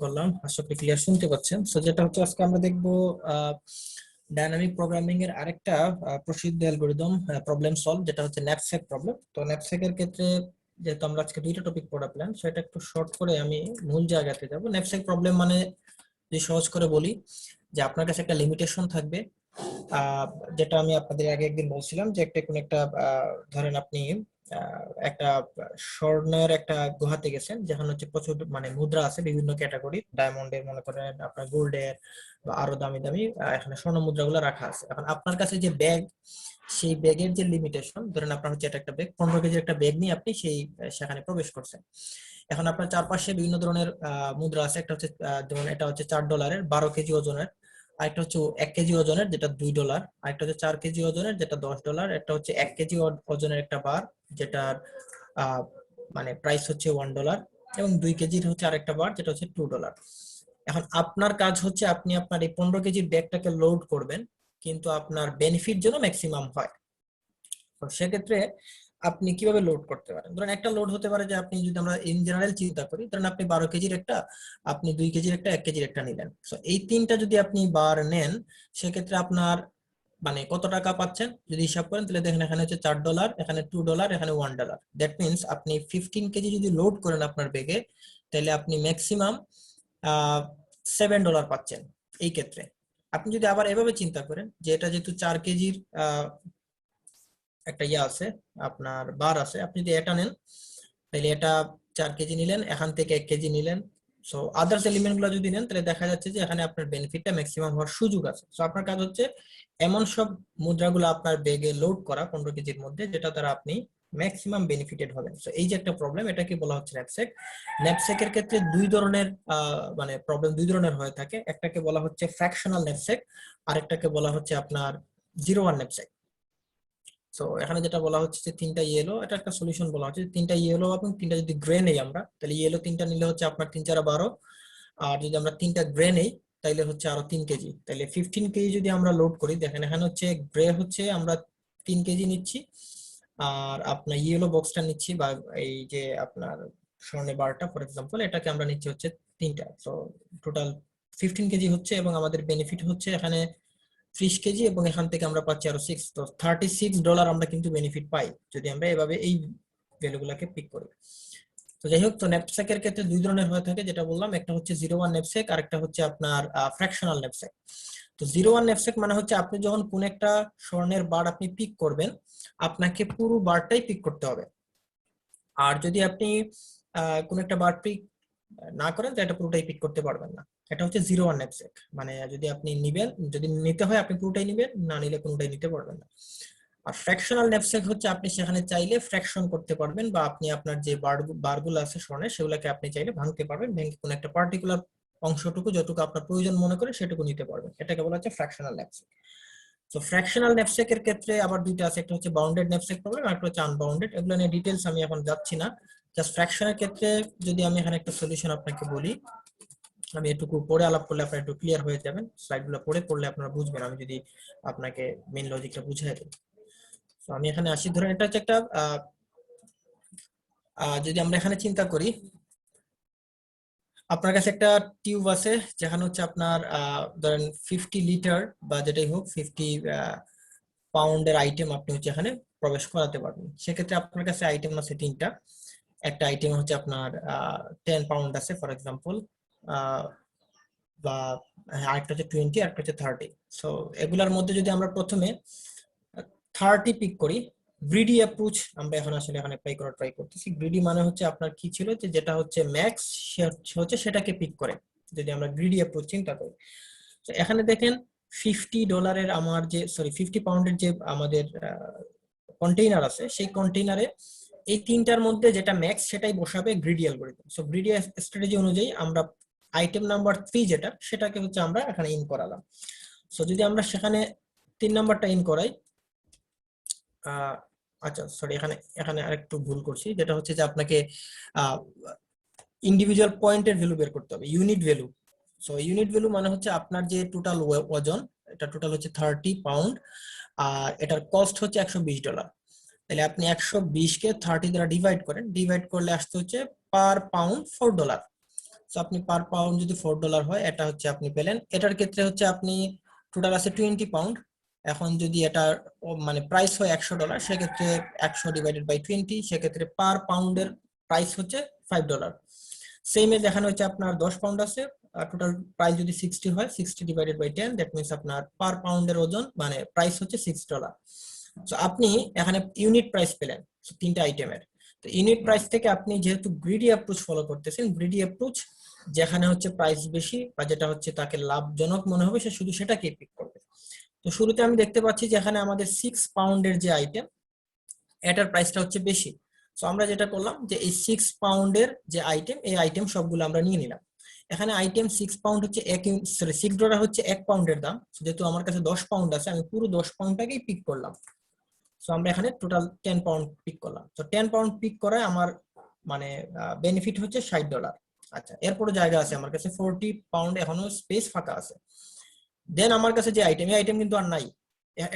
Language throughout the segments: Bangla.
করলাম। আশা করি ক্লিয়ার শুনতে পাচ্ছেন। সো যেটা হচ্ছে আজকে আমরা দেখবো ডাইনামিক প্রোগ্রামিং এর আরেকটা প্রসিদ্ধ অ্যালগরিদম প্রবলেম সলভ, যেটা হচ্ছে ন্যাপস্যাক প্রবলেম। তো ন্যাপস্যাক এর ক্ষেত্রে যেহেতু আমরা আজকে দুইটা টপিক পড়া প্ল্যান, সেটা একটু শর্ট করে আমি মূল জায়গাতে যাব। ন্যাপস্যাক প্রবলেম মানে যে সহজ করে বলি যে আপনার কাছে একটা লিমিটেশন থাকবে, যেটা আমি আপনাদের আগে একদিন বলছিলাম যে একটা কোন একটা ধরেন আপনি একটা স্বর্ণের একটা গুহাতে গেছেন, যেখানে হচ্ছে প্রচুর মানে মুদ্রা আছে বিভিন্ন ক্যাটাগরি, ডায়মন্ডের মনে করেন, আপনার গোল্ডের বা আরো দামি দামি এখানে স্বর্ণ মুদ্রাগুলো রাখা আছে। এখন আপনার কাছে যে ব্যাগ, সেই ব্যাগের যে লিমিটেশন, ধরেন আপনার হচ্ছে এটা একটা ব্যাগ, 15 কেজির একটা ব্যাগ নিয়ে আপনি সেখানে প্রবেশ করছেন। এখন আপনার চারপাশে বিভিন্ন ধরনের মুদ্রা আছে। একটা হচ্ছে যেমন এটা হচ্ছে $4, 12 কেজি ওজনের। আরেকটা হচ্ছে 1 কেজি ওজনের, যেটা $2। আরেকটা হচ্ছে 4 কেজি ওজনের, যেটা $10। একটা হচ্ছে 1 কেজি ওজনের একটা বার, যেটার মানে প্রাইস হচ্ছে $1। এবং 2 কেজির হচ্ছে আরেকটা বার, যেটা হচ্ছে $2। এখন আপনার কাজ হচ্ছে আপনি আপনার এই 15 কেজির ব্যাগটাকে লোড করবেন, কিন্তু আপনার বেনিফিট যেন ম্যাক্সিমাম হয়। তো সেক্ষেত্রে আপনি কিভাবে লোড করতে পারেন? ধরেন একটা লোড হতে পারে যে আপনি যদি আমরা ইন জেনারেল চিন্তা করি, ধরেন আপনি 12 কেজির একটা, আপনি 2 কেজির একটা, 1 কেজির একটা নিলেন। তো এই তিনটা যদি আপনি বার নেন, সেক্ষেত্রে আপনার মানে কত টাকা পাচ্ছেন যদি হিসাব করেন, তাহলে দেখেন এখানে হচ্ছে $4, এখানে $2, এখানে $1। দ্যাট মিনস আপনি 15 কেজি যদি লোড করেন আপনার ব্যাগে, তাহলে আপনি ম্যাক্সিমাম $7 পাচ্ছেন এই ক্ষেত্রে। আপনি যদি আবার এভাবে চিন্তা করেন যে এটা যেহেতু 4 কেজির একটা ইয়ে আছে, আপনার বার আছে, আপনি যদি এটা নেন, তাহলে এটা 4 কেজি নিলেন, এখান থেকে 1 কেজি নিলেন। সো আদার্স এলিমেন্ট গুলো যদি নেন, তাহলে দেখা যাচ্ছে যে এখানে আপনার বেনিফিটটা ম্যাক্সিমাম হওয়ার সুযোগ আছে। সো আপনার কাজ হচ্ছে এমন সব মুদ্রাগুলো আপনার ব্যাগে লোড করা 15 কেজির মধ্যে, যেটা দ্বারা আপনি ম্যাক্সিমাম বেনিফিটেড হবেন। সো এই যে একটা প্রবলেম, এটাকে বলা হচ্ছে ন্যাপস্যাক। ন্যাপস্যাকের ক্ষেত্রে দুই ধরনের মানে প্রবলেম দুই ধরনের হয়ে থাকে। একটাকে বলা হচ্ছে ফ্র্যাকশনাল ন্যাপস্যাক, আরেকটাকে বলা হচ্ছে আপনার 0-1 ন্যাপস্যাক। সো এখানে যেটা বলা হচ্ছে যে তিনটা ইয়েলো, এটা একটা সলিউশন বলা হচ্ছে। তিনটা ইয়েলো এবং তিনটা যদি গ্রে নেই আমরা, তাহলে ইয়েলো তিনটা নিলে হচ্ছে আপনার 3-4-12। আর যদি আমরা তিনটা গ্রে নেই, তাইলে হচ্ছে আরো 3 কেজি, তাইলে 15 কেজি যদি আমরা লোড করি, দেখেন এখানে হচ্ছে গ্রে হচ্ছে আমরা 3 কেজি নিচ্ছি, আর আপনার ইয়েলো বক্সটা নিচ্ছি, বা এই যে আপনার স্বর্ণে বারটা ফর এক্সাম্পল, এটাকে আমরা নিচ্ছি হচ্ছে তিনটা। তো টোটাল 15 কেজি হচ্ছে, এবং আমাদের বেনিফিট হচ্ছে এখানে 30 কেজি, এবং এখান থেকে আমরা পাচ্ছি আরো 6, তো $36 আমরা কিন্তু বেনিফিট পাই যদি আমরা এভাবে এই ভ্যালুগুলোকে পিক করি। তো যাই হোক, তো ন্যাপস্যাকের ক্ষেত্রে দুই ধরনের হয়ে থাকে, যেটা বললাম, একটা হচ্ছে 0-1 ন্যাপস্যাক, আর একটা হচ্ছে আপনার ফ্র্যাকশনাল ন্যাপস্যাক। তো 0-1 ন্যাপস্যাক মানে হচ্ছে আপনি যখন কোন একটা স্বর্ণের বার আপনি পিক করবেন, আপনাকে পুরো বারটাই পিক করতে হবে। আর যদি আপনি কোন একটা বার পিক না করেন, তো এটা পুরোটাই পিক করতে পারবেন না। এটা হচ্ছে 0-1 ন্যাপস্যাক, মানে যদি আপনি নিবেন, যদি নিতে হয় আপনি পুরোটাই নিবেন, না নিলে কোনোটাই নিতে পারবেন না। আর ফ্র্যাকশনাল ন্যাপস্যাক হচ্ছে আপনি সেখানে চাইলে ফ্র্যাকশন করতে পারবেন, বা আপনি আপনার যে বারগুলো আছে স্বর্ণের, সেগুলোকে আপনি চাইলে ভাঙতে পারবেন, ভেঙে কোনো একটা পার্টিকুলার অংশটুকু যতটুকু আপনার প্রয়োজন মনে করে সেটুকু নিতে পারবেন। এটাকে বলা হচ্ছে ফ্র্যাকশনাল ন্যাপস্যাক। তো ফ্র্যাকশনাল ন্যাপস্যাকের ক্ষেত্রে আবার দুইটা আছে, একটা হচ্ছে বাউন্ডেড ন্যাপস্যাক প্রবলেম, আর একটা হচ্ছে আনবাউন্ডেড। এগুলো নিয়ে ডিটেইলস আমি এখন যাচ্ছি না। জাস্ট ফ্র্যাকশনের ক্ষেত্রে যদি আমি এখানে একটা সলিউশন আপনাকে বলি, আমি এটুকু পরে আলাপ করলে আপনারা একটু ক্লিয়ার হয়ে যাবেন, স্লাইডগুলো পড়ে পড়লে আপনারা বুঝবেন আমি যদি আপনাকে মেইন লজিকটা বুঝিয়ে দিই। তো আমি এখানে আসি, ধরেন এটা হচ্ছে একটা যদি আমরা এখানে চিন্তা করি, আপনার কাছে একটা টিউব আছে, যেখানে হচ্ছে আপনার ধরেন 50 লিটার বা যেটাই হোক 50 পাউন্ডের আইটেম আপনি হচ্ছে এখানে প্রবেশ করাতে পারবেন। সেক্ষেত্রে আপনার কাছে আইটেম আছে তিনটা। একটা আইটেম হচ্ছে আপনার 10 পাউন্ড আছে ফর এক্সাম্পল, বা আরেকটা হচ্ছে 20, আরেকটা হচ্ছে 30। সো এগুলার মধ্যে যদি আমরা প্রথমে 30 পিক করি, গ্রিডি অ্যাপ্রোচ আমরা এখন আসলে এখানে অ্যাপ্লাই করার ট্রাই করতেছি। গ্রিডি মানে হচ্ছে আপনার কি ছিল, যে যেটা হচ্ছে ম্যাক্স হচ্ছে সেটাকে পিক করে, যদি আমরা গ্রিডি অ্যাপ্রোচ চিন্তা করি। তো এখানে দেখেন $50 আমার যে, সরি 50 পাউন্ডের যে আমাদের কন্টেইনার আছে, সেই কন্টেইনারে এই তিনটার মধ্যে যেটা ম্যাক্স সেটাই বসাবে greedy algorithm. So greedy strategy অনুযায়ী আমরা আইটেম নাম্বার 3 যেটা, সেটাকে হচ্ছে আমরা এখানে ইন করালাম। সো যদি আমরা সেখানে 3 নাম্বারটা ইন করাই, আচ্ছা সরি, এখানে এখানে আরেকটু ভুল করছি, যেটা হচ্ছে যে আপনাকে ইন্ডিভিজুয়াল পয়েন্টের ভ্যালু বের করতে হবে, unit value. So unit value মানে হচ্ছে আপনার যে টোটাল ওজন, এটা টোটাল হচ্ছে 30 পাউন্ড, আর এটার কস্ট হচ্ছে $120। তাহলে আপনি 120 কে 30 দ্বারা ডিভাইড করেন, ডিভাইড করলে আসতে হচ্ছে পার পাউন্ড $4। তো আপনি পার পাউন্ড যদি $4 হয়, এটা হচ্ছে আপনি পেলেন। এটার ক্ষেত্রে হচ্ছে আপনি টোটাল আছে 20 পাউন্ড। এখন যদি এটা মানে প্রাইস হয় $100, সেক্ষেত্রে 100/20, সেক্ষেত্রে পার পাউন্ডের প্রাইস হচ্ছে $5। সেম এজ এখানে হচ্ছে আপনার 10 পাউন্ড আছে, টোটাল প্রাইস যদি 60 হয়, 60/10, দ্যাট মিনস আপনার পার পাউন্ডের ওজন মানে প্রাইস হচ্ছে $6। তো আপনি এখানে ইউনিট প্রাইস পেলেন তিনটা আইটেমের। তো ইউনিট প্রাইস থেকে আপনি যেহেতু গ্রিডি অ্যাপ্রোচ ফলো করতেছেন, গ্রিডি অ্যাপ্রোচ যেখানে হচ্ছে প্রাইস বেশি বা যেটা হচ্ছে তাকে লাভজনক মনে হবে, সে শুধু সেটাকে পিক করবে। তো শুরুতে আমি দেখতে পাচ্ছি যে এখানে আমাদের 6 পাউন্ডের যে আইটেম, এটার প্রাইসটা হচ্ছে বেশি। তো আমরা যেটা করলাম যে এই 6 পাউন্ডের যে আইটেম, এই আইটেম সবগুলো আমরা নিয়ে নিলাম। এখানে আইটেম 6 পাউন্ড হচ্ছে $6 হচ্ছে 1 পাউন্ডের দাম। যেহেতু আমার কাছে 10 পাউন্ড আছে, আমি পুরো 10 পাউন্ডটাকেই পিক করলাম। সো আমরা এখানে টোটাল 10 পাউন্ড পিক করলাম। তো 10 পাউন্ড পিক করায় আমার মানে বেনিফিট হচ্ছে $60। আচ্ছা, এরপরে জায়গা আছে আমার কাছে 40 পাউন্ড, এখনো স্পেস ফাঁকা আছে। দেন আমার কাছে যে আইটেম, এই আইটেম কিন্তু আর নাই।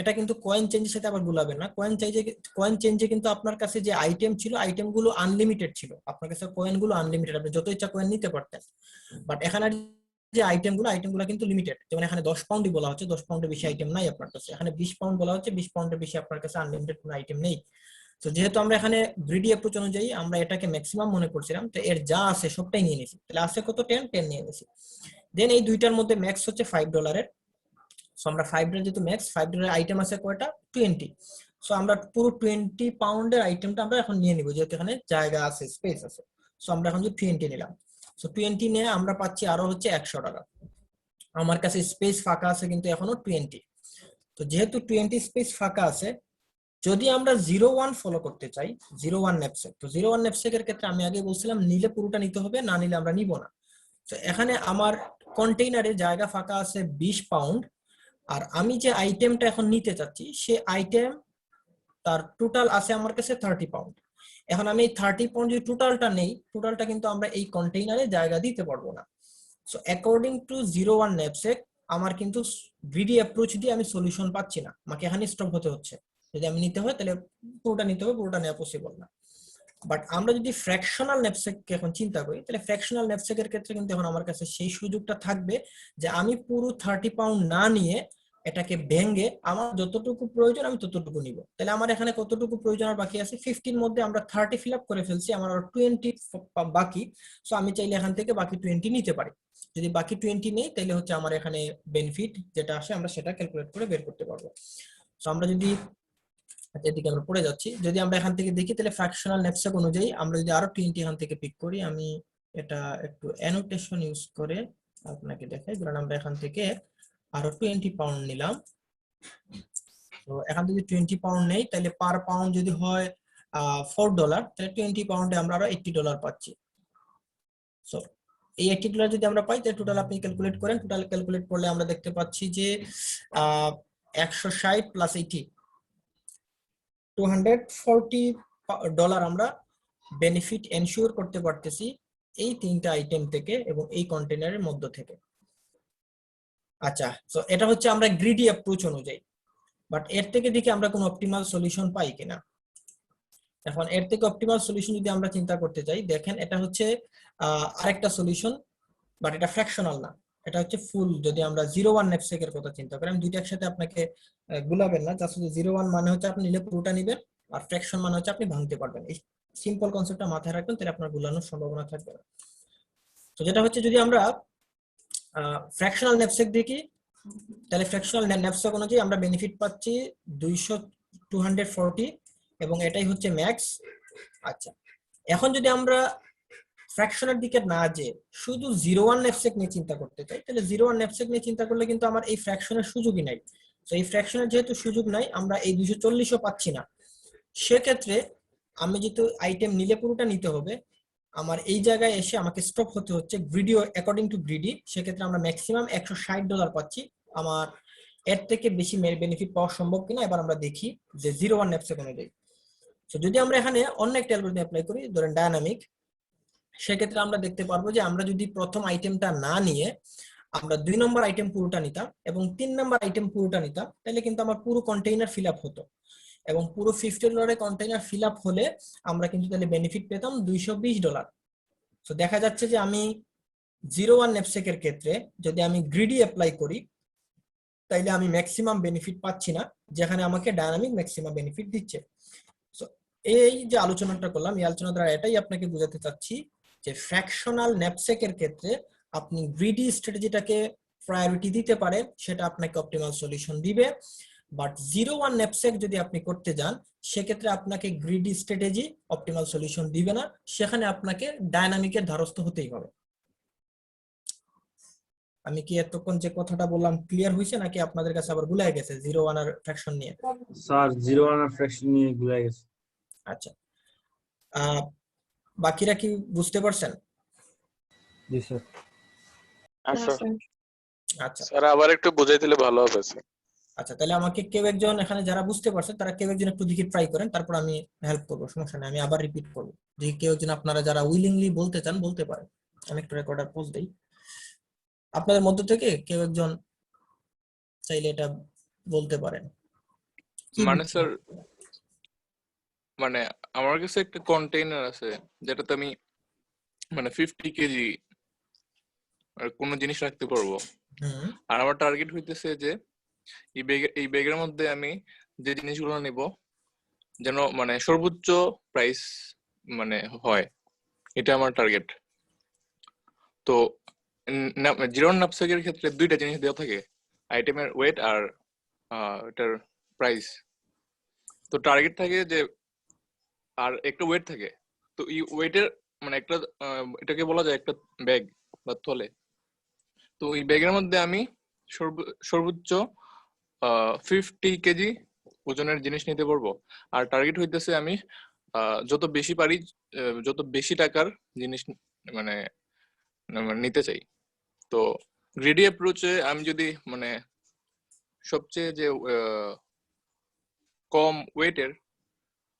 এটা কিন্তু কয়েন চেঞ্জের সাথে আবার গুলাবেন না। কয়েন চেঞ্জে কিন্তু আপনার কাছে যে আইটেম ছিল, আইটেমগুলো আনলিমিটেড ছিল। আপনার কাছে কয়েনগুলো আনলিমিটেড, আপনি যত ইচ্ছা কয়েন নিতে পারতেন। বাট এখানে যে আইটেমগুলো কিন্তু লিমিটেড। যেমন এখানে 10 পাউন্ডই বলা হচ্ছে, 10 পাউন্ডের বেশি আইটেম নাই আপনার কাছে। এখানে 20 পাউন্ড বলা হচ্ছে, 20 পাউন্ডের বেশি আপনার কাছে আনলিমিটেড কোনো আইটেম নেই। তো যেহেতু আমরা এখানে গ্রিডি অ্যাপ্রোচ অনুযায়ী আমরা এটাকে ম্যাক্সিমাম মনে করছিলাম, তো এর যা আছে সবটাই নিয়ে নিয়েছি। তাহলে আছে কত? 10 নিয়ে নিয়েছি। দেন এই দুইটার মধ্যে ম্যাক্স হচ্ছে $5। সো আমরা $5 যেহেতু ম্যাক্স, $5 আইটেম আছে কয়টা? 20। সো আমরা পুরো 20 পাউন্ডের আইটেমটা আমরা এখন নিয়ে নিব, যেহেতু এখানে জায়গা আছে, স্পেস আছে। সো আমরা এখন যে 20 নিলাম, সো 20 নিয়ে আমরা পাচ্ছি আরো হচ্ছে $100। আমার কাছে স্পেস ফাঁকা আছে কিন্তু এখনো 20। তো যেহেতু 20 স্পেস ফাঁকা আছে, যদি আমরা 01 ফলো করতে চাই, 01 ন্যাপসেক, তো 01 ন্যাপসেকের ক্ষেত্রে আমি আগে বলছিলাম নিলে পুরোটা নিতে হবে, না নিলে আমরা নিব না। তো এখানে আমার কন্টেইনারে জায়গা ফাঁকা আছে 20 পাউন্ড, আর আমি যে আইটেমটা এখন নিতে চাচ্ছি, সে আইটেম তার টোটাল আছে আমার কাছে 30 পাউন্ড। এখন আমি এই 30 পাউন্ড যে টোটালটা নেই, টোটালটা কিন্তু আমরা এই কন্টেইনারে জায়গা দিতে পারবো না। সো অ্যাকর্ডিং টু 01 ন্যাপসেক, আমার কিন্তু গ্রিডি অ্যাপ্রোচ দিয়ে আমি সলিউশন পাচ্ছি না, আমাকে এখানে স্টপ হতে হচ্ছে। যদি আমি নিতে হয় তাহলে পুরোটা নিতে হবে, পুরোটা নেওয়া পসিবল না। বাট আমরা যদি ফ্র্যাকশনাল ন্যাপসেককে এখন চিন্তা করি, তাহলে ফ্র্যাকশনাল ন্যাপসেকের ক্ষেত্রে কিন্তু এখন আমার কাছে সেই সুযোগটা থাকবে যে আমি পুরো 30 পাউন্ড না নিয়ে এটাকে ভেঙে আমার যতটুকু প্রয়োজন আমি ততটুকু নিব। তাহলে আমার এখানে কতটুকু প্রয়োজন আর বাকি আছে? 50 মধ্যে আমরা 30 ফিল আপ করে ফেলছি, আমার আর 20 বাকি। সো আমি চাইলে এখান থেকে বাকি 20 নিতে পারি। যদি বাকি 20 নেই, তাহলে হচ্ছে আমার এখানে বেনিফিট যেটা আসে আমরা সেটা ক্যালকুলেট করে বের করতে পারবো। সো আমরা যদি এদিকে আমরা পড়ে যাচ্ছি, যদি আমরা এখান থেকে দেখি, তাহলে ফ্র্যাকশনাল ন্যাপসেক অনুযায়ী আমরা যদি আরো 20 এখান থেকে পিক করি, আমি এটা একটু অ্যানোটেশন ইউজ করে আপনাকে দেখাই। ধরেন আমরা এখান থেকে আরো 20 পাউন্ড নিলাম। তো এখান থেকে 20 পাউন্ড নেই, তাহলে পার পাউন্ড যদি হয় $4, তাহলে 20 পাউন্ডে আমরা আরো $80 পাচ্ছি। সো এই $80 যদি আমরা পাই, তাহলে টোটাল আপনি ক্যালকুলেট করেন। টোটাল ক্যালকুলেট করলে আমরা দেখতে পাচ্ছি যে 160 প্লাস 80, $240 আমরা বেনিফিট এনশিওর করতে পারতেছি এই তিনটা আইটেম থেকে এবং এই কন্টেনারের মধ্য থেকে। আচ্ছা, তো এটা হচ্ছে আমরা গ্রিডি অ্যাপ্রোচ অনুযায়ী। বাট এর থেকে দেখি আমরা কোনো অপটিমাল সলিউশন পাই কিনা। এখন এর থেকে অপটিমাল সলিউশন যদি আমরা চিন্তা করতে চাই, দেখেন এটা হচ্ছে আরেকটা সলিউশন, বাট এটা ফ্র্যাকশনাল না, এটা হচ্ছে ফুল। যদি আমরা 01 ন্যাপসেকের কথা চিন্তা করি, আমি দুইটা একসাথে আপনাকে গুলাবেন না, জাস্ট 01 মানে হচ্ছে আপনি নিলে পুরোটা নিবেন, আর ফ্র্যাকশন মানে হচ্ছে আপনি ভাঙতে পারবেন। এই সিম্পল কনসেপ্টটা মাথায় রাখবেন, তাহলে আপনার গুলানোর সম্ভাবনা থাকবে না। তো যেটা হচ্ছে, যদি আমরা ফ্র্যাকশনাল ন্যাপসেক দেখি, তাহলে ফ্র্যাকশনাল ন্যাপসেক অনুযায়ী আমরা বেনিফিট পাচ্ছি 240, এবং এটাই হচ্ছে ম্যাক্স। আচ্ছা, এখন যদি আমরা ফ্র্যাকশনের দিকে না যে শুধু 01 ন্যাপসেক নিয়ে চিন্তা করতে চাই, তাহলে 01 ন্যাপসেক নিয়ে চিন্তা করলে কিন্তু আমার এই ফ্র্যাকশনের সুযোগই নাই। তো এই ফ্র্যাকশনের যেহেতু সুযোগ নাই, আমরা এই 240ও পাচ্ছি না। সেক্ষেত্রে আমি যেহেতু আইটেম নিলে পুরোটা নিতে হবে, আমার এই জায়গায় এসে আমাকে স্টপ হতে হচ্ছে গ্রিডি, অ্যাকর্ডিং টু গ্রিডি। সেক্ষেত্রে আমরা ম্যাক্সিমাম $160 পাচ্ছি। আমার এর থেকে বেশি বেনিফিট পাওয়া সম্ভব কিনা এবার আমরা দেখি যে 01 ন্যাপসেক অনুযায়ী। তো যদি আমরা এখানে অন্য একটা অ্যালগরিদম অ্যাপ্লাই করি, ধরেন ডায়নামিক, সেক্ষেত্রে আমরা দেখতে পারবো যে আমরা যদি প্রথম আইটেমটা না নিয়ে আমরা 2 নম্বর আইটেম পুরোটা নিতাম এবং 3 নম্বর আইটেম পুরোটা নিতাম, তাহলে কিন্তু আমার পুরো কন্টেইনার ফিল আপ হতো, এবং পুরো $50 কন্টেইনার ফিল আপ হলে আমরা কিন্তু তাহলে বেনিফিট পেতাম $220। তো দেখা যাচ্ছে যে আমি 01 ন্যাপসেকের ক্ষেত্রে যদি আমি গ্রিডি অ্যাপ্লাই করি তাইলে আমি ম্যাক্সিমাম বেনিফিট পাচ্ছি না, যেখানে আমাকে ডায়নামিক ম্যাক্সিমাম বেনিফিট দিচ্ছে। সো এই যে আলোচনাটা করলাম, এই আলোচনা দ্বারা এটাই আপনাকে বোঝাতে চাচ্ছি যে ফ্র্যাকশনাল ন্যাপসেকের ক্ষেত্রে আপনি গ্রিডি স্ট্র্যাটেজিটাকে প্রায়োরিটি দিতে পারেন, সেটা আপনাকে অপটিমাল সলিউশন দিবে। বাট 01 ন্যাপসেক যদি আপনি করতে যান, সেক্ষেত্রে আপনাকে গ্রিডি স্ট্র্যাটেজি অপটিমাল সলিউশন দিবে না, সেখানে আপনাকে ডায়নামিকের দ্বারস্থ হতেই হবে। আমি কি এতক্ষণ যে কথাটা বললাম ক্লিয়ার হয়েছে, নাকি আপনাদের কাছে আবার গুলাই গেছে 01 আর ফ্র্যাকশন নিয়ে? স্যার 01 আর ফ্র্যাকশন নিয়ে গুলাই গেছে। আচ্ছা, বাকিরা কি বুঝতে পারছেন? জি স্যার। আচ্ছা স্যার আবার একটু বুঝাই দিলে ভালো হবে স্যার। আচ্ছা, তাহলে আমাকে কেউ একজন এখানে যারা বুঝতে পারছেন তারা কেউ একজন একটু দেখি ট্রাই করেন, তারপর আমি হেল্প করবো, সমস্যা নেই, আমি আবার রিপিট করবো। যদি কেউ একজন আপনারা যারা উইলিংলি বলতে চান বলতে পারেন, আমি একটু রেকর্ডার পোজ দেই। আপনাদের মধ্য থেকে কেউ একজন চাইলে এটা বলতে পারেন। মানে স্যার, মানে আমার কাছে একটা কন্টেইনার আছে যেটাতে আমি মানে 50 কেজি কোনো জিনিস রাখতে পারবো, আর আমার টার্গেট হইতেছে যে এই ব্যাগের মধ্যে আমি যে জিনিসগুলো নিব যেন মানে সর্বোচ্চ প্রাইস মানে হয়, এটা আমার টার্গেট। তো 01 ন্যাপস্যাকের ক্ষেত্রে দুইটা জিনিস দেওয়া থাকে, আইটেমের ওয়েট আর এটার প্রাইস। তো টার্গেট থাকে যে আর একটা ওয়েট থাকে। তো এই ওয়েটের মানে একটা এটাকে বলা যায় একটা ব্যাগ বা থলে। তো এই ব্যাগের মধ্যে আমি সর্বোচ্চ 50 কেজি ওজনের জিনিস নিতে পারবো। আর টার্গেট হইতেছে আমি যত বেশি পারি যত বেশি টাকার জিনিস মানে নিতে চাই। তো গ্রিডি অ্যাপ্রোচে আমি যদি মানে সবচেয়ে যে কম ওয়েটের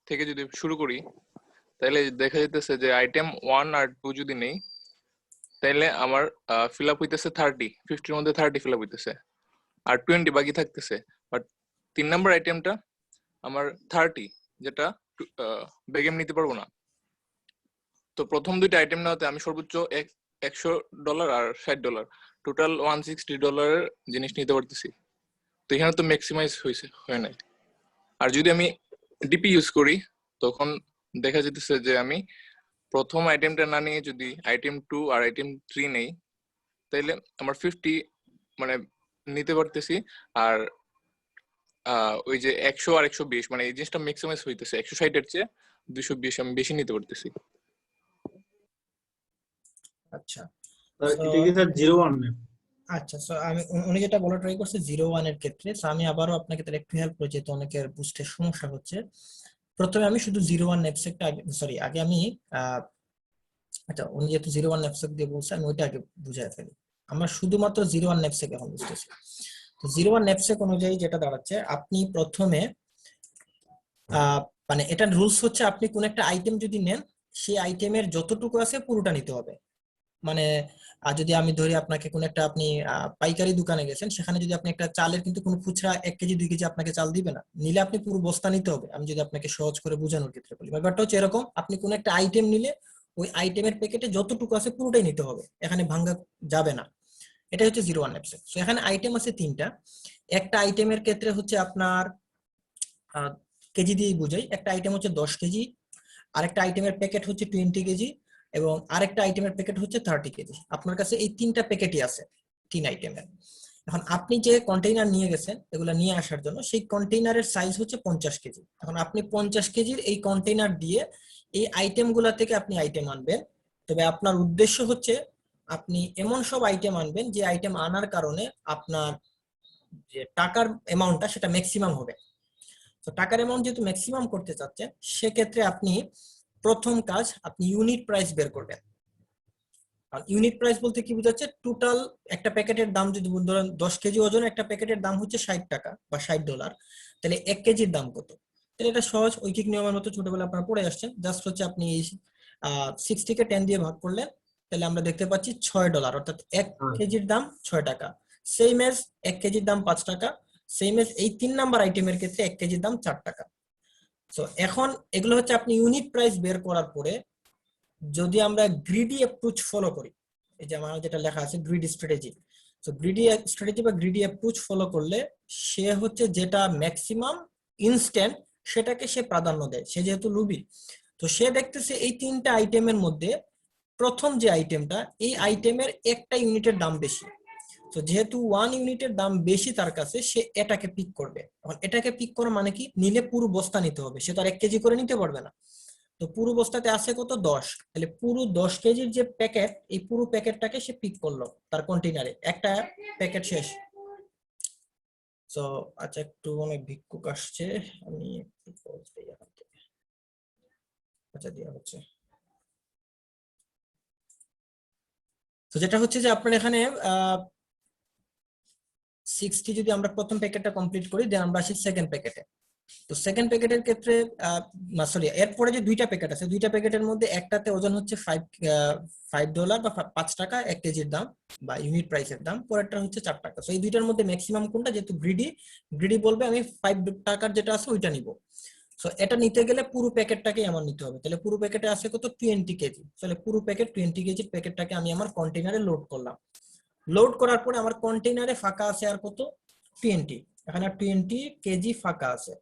থেকে যদি শুরু করি, তাহলে দেখা যাইতেছে যে আইটেম 1 আর 2 যদি নেই, তাহলে আমার ফিল আপ হইতেছে 50-এর মধ্যে 30 ফিল আপ হইতেছে, আর 20 বাকি থাকতেছে। বাট 3 নাম্বার আইটেমটা আমার 30, যেটা বেগেম নিতে পারবো না। তো প্রথম দুইটা আইটেম নেওয়াতে আমি সর্বোচ্চ $100 আর $60, টোটাল $160 জিনিস নিতে পারতেছি। তো এখানে তো ম্যাক্সিমাইজ হয় নাই। আর যদি আমি ডিপি ইউজ করি, তখন দেখা যেতেছে যে আমি প্রথম আইটেমটা না নিয়ে যদি আইটেম 2 আর আইটেম 3 নেই, তাইলে আমার 50 মানে নিতে পারতেছি। আর ওই যে 100 আর 120 মানে এই জিনিসটা ম্যাক্সিমাইজ হইতেছে, 160-এর চেয়ে 220 আমি বেশি নিতে পারতেছি। আচ্ছা, এটা কি স্যার 01 না? আচ্ছা, সো আমি উনি যেটা বলা ট্রাই করছে 01 এর ক্ষেত্রে, সো আমি আবারও আপনাকে তাহলে একটু হেল্প করি, যেহেতু অনেকের বুঝতে সমস্যা হচ্ছে। প্রথমে আমি শুধু 01 ন্যাপসেকটা আগে আমি আচ্ছা, উনি যেহেতু 01 ন্যাপসেক দিয়ে বলছে, আমি ওইটা আগে বুঝাই ফেলি। আমরা শুধুমাত্র 01 ন্যাপসেক এখন বুঝতেছি। তো 01 ন্যাপসেক অনুযায়ী যেটা দাঁড়াচ্ছে, আপনি প্রথমে মানে এটা রুলস হচ্ছে, আপনি কোন একটা আইটেম যদি নেন, সেই আইটেমের যতটুকু আছে পুরোটা নিতে হবে। মানে যদি আমি ধরি আপনাকে কোন একটা আপনি পাইকারি দোকানে গেছেন, সেখানে যদি আপনি একটা চালের কিন্তু কোনো খুচরা 1 কেজি 2 কেজি আপনাকে চাল দিবে না, নিলে আপনি পুরো বস্তা নিতে হবে। আমি যদি আপনাকে সহজ করে বোঝানোর ক্ষেত্রে বলি, ব্যাপারটা হচ্ছে এরকম, আপনি কোন একটা আইটেম নিলে ওই আইটেমের প্যাকেটে যতটুকু আছে পুরোটাই নিতে হবে, এখানে ভাঙা যাবে না। এটা হচ্ছে 01 ন্যাপসেক। তো এখানে আইটেম আছে 3টা। একটা আইটেমের ক্ষেত্রে হচ্ছে আপনার কেজি দিয়ে বুঝাই, একটা আইটেম হচ্ছে 10 কেজি, আরেকটা আইটেমের প্যাকেট হচ্ছে 20 কেজি, এবং আরেকটা আইটেমের প্যাকেট হচ্ছে 30 কেজি। আপনার কাছে এই 3টা প্যাকেটই আছে 3 আইটেমের। এখন আপনি যে কন্টেইনার নিয়ে গেছেন এগুলা নিয়ে আসার জন্য, সেই কন্টেইনারের সাইজ হচ্ছে 50 কেজি। এখন আপনি 50 কেজির এই কন্টেইনার দিয়ে এই আইটেম গুলা থেকে আপনি আইটেম আনবেন। তবে আপনার উদ্দেশ্য হচ্ছে আপনি এমন সব আইটেম আনবেন যে আইটেম আনার কারণে আপনার যে টাকার অ্যামাউন্টটা সেটা ম্যাক্সিমাম হবে। তো টাকার অ্যামাউন্ট যেহেতু ম্যাক্সিমাম করতে চাচ্ছেন, সেক্ষেত্রে আপনি প্রথম কাজ আপনি ইউনিট প্রাইস বের করবেন। আর ইউনিট প্রাইস বলতে কি বোঝাচ্ছে, টোটাল একটা প্যাকেটের দাম যদি ধরেন 10 কেজি ওজন, একটা প্যাকেটের দাম হচ্ছে $60 বা $60, তাহলে 1 কেজির দাম কত? তাহলে এটা সহজ ঐকিক নিয়মের মতো ছোটবেলা আপনারা পড়ে আসছেন। জাস্ট হচ্ছে আপনি 60 কে 10 দিয়ে ভাগ করলে, তাহলে আমরা দেখতে পাচ্ছি $6, অর্থাৎ 1 কেজির দাম $6। সেম এজ 1 কেজির দাম $5, সেম এজ এই 3 নাম্বার আইটেমের ক্ষেত্রে 1 কেজির দাম $4। তো এখন এগুলো হচ্ছে আপনি ইউনিট প্রাইস বের করার পরে, যদি আমরা গ্রিডি অ্যাপ্রোচ ফলো করি, এই যে আমার যেটা লেখা আছে গ্রিড স্ট্র্যাটেজি। তো গ্রিডি স্ট্র্যাটেজি বা গ্রিডি অ্যাপ্রোচ ফলো করলে সে হচ্ছে যেটা ম্যাক্সিমাম ইনস্ট্যান্ট সেটাকে সে প্রাধান্য দেয়, সে যেহেতু লুবি। তো সে দেখতেছে এই তিনটা আইটেমের মধ্যে প্রথম যে আইটেমটা, এই আইটেমের একটা ইউনিটের দাম বেশি। তো যেহেতু 1 ইউনিটের দাম বেশি তার কাছে, সে এটাকে পিক করবে। এখন এটাকে পিক করা মানে কি, নিলে পুরো বস্তা নিতে হবে, সে তো আর 1 কেজি করে নিতে পারবে না। তো পুরো বস্তাতে আছে কত 10, তাহলে পুরো 10 কেজির যে প্যাকেট, এই পুরো প্যাকেটটাকে সে পিক করলো তার কন্টেইনারে, একটা প্যাকেট শেষ। তো আচ্ছা, একটু অনেক ভিক্ষুক আসছে, আমি একটু pause দিই এখান থেকে। আচ্ছা দেওয়া হচ্ছে। তো যেটা হচ্ছে যে আপনার এখানে 60 যদি আমরা প্রথম প্যাকেটটা কমপ্লিট করি, দেন আমরা আসি সেকেন্ড প্যাকেটে। তো সেকেন্ড প্যাকেটের ক্ষেত্রে সরি, এরপরে যে দুইটা প্যাকেট আছে, দুইটা প্যাকেটের মধ্যে একটাতে ওজন হচ্ছে $5 বা 5 টাকা 1 কেজির দাম বা ইউনিট প্রাইসের দাম, পরেরটা হচ্ছে 4 টাকা। তো এই দুইটার মধ্যে ম্যাক্সিমাম কোনটা, যেহেতু গ্রিডি বলবে আমি 5 টাকার যেটা আছে ওইটা নিব। সো এটা নিতে গেলে পুরো প্যাকেটটাকে আমার নিতে হবে। তাহলে পুরো প্যাকেটে আছে কত 20 কেজি। তাহলে পুরো প্যাকেট 20 কেজির প্যাকেটটাকে আমি আমার কন্টেইনারে লোড করলাম। লোড করার পরে আমার কন্টেইনারে ফাঁকা আছে আর কত 20, এখানে 20 কেজি ফাঁকা আছে।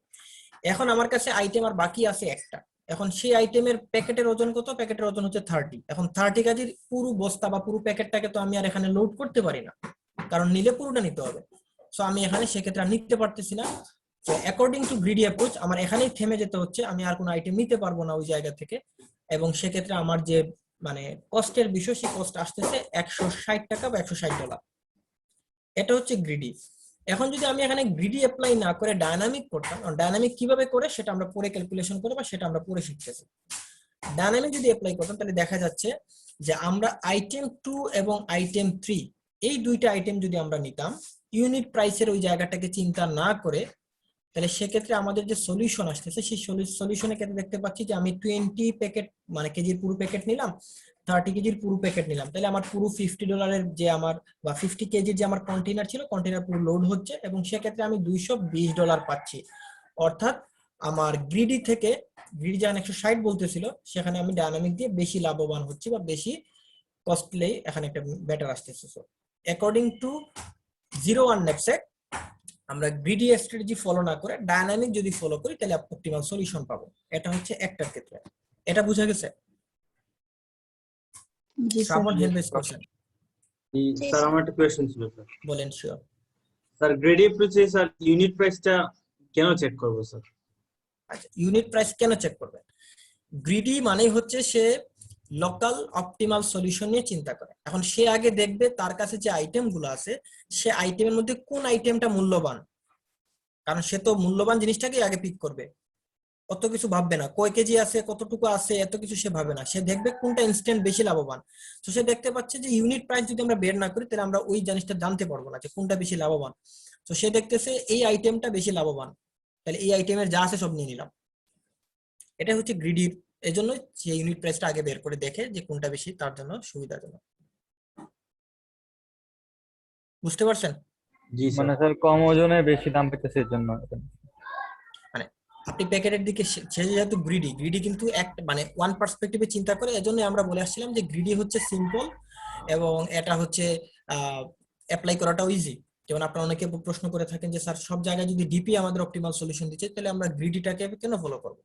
এখন আমার কাছে আইটেম আর বাকি আছে একটা। এখন সেই আইটেমের প্যাকেটের ওজন কত, প্যাকেটের ওজন হচ্ছে 30। এখন 30 কেজির পুরো বস্তা বা পুরো প্যাকেটটাকে তো আমি আর এখানে লোড করতে পারি না, কারণ নিলে পুরোটা নিতে হবে। সো আমি এখানে সেক্ষেত্রে আর নিতে পারতেছি না। তো অ্যাকর্ডিং টু গ্রিডি অ্যাপ্রোচ আমার এখানেই থেমে যেতে হচ্ছে, আমি আর কোনো আইটেম নিতে পারবো না ওই জায়গা থেকে। এবং সেক্ষেত্রে আমার যে মানে কস্টের বিষয়, সেই কস্ট আসতেছে $160 বা $160। এটা হচ্ছে গ্রিডি। এখন যদি আমি এখানে গ্রিডি অ্যাপ্লাই না করে ডায়নামিক করতাম, ডায়নামিক কিভাবে করে সেটা আমরা পরে ক্যালকুলেশন করব, সেটা আমরা পরে শিখতেছি। ডায়নামিক যদি অ্যাপ্লাই করতাম তাহলে দেখা যাচ্ছে যে আমরা আইটেম 2 এবং আইটেম 3 এই দুইটা আইটেম যদি আমরা নিতাম ইউনিট প্রাইসের ওই জায়গাটাকে চিন্তা না করে, তাহলে সেক্ষেত্রে আমাদের যে সলিউশন আসতেছে সেই সলিউশনের ক্ষেত্রে দেখতে পাচ্ছি যে আমি 20 প্যাকেট মানে কেজির পুরো প্যাকেট নিলাম, 30 কেজির পুরো প্যাকেট নিলাম, তাহলে আমার পুরো $50 যে আমার বা 50 কেজির যে আমার কন্টেইনার ছিল, কন্টেইনার পুরো লোড হচ্ছে এবং সেক্ষেত্রে আমি $220 পাচ্ছি। অর্থাৎ আমার গ্রিডি থেকে, গ্রিডি যখন 160 বলতেছিল, সেখানে আমি ডায়নামিক দিয়ে বেশি লাভবান হচ্ছি বা বেশি কস্টলি এখানে একটা বেটার আসতেছে। সো অ্যাকর্ডিং টু 01 NAPSEC আমরা গ্রিডি স্ট্র্যাটেজি ফলো না করে ডায়নামিক যদি ফলো করি তাহলে অপটিমাল সলিউশন পাবো। এটা হচ্ছে একটার ক্ষেত্রে। এটা বোঝা গেছে? জি স্যার। শ্রাবণ হ্যান্ড রেজ করছেন, স্যার আমার একটা কোয়েশ্চেন ছিল স্যার। বলেন। শিওর স্যার গ্রেডি অ্যাপ্রোচে স্যার ইউনিট প্রাইসটা কেন চেক করব স্যার? আচ্ছা, ইউনিট প্রাইস কেন চেক করবেন? গ্রিডি মানেই হচ্ছে সে লোকাল অপটিমাল সলিউশন নিয়ে চিন্তা করে। এখন সে আগে দেখবে তার কাছে যে আইটেম গুলো আছে, সে আইটেমের মধ্যে কোন আইটেমটা মূল্যবান, কারণ সে তো মূল্যবান জিনিসটাকে আগে পিক করবে, অত কিছু ভাববে না কয় কেজি আছে কতটুকু আছে এত কিছু সে ভাবে না, সে দেখবে কোনটা ইনস্ট্যান্ট বেশি লাভবান। তো সে দেখতে পাচ্ছে যে ইউনিট প্রাইস যদি আমরা বের না করি তাহলে আমরা ওই জিনিসটা জানতে পারবো না যে কোনটা বেশি লাভবান। তো সে দেখতেছে এই আইটেমটা বেশি লাভবান, তাহলে এই আইটেমের যা আছে সব নিয়ে নিলাম। এটা হচ্ছে গ্রিডি। এই জন্য সে ইউনিট প্রাইসটা আগে বের করে দেখে যে কোনটা বেশি তার জন্য সুবিধাজনক। বুঝতে পারছেন? জি স্যার। মানে স্যার কম ওজনে বেশি দাম পেতেছে এর জন্য। মানে আপনি প্যাকেটের দিকে সে যেহেতু গ্রিডি কিন্তু এক মানে ওয়ান পার্সপেক্টিভে চিন্তা করে, এজন্য আমরা বলে আসছিলাম যে গ্রিডি হচ্ছে সিম্পল এবং এটা হচ্ছে অ্যাপ্লাই করাটাও ইজি। যেমন আপনারা অনেকে প্রশ্ন করে থাকেন যে স্যার সব জায়গায় যদি ডিপি আমাদের অপটিমাল সলিউশন দিচ্ছে তাহলে আমরা গ্রিডিটাকে কেন ফলো করবো?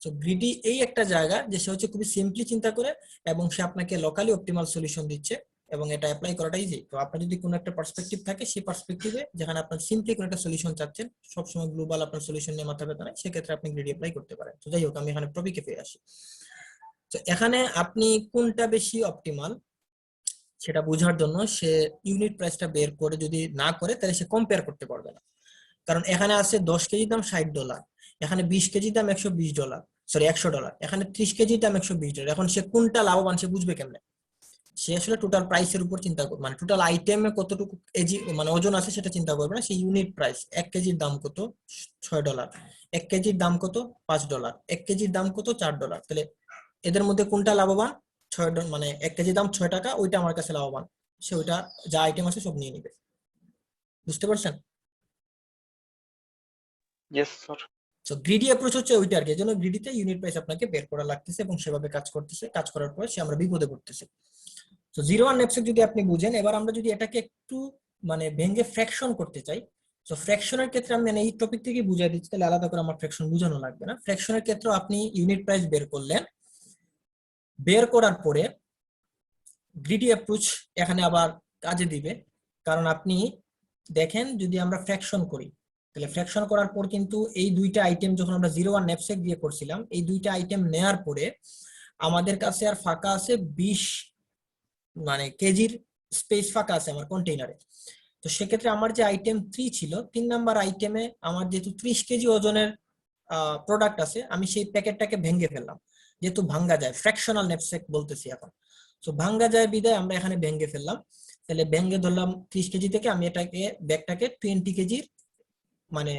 তো গ্রিডি এই একটা জায়গা যে সে হচ্ছে খুবই সিম্পলি চিন্তা করে এবং সে আপনাকে লোকালি অপটিমাল সলিউশন দিচ্ছে এবং এটা অ্যাপ্লাই করাটা ইজি। তো আপনার যদি কোনো একটা পার্সপেক্টিভ থাকে, সেই পার্সপেক্টিভে যেখানে আপনার সিম্পলি কোনো একটা সলিউশন চাচ্ছেন, সবসময় গ্লোবাল আপনার সলিউশন নিয়ে মাথা ব্যথা নাই, সেক্ষেত্রে আপনি গ্রিডি অ্যাপ্লাই করতে পারেন। তো যাই হোক, আমি এখানে টপিকে ফিরে আসি। তো এখানে আপনি কোনটা বেশি অপটিমাল সেটা বোঝার জন্য সে ইউনিট প্রাইসটা বের করে যদি না করে তাহলে সে কম্পেয়ার করতে পারবে না। কারণ এখানে আছে 10 কেজি দাম $60, এখানে 20 কেজি দাম $120, সরি $100, এখানে 30 কেজি দাম $120। এখন সে কোনটা লাভবান সে বুঝবে কেমনে? সে আসলে টোটাল প্রাইসের উপর চিন্তা করবে, মানে টোটাল আইটেমে কতটুকু কেজি মানে ওজন আছে সেটা চিন্তা করবে না। সেই ইউনিট প্রাইস 1 কেজির দাম কত $6, 1 কেজির দাম কত $5, 1 কেজির দাম কত $4। তাহলে এদের মধ্যে কোনটা লাভবান? 6 মানে 1 কেজির দাম $6, ওইটা আমার কাছে লাভবান, সে ওইটা যা আইটেম আছে সব নিয়ে নিবে। বুঝতে পারছেন? Yes sir. So greedy approach হচ্ছে ওইটা আর কি। এজন্য গ্রিডিতে ইউনিট প্রাইস আপনাকে বের করা লাগতেছে এবং সেভাবে কাজ করতেছে, কাজ করার পরে সে আমরা বিপদে পড়তেছে। তো 0-1 ন্যাপস্যাক যদি আপনি বুঝেন, এবার আমরা যদি এটাকে একটু মানে ভেঙে ফ্র্যাকশন করতে চাই, তো ফ্র্যাকশনের ক্ষেত্রে আমি এই টপিক থেকে বুঝিয়ে দিচ্ছি, তাহলে আলাদা করে আমার ফ্র্যাকশন বোঝানো লাগবে না। ফ্র্যাকশনের ক্ষেত্রে আপনি ইউনিট প্রাইস বের করলেন, বের করার পরে গ্রিডি অ্যাপ্রোচ এখানে আবার কাজে দিবে, কারণ আপনি দেখেন যদি আমরা ফ্র্যাকশন করি, তাহলে ফ্র্যাকশন করার পর কিন্তু এই দুইটা আইটেম যখন আমরা 0-1 ন্যাপস্যাক দিয়ে করছিলাম, এই দুইটা আইটেম নেয়ার পরে আমাদের কাছে আর ফাঁকা আছে 20 মানে কেজির স্পেস ফাঁকা আছে আমার কন্টেইনারে। তো সেক্ষেত্রে আমার যে আইটেম 3 ছিল, 3 নাম্বার আইটেমে আমার যেহেতু 30 কেজি ওজনের প্রোডাক্ট আছে, আমি সেই প্যাকেটটাকে ভেঙে ফেললাম, যেহেতু ভাঙ্গা যায়, ফ্র্যাকশনাল ন্যাপস্যাক বলতেছি এখন। তো ভাঙ্গা যায় বিদায় আমরা এখানে ভেঙে ফেললাম, তাহলে ভেঙে ধরলাম 30 কেজি থেকে আমি এটাকে ব্যাগটাকে 20 কেজির মানে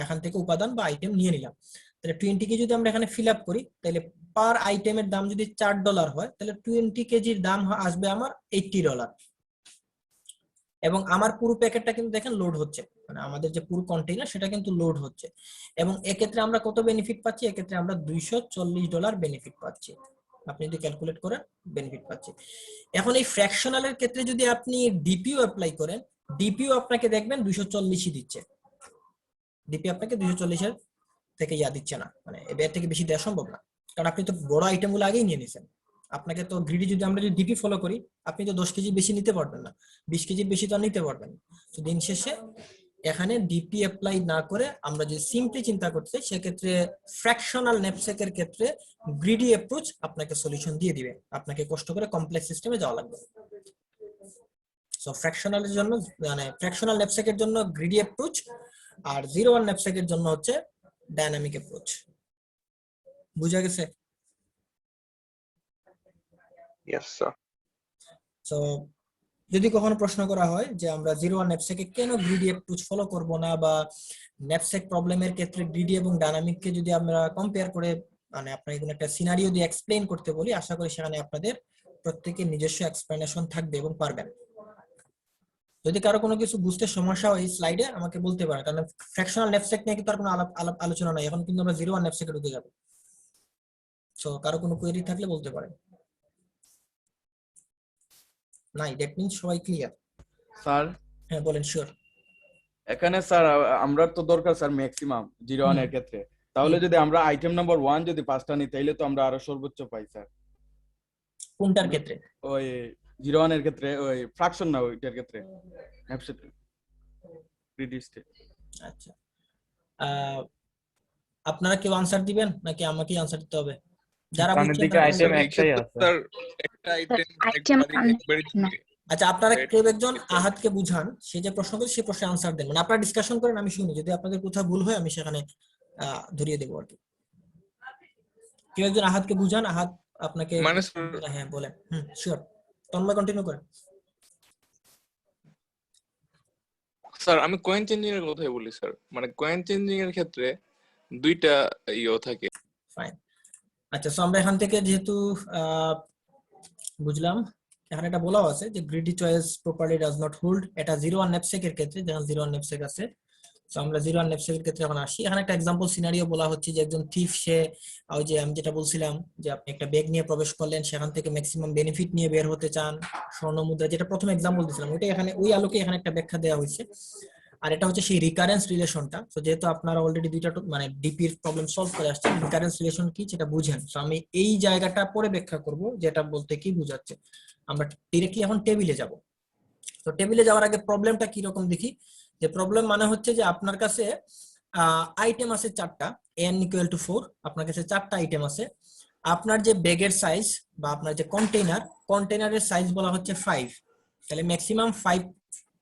এখান থেকে উপাদান বা আইটেম নিয়ে নিলাম। তাহলে 20 কেজি যদি আমরা এখানে ফিল আপ করি, তাহলে পার আইটেমের দাম যদি $4 হয়, তাহলে 20 কেজির দাম আসবে আমার $80। এবং আমার পুরো প্যাকেটটা কিন্তু দেখেন লোড হচ্ছে, মানে আমাদের যে পুরো কন্টেইনার সেটা কিন্তু লোড হচ্ছে। এবং এক্ষেত্রে আমরা কত বেনিফিট পাচ্ছি? এক্ষেত্রে আমরা $240 বেনিফিট পাচ্ছি। আপনি যদি ক্যালকুলেট করেন বেনিফিট পাচ্ছি। এখন এই ফ্র্যাকশনালের ক্ষেত্রে যদি আপনি ডিপিও অ্যাপ্লাই করেন, ডিপিও আপনাকে দেখবেন 240ই দিচ্ছে। ডিপি আপনাকে 240-এর থেকে দিচ্ছে না, মানে এর থেকে বেশি দেওয়া সম্ভব না, কারণ আপনি তো বড় আইটেম গুলো আগেই নিয়ে নিছেন। আপনাকে তো গ্রিডি যদি আমরা যদি ডিপি ফলো করি, আপনি তো 10 কেজি বেশি নিতে পারবেন না, 20 কেজির বেশি তো নিতে পারবেন। তো দিন শেষে এখানে ডিপি অ্যাপ্লাই না করে আমরা যদি সিম্পলি চিন্তা করতে চাই, সেক্ষেত্রে ফ্র্যাকশনাল ন্যাপস্যাকের ক্ষেত্রে গ্রিডি অ্যাপ্রোচ আপনাকে সলিউশন দিয়ে দিবে, আপনাকে কষ্ট করে কমপ্লেক্স সিস্টেমে যাওয়া লাগবে। সো ফ্র্যাকশনালের জন্য মানে ফ্র্যাকশনাল ন্যাপস্যাকের জন্য গ্রিডি অ্যাপ্রোচ, আর 0-1 ন্যাপস্যাকের জন্য হচ্ছে ডাইনামিক অ্যাপ্রোচ। বুঝা গেছে? Yes, sir. সো যদি কখনো প্রশ্ন করা হয় যে আমরা 0-1 ন্যাপস্যাকে কেন গ্রিডি অ্যাপ্রোচ ফলো করব না, বা ন্যাপস্যাক প্রবলেমের ক্ষেত্রে গ্রিডি এবং ডাইনামিককে যদি আমরা কম্পেয়ার করে মানে আপনাকে কোনো একটা সিনারিও দিয়ে এক্সপ্লেইন করতে বলি, আশা করি সেখানে আপনাদের প্রত্যেকের নিজস্ব এক্সপ্লেনেশন থাকবে এবং পারবেন। যদি কারো কোনো কিছু বুঝতে সমস্যা হয় এই স্লাইডে আমাকে বলতে পারে, কারণ ফ্র্যাকশনাল ন্যাপস্যাক নিয়ে কিন্তু আর কোনো আলোচনা নাই, এখন কিন্তু আমরা 0-1 ন্যাপস্যাকে ঢুকে যাব। সো কারো কোনো কোয়েরি থাকলে বলতে পারেন। নাই, দ্যাট মিন্স সবাই ক্লিয়ার। স্যার হ্যাঁ বলেন। শিওর। এখানে স্যার আমরা তো দরকার স্যার ম্যাক্সিমাম 0-1 এর ক্ষেত্রে, তাহলে যদি আমরা আইটেম নাম্বার 1 যদি 5টা নিই, তাহলে তো আমরা আরো সর্বোচ্চ পাই স্যার। কোনটার ক্ষেত্রে? ওই 0-1 এর ক্ষেত্রে, ওই ফ্র্যাকশন না ওইটার ক্ষেত্রে ন্যাপস্যাক রিডিউসড। আচ্ছা, আপনারা কেউ আনসার দিবেন নাকি আমাকেই আনসার দিতে হবে? যারা সামনের বুঝছেন দিকে তারা আইটেম বলবেন। একটাই আছে। স্যার একটা আইটেম একবারই থাকে। আচ্ছা, আপনারা কেউ একজন আহাতকে বুঝান, সে যে প্রশ্ন করে সেই প্রশ্নের আনসার দেন, মানে আপনারা ডিসকাশন করেন, আমি শুনি, যদি আপনাদের কোথাও ভুল হয় আমি সেখানে ধরিয়ে দেবো আর কি। কেউ একজন আহাতকে বুঝান, আহাত আপনাকে মানে হ্যাঁ বলেন। শিওর, তন্ময় কন্টিনিউ করেন। স্যার আমি কয়েন চেঞ্জিং এর কথাই বলি স্যার, মানে কয়েন চেঞ্জিং এর ক্ষেত্রে দুইটা থাকে। ফাইন। আচ্ছা, সো আমরা এখান থেকে যেহেতু বুঝলাম, এখানে এটা বলা আছে যে greedy choice properly does not hold, এটা 0-1 ন্যাপস্যাকের ক্ষেত্রে, যেখানে 0-1 ন্যাপস্যাক আছে। সো আমরা 0-1 ন্যাপস্যাকের ক্ষেত্রে এখন আসি। এখানে একটা एग्जांपल সিনারিও বলা হচ্ছে যে একজন থিফ, সে ওই যে আমি যেটা বলছিলাম যে আপনি একটা ব্যাগ নিয়ে প্রবেশ করলেন, সেখান থেকে ম্যাক্সিমাম বেনিফিট নিয়ে বের হতে চান, স্বর্ণ মুদ্রা, যেটা প্রথম एग्जांपल দিয়েছিলাম, ওইটা এখানে ওই আলোকে এখানে একটা ব্যাখ্যা দেওয়া হয়েছে। আর এটা হচ্ছে সেই রিকারেন্স রিলেশনটা। তো যেহেতু আপনারা অলরেডি দুইটা মানে ডিপির প্রবলেম সলভ করে আসছেন, রিকারেন্স রিলেশন কি সেটা বুঝেন। তো আমি এই জায়গাটা পরে ব্যাখ্যা করব যেটা বলতে কি বোঝাচ্ছে। আমরা ডিরেক্টলি এখন টেবিলে যাব। তো টেবিলে যাওয়ার আগে প্রবলেমটা কি রকম দেখি। যে প্রবলেম মানে হচ্ছে যে আপনার কাছে আইটেম আছে 4টা, n = 4, আপনার কাছে 4টা আইটেম আছে। আপনার যে ব্যাগের সাইজ বা আপনার যে কন্টেইনারের সাইজ বলা হচ্ছে 5, তাহলে ম্যাক্সিমাম 5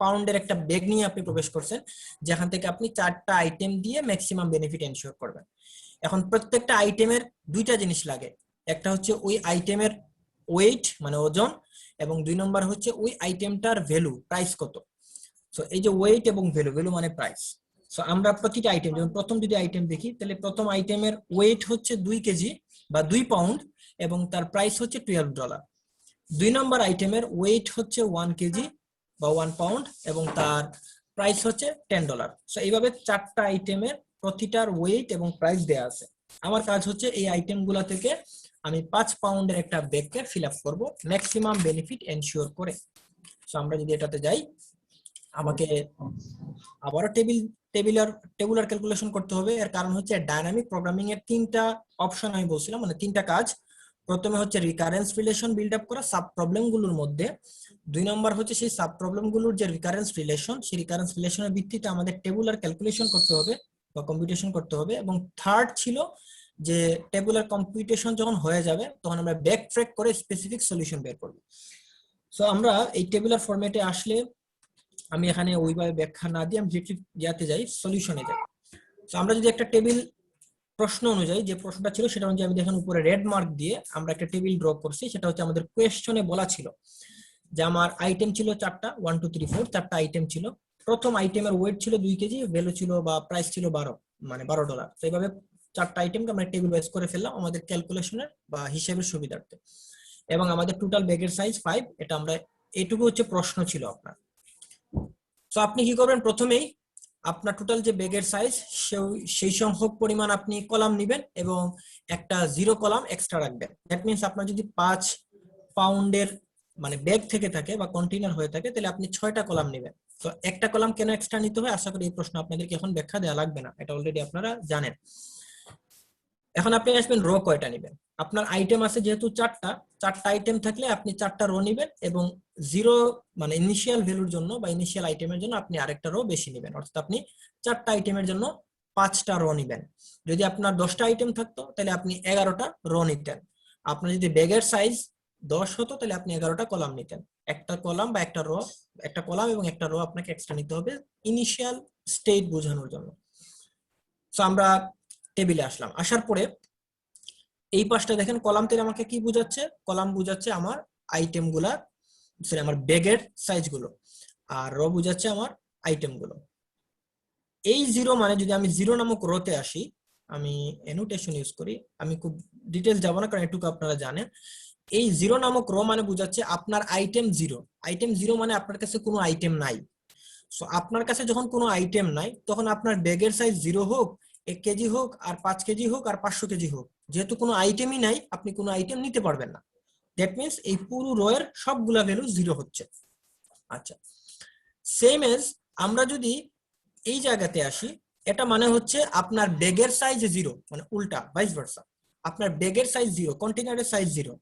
পাউন্ডের একটা ব্যাগ নিয়ে আপনি প্রবেশ করছেন, যেখান থেকে আপনি 4টা আইটেম দিয়ে ম্যাক্সিমাম বেনিফিট এনশিওর করবেন। এখন প্রত্যেকটা আইটেমের দুইটা জিনিস লাগে, একটা হচ্ছে ওই আইটেমের ওয়েট মানে ওজন, এবং 2 নম্বর হচ্ছে ওই আইটেমটার ভ্যালু, প্রাইস কত। সো এই যে ওয়েট এবং ভ্যালু মানে প্রাইস। সো আমরা প্রতিটা আইটেম, যেমন প্রথম যদি আইটেম দেখি, তাহলে প্রথম আইটেমের ওয়েট হচ্ছে 2 কেজি বা 2 পাউন্ড এবং তার প্রাইস হচ্ছে $12। 2 নম্বর আইটেমের ওয়েট হচ্ছে 1 কেজি বা 1 পাউন্ড এবং তার প্রাইস হচ্ছে $10। সো এইভাবে 4টা আইটেমের প্রতিটার ওয়েট এবং প্রাইস দেয়া আছে। আমার কাজ হচ্ছে এই আইটেমগুলো থেকে আমি 5 পাউন্ডের একটা ব্যাগকে ফিল আপ করবো ম্যাক্সিমাম বেনিফিট এনশিওর করে। সো আমরা যদি এটাতে যাই, আমাকে আবারও টেবুলার ক্যালকুলেশন করতে হবে। এর কারণ হচ্ছে ডাইনামিক প্রোগ্রামিং এর 3টা অপশন আমি বলছিলাম, মানে 3টা কাজ। প্রথমে হচ্ছে রিকারেন্স রিলেশন বিল্ড আপ করা সাব প্রবলেম গুলোর মধ্যে, 2 নম্বর হচ্ছে সেই সাব প্রবলেম গুলোর যে রিকারেন্স রিলেশন, সেই রিকারেন্স রিলেশনের ভিত্তিতে আমাদের টেবুলার ক্যালকুলেশন করতে হবে বা কম্পিউটেশন করতে হবে, এবং থার্ড ছিল যে টেবুলার কম্পিউটেশন যখন হয়ে যাবে তখন আমরা ব্যাক ট্র্যাক করে স্পেসিফিক সলিউশন বের করব। সো আমরা এই টেবুলার ফরম্যাটে আসলে, আমি এখানে ওইভাবে ব্যাখ্যা না দিয়ে আমি যেতে যাই সলিউশনে যাই। তো আমরা যদি একটা টেবিল প্রশ্ন অনুযায়ী যে প্রশ্নটা ছিল সেটা অনুযায়ী আমি দেখেন উপরে রেড মার্ক দিয়ে আমরা একটা টেবিল ড্র করছি। সেটা হচ্ছে আমাদের কোয়েশ্চনে বলা ছিল যে আমার আইটেম ছিল 4টা, 1 2 3 4 4টা আইটেম ছিল। প্রথম আইটেমের ওয়েট ছিল 2 কেজি, ভ্যালু ছিল বা প্রাইস ছিল 12, মানে $12। তো এইভাবে 4টা আইটেমকে আমরা টেবিল ওয়াইজ করে ফেললাম আমাদের ক্যালকুলেশনের বা হিসাবের সুবিধার্থে, এবং আমাদের টোটাল ব্যাগের সাইজ 5। এটা আমরা, এইটুকু হচ্ছে প্রশ্ন ছিল আপনার। তো আপনি কি করবেন, প্রথমেই আপনার টোটাল যে ব্যাগের সাইজ সেই সংখ্যক পরিমাণ আপনি কলাম নেবেন এবং একটা 0 কলাম এক্সট্রা রাখবেন। দ্যাট মিন্স আপনার যদি 5 পাউন্ডের মানে ব্যাগ থেকে থাকে বা কন্টেইনার হয়ে থাকে, তাহলে আপনি 6টা কলাম নেবেন। তো একটা কলাম কেন এক্সট্রা নিতে হয়, আশা করি এই প্রশ্ন আপনাদেরকে এখন ব্যাখ্যা দেওয়া লাগবে না, এটা অলরেডি আপনারা জানেন। এখন আপনি আসবেন রো কয়টা নেবেন। আপনার আইটেম আছে যেহেতু 4টা আইটেম থাকলে আপনি 4টা রো নেবেন, এবং 0 মানে ইনিশিয়াল ভ্যালুর জন্য বা ইনিশিয়াল আইটেমের জন্য আপনি আরেকটা রো বেশি নেবেন, অর্থাৎ আপনি 4টা আইটেমের জন্য 5টা রো নেবেন। যদি আপনার 10টা আইটেম থাকতো তাহলে আপনি 11টা রো নিতেন। আপনার যদি ব্যাগের সাইজ 10 হতো তাহলে আপনি 11টা কলাম নিতেন। একটা কলাম বা একটা রো, একটা কলাম এবং একটা রো আপনাকে এক্সট্রা নিতে হবে ইনিশিয়াল স্টেট বোঝানোর জন্য। সো আমরা টেবিলে আসলাম, আসার পরে এই পাশটা দেখেন কলাম থেকে আমাকে কি বোঝাচ্ছে, কলাম বোঝাচ্ছে আমার আইটেম গুলা, সরি আমার ব্যাগের সাইজ গুলো, আর রো বোঝাচ্ছে আমার আইটেম গুলো। এই 0 মানে যদি আমি 0 নামক রোতে আসি, আমি অ্যানোটেশন ইউজ করি, আমি খুব ডিটেইলস যাব না কারণ এটুকু আপনারা জানেন। এই 0 নামক রো মানে বোঝাচ্ছে আপনার আইটেম 0। আইটেম 0 মানে আপনার কাছে কোনো আইটেম নাই। সো আপনার কাছে যখন কোনো আইটেম নাই তখন আপনার ব্যাগের সাইজ 0 হোক, 1 কেজি হোক, আর 5 কেজি হোক, আর 500 কেজি হোক, যেহেতু কোনো আইটেমই নাই আপনি কোনো আইটেম নিতে পারবেন না। দ্যাট মিন্স এই পুরো রো এর সবগুলা ভ্যালু 0 হচ্ছে। আচ্ছা, সেম এজ আমরা যদি এই জায়গাতে আসি, এটা মানে হচ্ছে আপনার ব্যাগের সাইজ 0, মানে উল্টা ভাইস ভার্সা। আপনার ব্যাগের সাইজ 0, কন্টেইনারের সাইজ 0।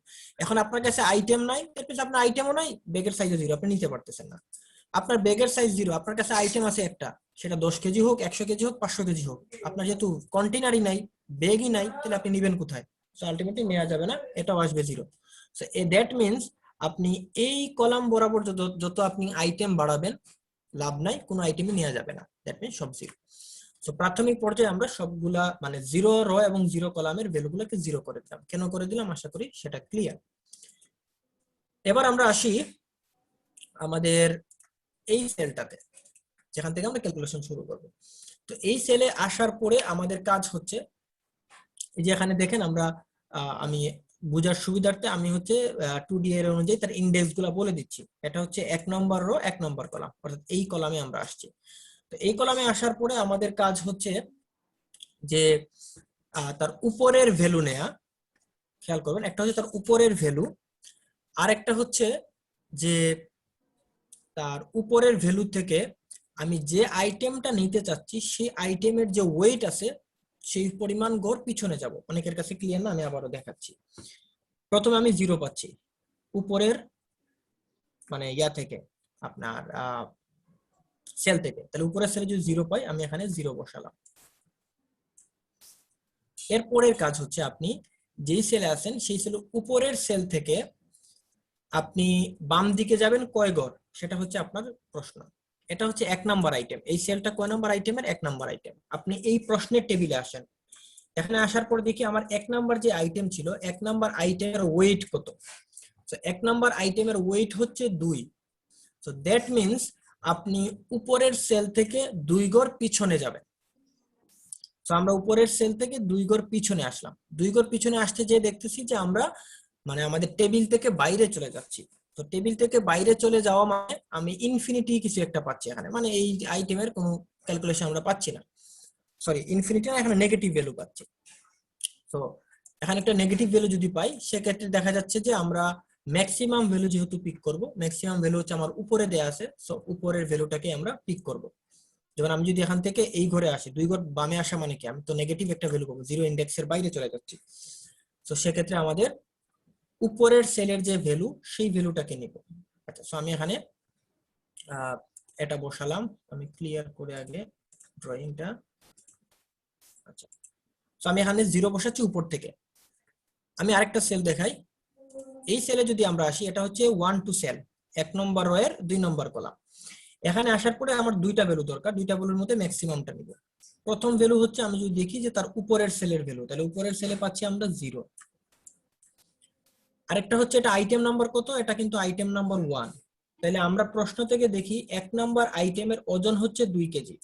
এখন আপনার কাছে আইটেম নাই, দ্যাট মিন্স আপনার আইটেমও নাই, ব্যাগের সাইজ 0, আপনি নিতে পারতেছেন না। আপনার ব্যাগের সাইজ 0, আপনার কাছে আইটেম আছে একটা, সেটা 10 কেজি হোক, 100 কেজি হোক, 500 কেজি হোক, আপনার যেহেতু কন্টেইনারই নাই, ব্যাগই নাই, তাহলে আপনি নেবেন কোথায়? সো আলটিমেটলি নেওয়া যাবে না, এটাও আসবে 0। সো দ্যাট মিন্স আপনি এই কলাম বরাবর যত আপনি আইটেম বাড়াবেন লাভ নাই, কোনো আইটেমই নেওয়া যাবে না, দ্যাট মিন্স সব 0। সো প্রাথমিক পর্যায়ে আমরা সবগুলা মানে 0 রো এবং 0 কলামের ভ্যালুগুলোকে 0 করে দিলাম। কেন করে দিলাম আশা করি সেটা ক্লিয়ার। এবার আমরা আসি আমাদের এই সেলটাতে, যেখান থেকে আমরা ক্যালকুলেশন শুরু করব। তো এই সেলে আসার পরে আমাদের কাজ হচ্ছে, এই যে এখানে দেখেন আমরা আমি বোঝার সুবিধার্থে আমি হচ্ছে 2D এর অনুযায়ী তার ইন্ডেক্স গুলা বলে দিচ্ছি। এটা হচ্ছে 1 নম্বর রো, 1 নম্বর কলাম, অর্থাৎ এই কলামে আমরা আসছি। তো এই কলামে আসার পরে আমাদের কাজ হচ্ছে যে তার উপরের ভ্যালু নেয়া। খেয়াল করবেন, একটা হচ্ছে তার উপরের ভ্যালু, আর একটা হচ্ছে যে তার উপরের ভ্যালু থেকে আমি যে আইটেমটা নিতে চাচ্ছি সেই আইটেমের যে ওয়েট আছে সেই পরিমাণ গড় পিছনে যাব। অনেকের কাছে ক্লিয়ার না, আমি আবারও দেখাচ্ছি। প্রথমে আমি 0 পাচ্ছি উপরের মানে ইয়া থেকে, আপনার সেল থেকে, তাহলে উপরের সেলে যদি 0 পাই আমি এখানে 0 বসালাম। এরপরের কাজ হচ্ছে আপনি যেই সেলে আছেন সেই সেলের উপরের সেল থেকে আপনি বাম দিকে যাবেন কয় গড়, সেটা হচ্ছে আপনার প্রশ্ন। এটা হচ্ছে 1 নাম্বার আইটেম। এই সেলটা কয় নাম্বার আইটেমের? 1 নাম্বার আইটেম। আপনি এই প্রশ্নের টেবিলে আসেন, এখানে আসার পর দেখি আমার 1 নাম্বার যে আইটেম ছিল, 1 নাম্বার আইটেমের ওয়েট কত। সো 1 নাম্বার আইটেমের ওয়েট হচ্ছে 2। সো দ্যাট মিন্স আপনি উপরের সেল থেকে 2 গড় পিছনে যাবেন। সো আমরা উপরের সেল থেকে 2 গড় পিছনে আসলাম। 2 গড় পিছনে আসতে যে দেখতেছি যে আমরা মানে আমাদের টেবিল থেকে বাইরে চলে যাচ্ছি। তো টেবিল থেকে বাইরে চলে যাওয়া মানে আমি ইনফিনিটি কিছু একটা পাচ্ছি এখানে, মানে এই আইটেমের কোনো ক্যালকুলেশন আমরা পাচ্ছি না, সরি ইনফিনিটি না, এখানে নেগেটিভ ভ্যালু পাচ্ছি। তো এখানে একটা নেগেটিভ ভ্যালু যদি পাই সেক্ষেত্রে দেখা যাচ্ছে যে আমরা ম্যাক্সিমাম ভ্যালু যেহেতু পিক করব, ম্যাক্সিমাম ভ্যালু হচ্ছে আমার উপরে দেয়া আছে, সো উপরের ভ্যালুটাকে আমরা পিক করব। যেমন আমি যদি এখান থেকে এই ঘরে আসি, 2 ঘর বামে আসা মানে কি আমি তো নেগেটিভ একটা ভ্যালু পাবো, 0 ইন্ডেক্সের বাইরে চলে যাচ্ছি। তো সেক্ষেত্রে আমাদের উপরের সেলের যে ভ্যালু সেই ভ্যালুটাকে নিব। আচ্ছা, সো আমি এখানে এটা বসালাম, আমি ক্লিয়ার করে আগে ড্রয়িংটা। আচ্ছা, সো আমি এখানে 0 বসাচ্ছি উপর থেকে। আমি আরেকটা সেল দেখাই। এই সেলে যদি আমরা আসি, এটা হচ্ছে 1 টু সেল, 1 নম্বর রো এর 2 নম্বর কলাম। এখানে আসার পরে আমার দুইটা ভ্যালু দরকার, দুইটা ভ্যালুর মধ্যে ম্যাক্সিমামটা নিব। প্রথম ভ্যালু হচ্ছে আমি যদি দেখি যে তার উপরের সেলের ভ্যালু, তাহলে উপরের সেলে পাচ্ছি আমরা 0। আরেকটা হচ্ছে এটা আইটেম নাম্বার কত, এটা কিন্তু আইটেম নাম্বার 1। তাহলে আমরা প্রশ্ন থেকে দেখি 1 নাম্বার আইটেমের ওজন হচ্ছে 2 কেজি।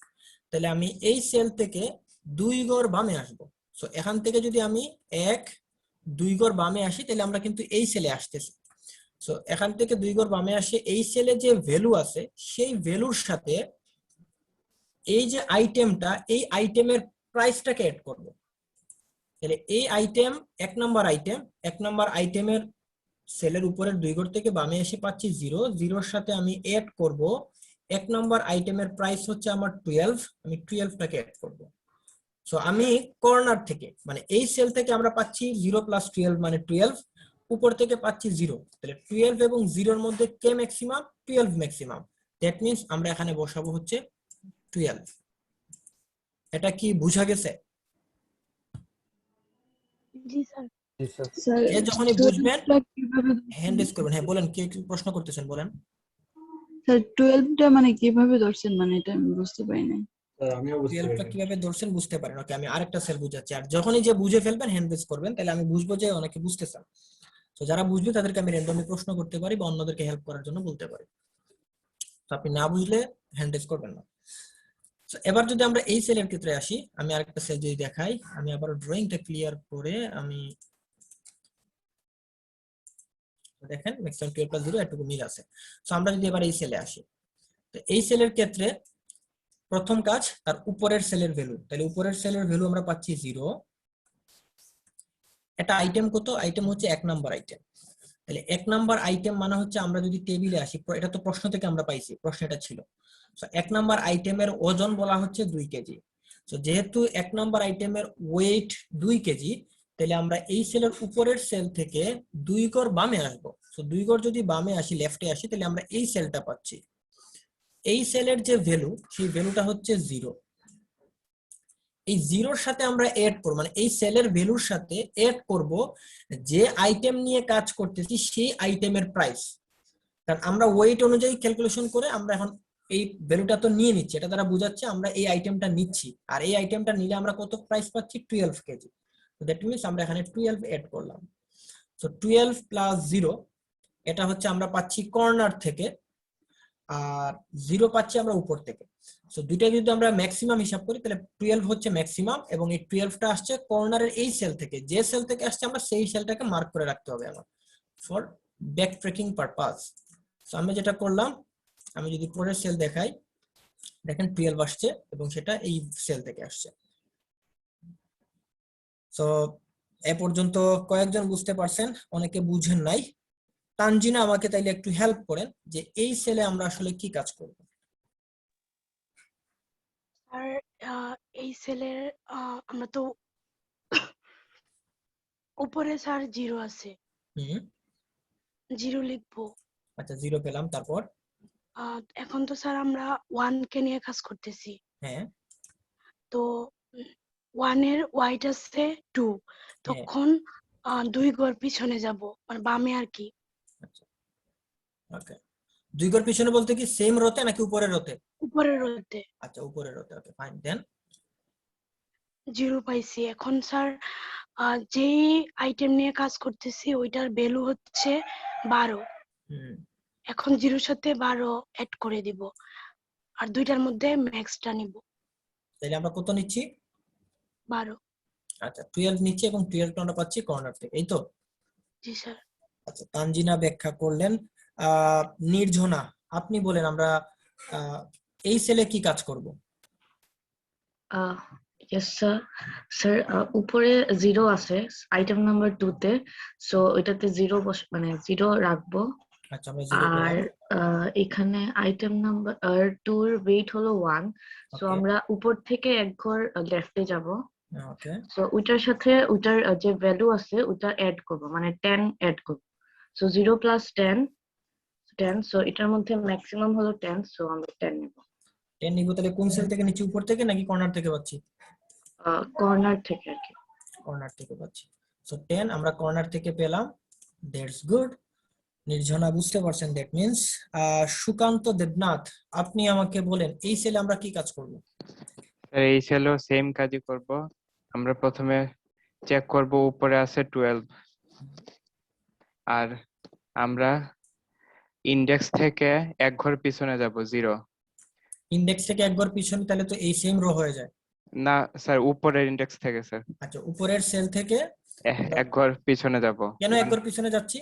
তাহলে আমি এই সেল থেকে 2 ঘর বামে আসবো। সো এখান থেকে যদি আমি 2 ঘর বামে আসি তাহলে আমরা কিন্তু এই সেলে আসতেছি। সো এখান থেকে 2 ঘর বামে আসে এই সেলে যে ভ্যালু আছে সেই ভ্যালুর সাথে এই যে আইটেমটা, এই আইটেমের প্রাইসটাকে অ্যাড করব। তাহলে এই আইটেম 1 নাম্বার আইটেম, 1 নাম্বার আইটেমের সেলের উপরের 2 ঘর থেকে বামে এসে পাচ্ছি 0, 0-র সাথে আমি অ্যাড করব 1 নাম্বার আইটেমের প্রাইস হচ্ছে আমার 12, আমি 12টাকে অ্যাড করব। সো আমি কর্নার থেকে মানে এই সেল থেকে আমরা পাচ্ছি 0 + 12 মানে 12, উপর থেকে পাচ্ছি 0। তাহলে 12 এবং 0-র মধ্যে কে ম্যাক্সিমাম? 12 ম্যাক্সিমাম। দ্যাট মিন্স আমরা এখানে বসাবো হচ্ছে 12। এটা কি বুঝা গেছে? জি স্যার। জি স্যার। স্যার এ যখনই বুঝবেন 12টা কিভাবে হ্যান্ড রেজ করবেন। হ্যাঁ বলেন, কি প্রশ্ন করতেছেন বলেন। স্যার 12টা মানে কিভাবে ধরছেন, মানে এটা আমি বুঝতে পারি নাই। আমিও বুঝতে 12টা পারি কিভাবে ধরছেন বুঝতে পারেন। ওকে, আমি আরেকটা সেল বুঝাচ্ছি। আর যখনই যে বুঝে ফেলবেন হ্যান্ড রেজ করবেন, তাহলে আমি বুঝবো যে অনেকে বুঝতেছেন। তো যারা বুঝবে তাদেরকে আমি র্যান্ডমলি প্রশ্ন করতে পারি বা অন্যদেরকে হেল্প করার জন্য বলতে পারি। তো আপনি না বুঝলে হ্যান্ড রেজ করবেন না। তো এবার যদি আমরা এই সেলের ক্ষেত্রে আসি, আমি আরেকটা সেল যদি দেখাই, আমি আবার ড্রয়িংটা ক্লিয়ার করে আমি দেখেন ম্যাক্সিমাম 12 + 0 এটুকু মিল আছে। তো আমরা যদি এবার এই সেলে আসি, তো এই সেলের ক্ষেত্রে প্রথম কাজ তার উপরের সেলের ভ্যালু। তাহলে উপরের সেলের ভ্যালু আমরা পাচ্ছি 0। এটা আইটেম কত? আইটেম হচ্ছে 1 নাম্বার আইটেম। তাহলে 1 নাম্বার আইটেম মানে হচ্ছে আমরা যদি টেবিলে আসি, এটা তো প্রশ্ন থেকে আমরা পাইছি, প্রশ্ন এটা ছিল। সো 1 নাম্বার আইটেমের ওজন বলা হচ্ছে 2 কেজি। সো যেহেতু 1 নাম্বার আইটেমের ওয়েট 2 কেজি, তাহলে আমরা এই সেলের উপরের সেল থেকে 2 ঘর বামে আসবো। সো 2 ঘর যদি বামে আসি, লেফটে আসি, তাহলে আমরা এই সেলটা পাচ্ছি। এই সেলের যে ভ্যালু, সেই ভ্যালুটা হচ্ছে 0। এই 0-র সাথে আমরা এড করব, মানে এই সেলের ভ্যালুর সাথে এড করব যে আইটেম নিয়ে কাজ করতেছি সেই আইটেমের প্রাইস। কারণ আমরা ওয়েট অনুযায়ী ক্যালকুলেশন করে আমরা এখন এই ভ্যালুটা তো নিয়ে নিচ্ছি, এটা দ্বারা বোঝাচ্ছে আমরা এই আইটেমটা নিচ্ছি। আর এই আইটেমটা নিলে আমরা কত প্রাইস পাচ্ছি? 12 কেজি। তো দ্যাট মিন্স আমরা এখানে 12 এড করলাম। তো 12 + 0 এটা হচ্ছে আমরা পাচ্ছি কর্নার থেকে, আর 0 পাচ্ছি আমরা উপর থেকে। সো দুইটা যদি আমরা ম্যাক্সিমাম হিসাব করি, তাহলে 12 হচ্ছে ম্যাক্সিমাম, এবং এই 12টা আসছে কর্নারের এই সেল থেকে। যে সেল থেকে আসছে আমরা সেই সেলটাকে মার্ক করে রাখতে হবে আমার for back tracking purpose. So আমি যেটা করলাম, আমি যদি পরের সেল দেখাই, দেখেন 12 আসছে এবং সেটা এই সেল থেকে আসছে। সো এ পর্যন্ত কয়েকজন বুঝতে পারছেন, অনেকে বুঝেন নাই। তানজিনা আমাকে তাইলে একটু হেল্প করেন যে এই সেলে আমরা আসলে কি কাজ করব। আর এই সেলের আমরা তো উপরে স্যার 0 আছে, হুম, 0 লিখবো। আচ্ছা 0 পেলাম, তারপর? এখন তো স্যার আমরা 1 কে নিয়ে কাজ করতেছি। হ্যাঁ তো 1 এর ওয়াইট আছে 2, হ্যাঁ, তখন 2 ঘর পিছনে যাব, মানে বামে আর কি। আচ্ছা ওকে। 2 ঘর পিছনে বলতে কি সেম রোতে নাকি উপরের রোতে? উপরের রোতে আচ্ছা উপরের রোতে, ওকে ফাইন। দেন 0 পাইছি। এখন স্যার যেই আইটেম নিয়ে কাজ করতেছি ওইটার ভ্যালু হচ্ছে 12। হুম, এখন 0-র সাথে 12 অ্যাড করে দিব, আর দুইটার মধ্যে ম্যাক্সটা নিব, তাহলে আমরা কত নিচ্ছি? 12। আচ্ছা 12 নিচ্ছি এবং 12টা আমরা পাচ্ছি কর্নার থেকে, এই তো? জি স্যার। আচ্ছা তানজিনা ব্যাখ্যা করলেন। নির্ঝনা আপনি বলেন আমরা এই সেলে কি কাজ করব? Yes sir. স্যার উপরে 0 আছে আইটেম নাম্বার 2 তে, সো ওইটাতে 0 মানে 0 রাখবো। আচ্ছা, আমরা জিরো আর পেলাম। এখানে আইটেম নাম্বার 2 এর ওয়েট হলো 1, সো ওকে, আমরা উপর থেকে এক ঘর লেফটে যাব। ওকে, সো ওইটার সাথে ওইটার যে ভ্যালু আছে ওটা অ্যাড করব, মানে 10 অ্যাড করব। সো 0 প্লাস 10, সো এটার মধ্যে ম্যাক্সিমাম হলো 10, সো আমরা 10 নেব। 10 নিব। তাহলে কোন সেল থেকে নিচে, উপর থেকে নাকি কর্নার থেকে পাচ্ছি? কর্নার থেকে আর কি। কর্নার থেকে পাচ্ছি। সো 10 আমরা কর্নার থেকে পেলাম। That's good. নির্ঝনা বুঝতে পারছেন, দ্যাট মিন্স সুকান্ত দেবনাথ, আপনি আমাকে বলেন এই সেলে আমরা কি কাজ করব? স্যার এই সেলও সেম কাজই করব। আমরা প্রথমে চেক করব উপরে আছে 12, আর আমরা ইন্ডেক্স থেকে এক ঘর পিছনে যাব 0। ইনডেক্স থেকে এক ঘর পিছনে, তাহলে তো এই সেম রো হয়ে যায়। না স্যার, উপরের ইন্ডেক্স থেকে স্যার আচ্ছা, উপরের সেল থেকে এক ঘর পিছনে যাব। কেন এক ঘর পিছনে যাচ্ছি?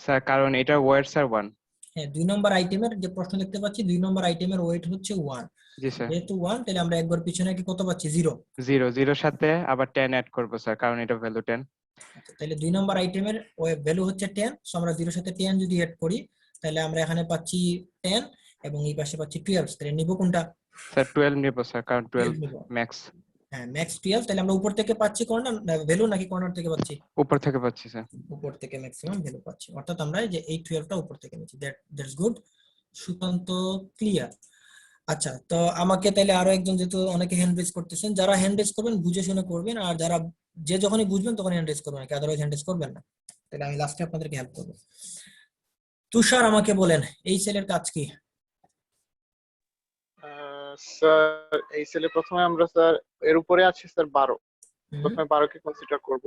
স্যার কারণ এটা ওয়েট স্যার 1। হ্যাঁ, 2 নম্বর আইটেমের যে প্রশ্ন দেখতে পাচ্ছি, 2 নম্বর আইটেমের ওয়েট হচ্ছে 1। জি স্যার। যেহেতু 1, তাহলে আমরা এক ঘর পিছনে কি কত পাচ্ছি? 0। 0 সাথে আবার 10 অ্যাড করব স্যার, কারণ এটা ভ্যালু 10। আচ্ছা, তাহলে 2 নম্বর আইটেমের ভ্যালু হচ্ছে 10, সো আমরা 0 সাথে 10 যদি এড করি, তাহলে আমরা এখানে পাচ্ছি 10 এবং এই পাশে পাচ্ছি 12। তাহলে নিব কোনটা? স্যার 12 নিব স্যার, কারণ 12 নিব। ম্যাক্স। হ্যাঁ, ম্যাক্স 12। তাহলে আমরা উপর থেকে পাচ্ছি কর্নার ভ্যালু নাকি কর্নার থেকে পাচ্ছি? উপর থেকে পাচ্ছি স্যার। উপর থেকে ম্যাক্সিমাম ভ্যালু পাচ্ছি, অর্থাৎ আমরা এই যে এই 12টা উপর থেকে নিচ্ছি। That's good. সুকান্ত ক্লিয়ার। আচ্ছা, তো আমাকে তাহলে আরো একজন, যেহেতু অনেকে হ্যান্ড রেজ করতেছেন, যারা হ্যান্ড রেজ করবেন বুঝে শুনে করবেন, আর যারা যখনই বুঝবেন তখন হ্যান্ড রেজ করবেন, আদারওয়াইজ হ্যান্ড রেজ করবেন না। তাহলে আমি লাস্টে আপনাদেরকে হেল্প করবো। তুষার আমাকে বলেন এই সেলের কাজ কি? স্যার এই সেলে প্রথমে আমরা স্যার এর উপরে আছে স্যার 12, প্রথমে 12 কে কনসিডার করব।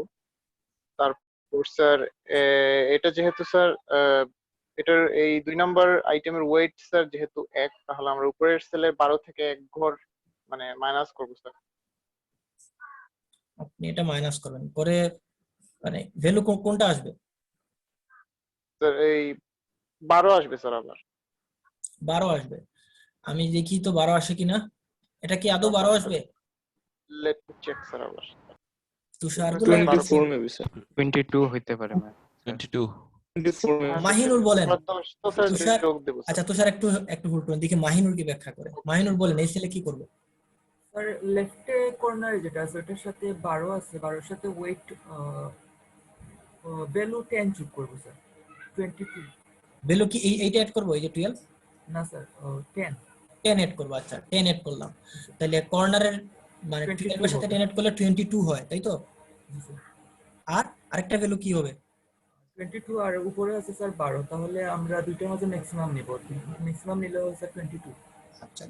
তারপর স্যার এটা যেহেতু স্যার এটার এই 2 নম্বর আইটেমের ওয়েট স্যার যেহেতু 1, তাহলে আমরা উপরের সেলে 12 থেকে এক ঘর মানে মাইনাস করব স্যার। আপনি এটা মাইনাস করবেন, পরে মানে ভ্যালু কোনটা আসবে? স্যার এই 12 আসবে স্যার, আবার 12 আসবে। আমি দেখি তো 12 আসে কিনা। এটা কি আদৌ 12 আসবে? লেট মি চেক স্যার আবার। তুষার 24 মেবি স্যার। 22 হইতে পারে ম্যাম। 22। 24 মেবি। মাহিনুর বলেন। আমরা 10 তো স্যার তুষার, যোগ দেব স্যার। আচ্ছা তুষার একটু একটু হোল্ড করুন, দেখি মাহিনুর কি ব্যাখ্যা করে। মাহিনুর বলেন এই সেলে কি করবে? স্যার লেফটে কর্নারে যেটা আছে ওটার সাথে 12 আছে, 12 সাথে ওয়েট ভ্যালু 10 যোগ করব স্যার, 22। ভ্যালু কি এইটা এড করবো, এই যে 12? না স্যার 10 এড করবো। আচ্ছা, 10 এড করলাম। তাহলে কর্নারের মানে 12 এর সাথে 10 এড করলে 22 হয়, তাই তো? আর আরেকটা ভ্যালু কি হবে? 22 আর উপরে আছে স্যার 12, তাহলে আমরা দুইটার মধ্যে ম্যাক্সিমাম নিব। ম্যাক্সিমাম নিলে হবে স্যার 22। আচ্ছা,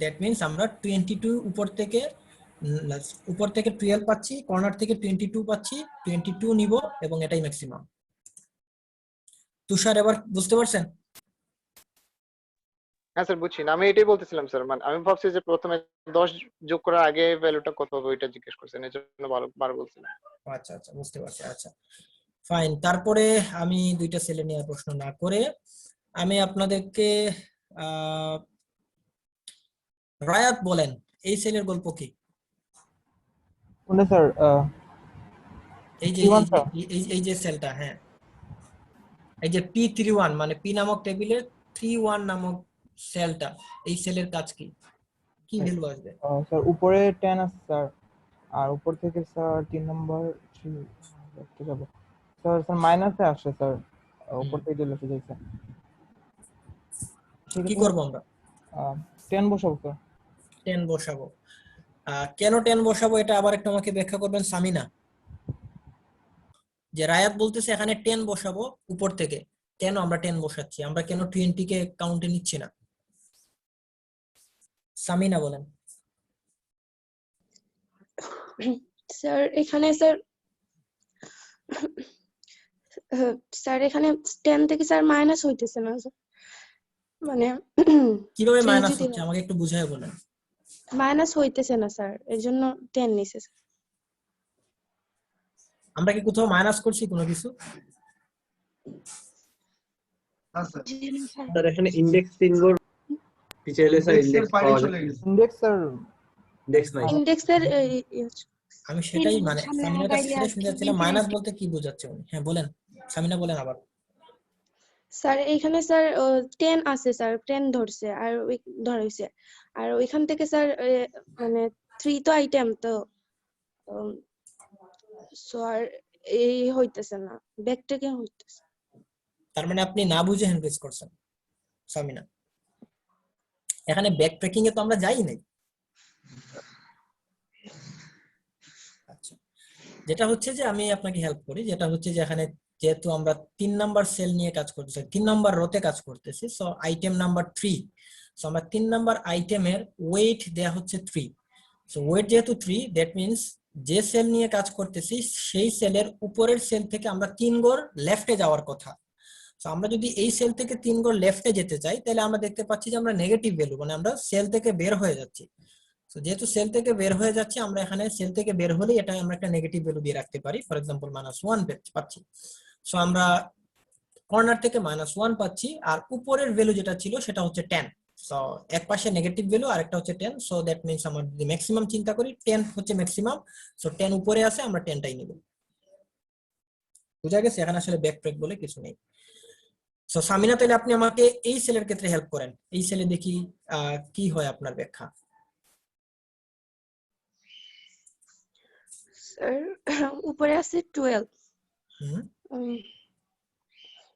দ্যাট মিন্স আমরা 22 উপর থেকে 12 পাচ্ছি, কর্নার থেকে 22 পাচ্ছি, 22 নিব এবং এটাই ম্যাক্সিমাম। তুষার এবার বুঝতে পারছেন? হ্যাঁ স্যার বুঝছি না, আমি এটাই বলতেছিলাম স্যার, মানে আমি ভাবছি যে প্রথমে 10 যোগ করার আগে ভ্যালুটা কত হবে ওইটা জিজ্ঞেস করছেন, এর জন্য 12 বলছিলাম। আচ্ছা আচ্ছা, বুঝতে পারছি। আচ্ছা ফাইন। তারপরে আমি দুইটা সেলে নিয়ে প্রশ্ন না করে আমি আপনাদেরকে রায়াত বলেন এই সেলের গল্প কি? কোনটা স্যার? এই যে সেলটা, হ্যাঁ, এই যে P31 মানে P নামক টেবিলের 31 নামক সেলটা, এই সেলের কাজ কি? কি ভ্যালু আসবে? স্যার উপরে 10 আছে স্যার, আর উপর থেকে স্যার 3 নম্বর 3 দেখতে যাব স্যার। স্যার মাইনাসে আসছে স্যার, উপর থেকে দিলে এসে যাচ্ছে। কি করব আমরা? 10 বসাবো স্যার। 10 বসাবো। কেন 10 বসাবো এটা আবার একটু আমাকে ব্যাখ্যা করবেন সামিনা। যে রায়াত বলতেছে এখানে 10 বসাবো উপর থেকে, কেন আমরা 10 বসাচ্ছি? আমরা কেন 20 কে কাউন্টে নিচ্ছি না? সামিনা বলেন। স্যার এখানে স্যার এখানে 10 থেকে স্যার মাইনাস হইতেছে না স্যার, মানে কিভাবে মাইনাস হচ্ছে আমাকে একটু বুঝায় বলেন। মাইনাস হইতেছে না স্যার, এর জন্য 10 নিছে স্যার। আমরা কি কোথাও মাইনাস করছি কোনো কিছু? স্যার এখানে ইনডেক্স 3 ঘর পিছাইলে স্যার ইনডেক্স পাওয়া যায়। ইনডেক্স স্যার ইন্ডেক্স নাই। ইন্ডেক্সের আমি সেটাই মানে সামনে সামিনার কাছে আগাইলে সেটাই আর শুনতে কি চাচ্ছিলাম, মাইনাস infinity। বলতে কি বোঝাচ্ছে উনি? হ্যাঁ বলেন, সামিনা বলেন আবার। স্যার এখানে স্যার 10 আছে স্যার, 10 ধরছে আর ধরাইছে, আর ওইখান থেকে স্যার মানে 3 তো আইটেম তো, সো আর এই হইতেছে না, ব্যাকট্র্যাকিং হইতেছে। তার মানে আপনি না বুঝে হ্যান্ড রেজ করছেন সামিনা। এখানে ব্যাক ট্র্যাকিং এ তো আমরা যাই নাই। আচ্ছা, যেটা হচ্ছে যে আমি আপনাকে হেল্প করি, যেটা হচ্ছে যে এখানে যেহেতু আমরা 3 নাম্বার সেল নিয়ে কাজ করতেছি, 3 নাম্বার রোতে কাজ করতেছি, সো আইটেম নাম্বার 3, সো আমরা 3 নাম্বার আইটেমের ওয়েট দেয়া হচ্ছে 3। সো ওয়েট যেহেতু 3, দ্যাট মিন্স যে সেল নিয়ে কাজ করতেছি সেই সেলের উপরের সেল থেকে আমরা 3 গড় লেফটে যাওয়ার কথা। তো আমরা যদি এই সেল থেকে 3 গড় লেফটে যেতে চাই, তাহলে আমরা দেখতে পাচ্ছি যে আমরা নেগেটিভ ভ্যালু, মানে আমরা সেল থেকে বের হয়ে যাচ্ছি। তো যেহেতু সেল থেকে বের হয়ে যাচ্ছে, আমরা এখানে সেল থেকে বের হলে এটা আমরা একটা নেগেটিভ ভ্যালু দিয়ে রাখতে পারি, ফর এক্সাম্পল -1 পাচ্ছি। সো আমরা কর্নার থেকে -1 পাচ্ছি, আর উপরের ভ্যালু যেটা ছিল সেটা হচ্ছে 10। সো এক পাশে নেগেটিভ ভ্যালু আর একটা হচ্ছে 10, সো দ্যাট মিন্স আমরা যদি ম্যাক্সিমাম চিন্তা করি 10 হচ্ছে ম্যাক্সিমাম, সো 10 উপরে আছে, আমরা 10টাই নিব। বুঝা গেছে? এখানে আসলে ব্যাক ট্র্যাক বলে কিছু নেই। সো সামিনা, তাহলে আপনি আমাকে এই সেলের ক্ষেত্রে হেল্প করেন, এই সেলে দেখি কি হয় আপনার ব্যাখ্যা। স্যার উপরে আছে 12, হুম,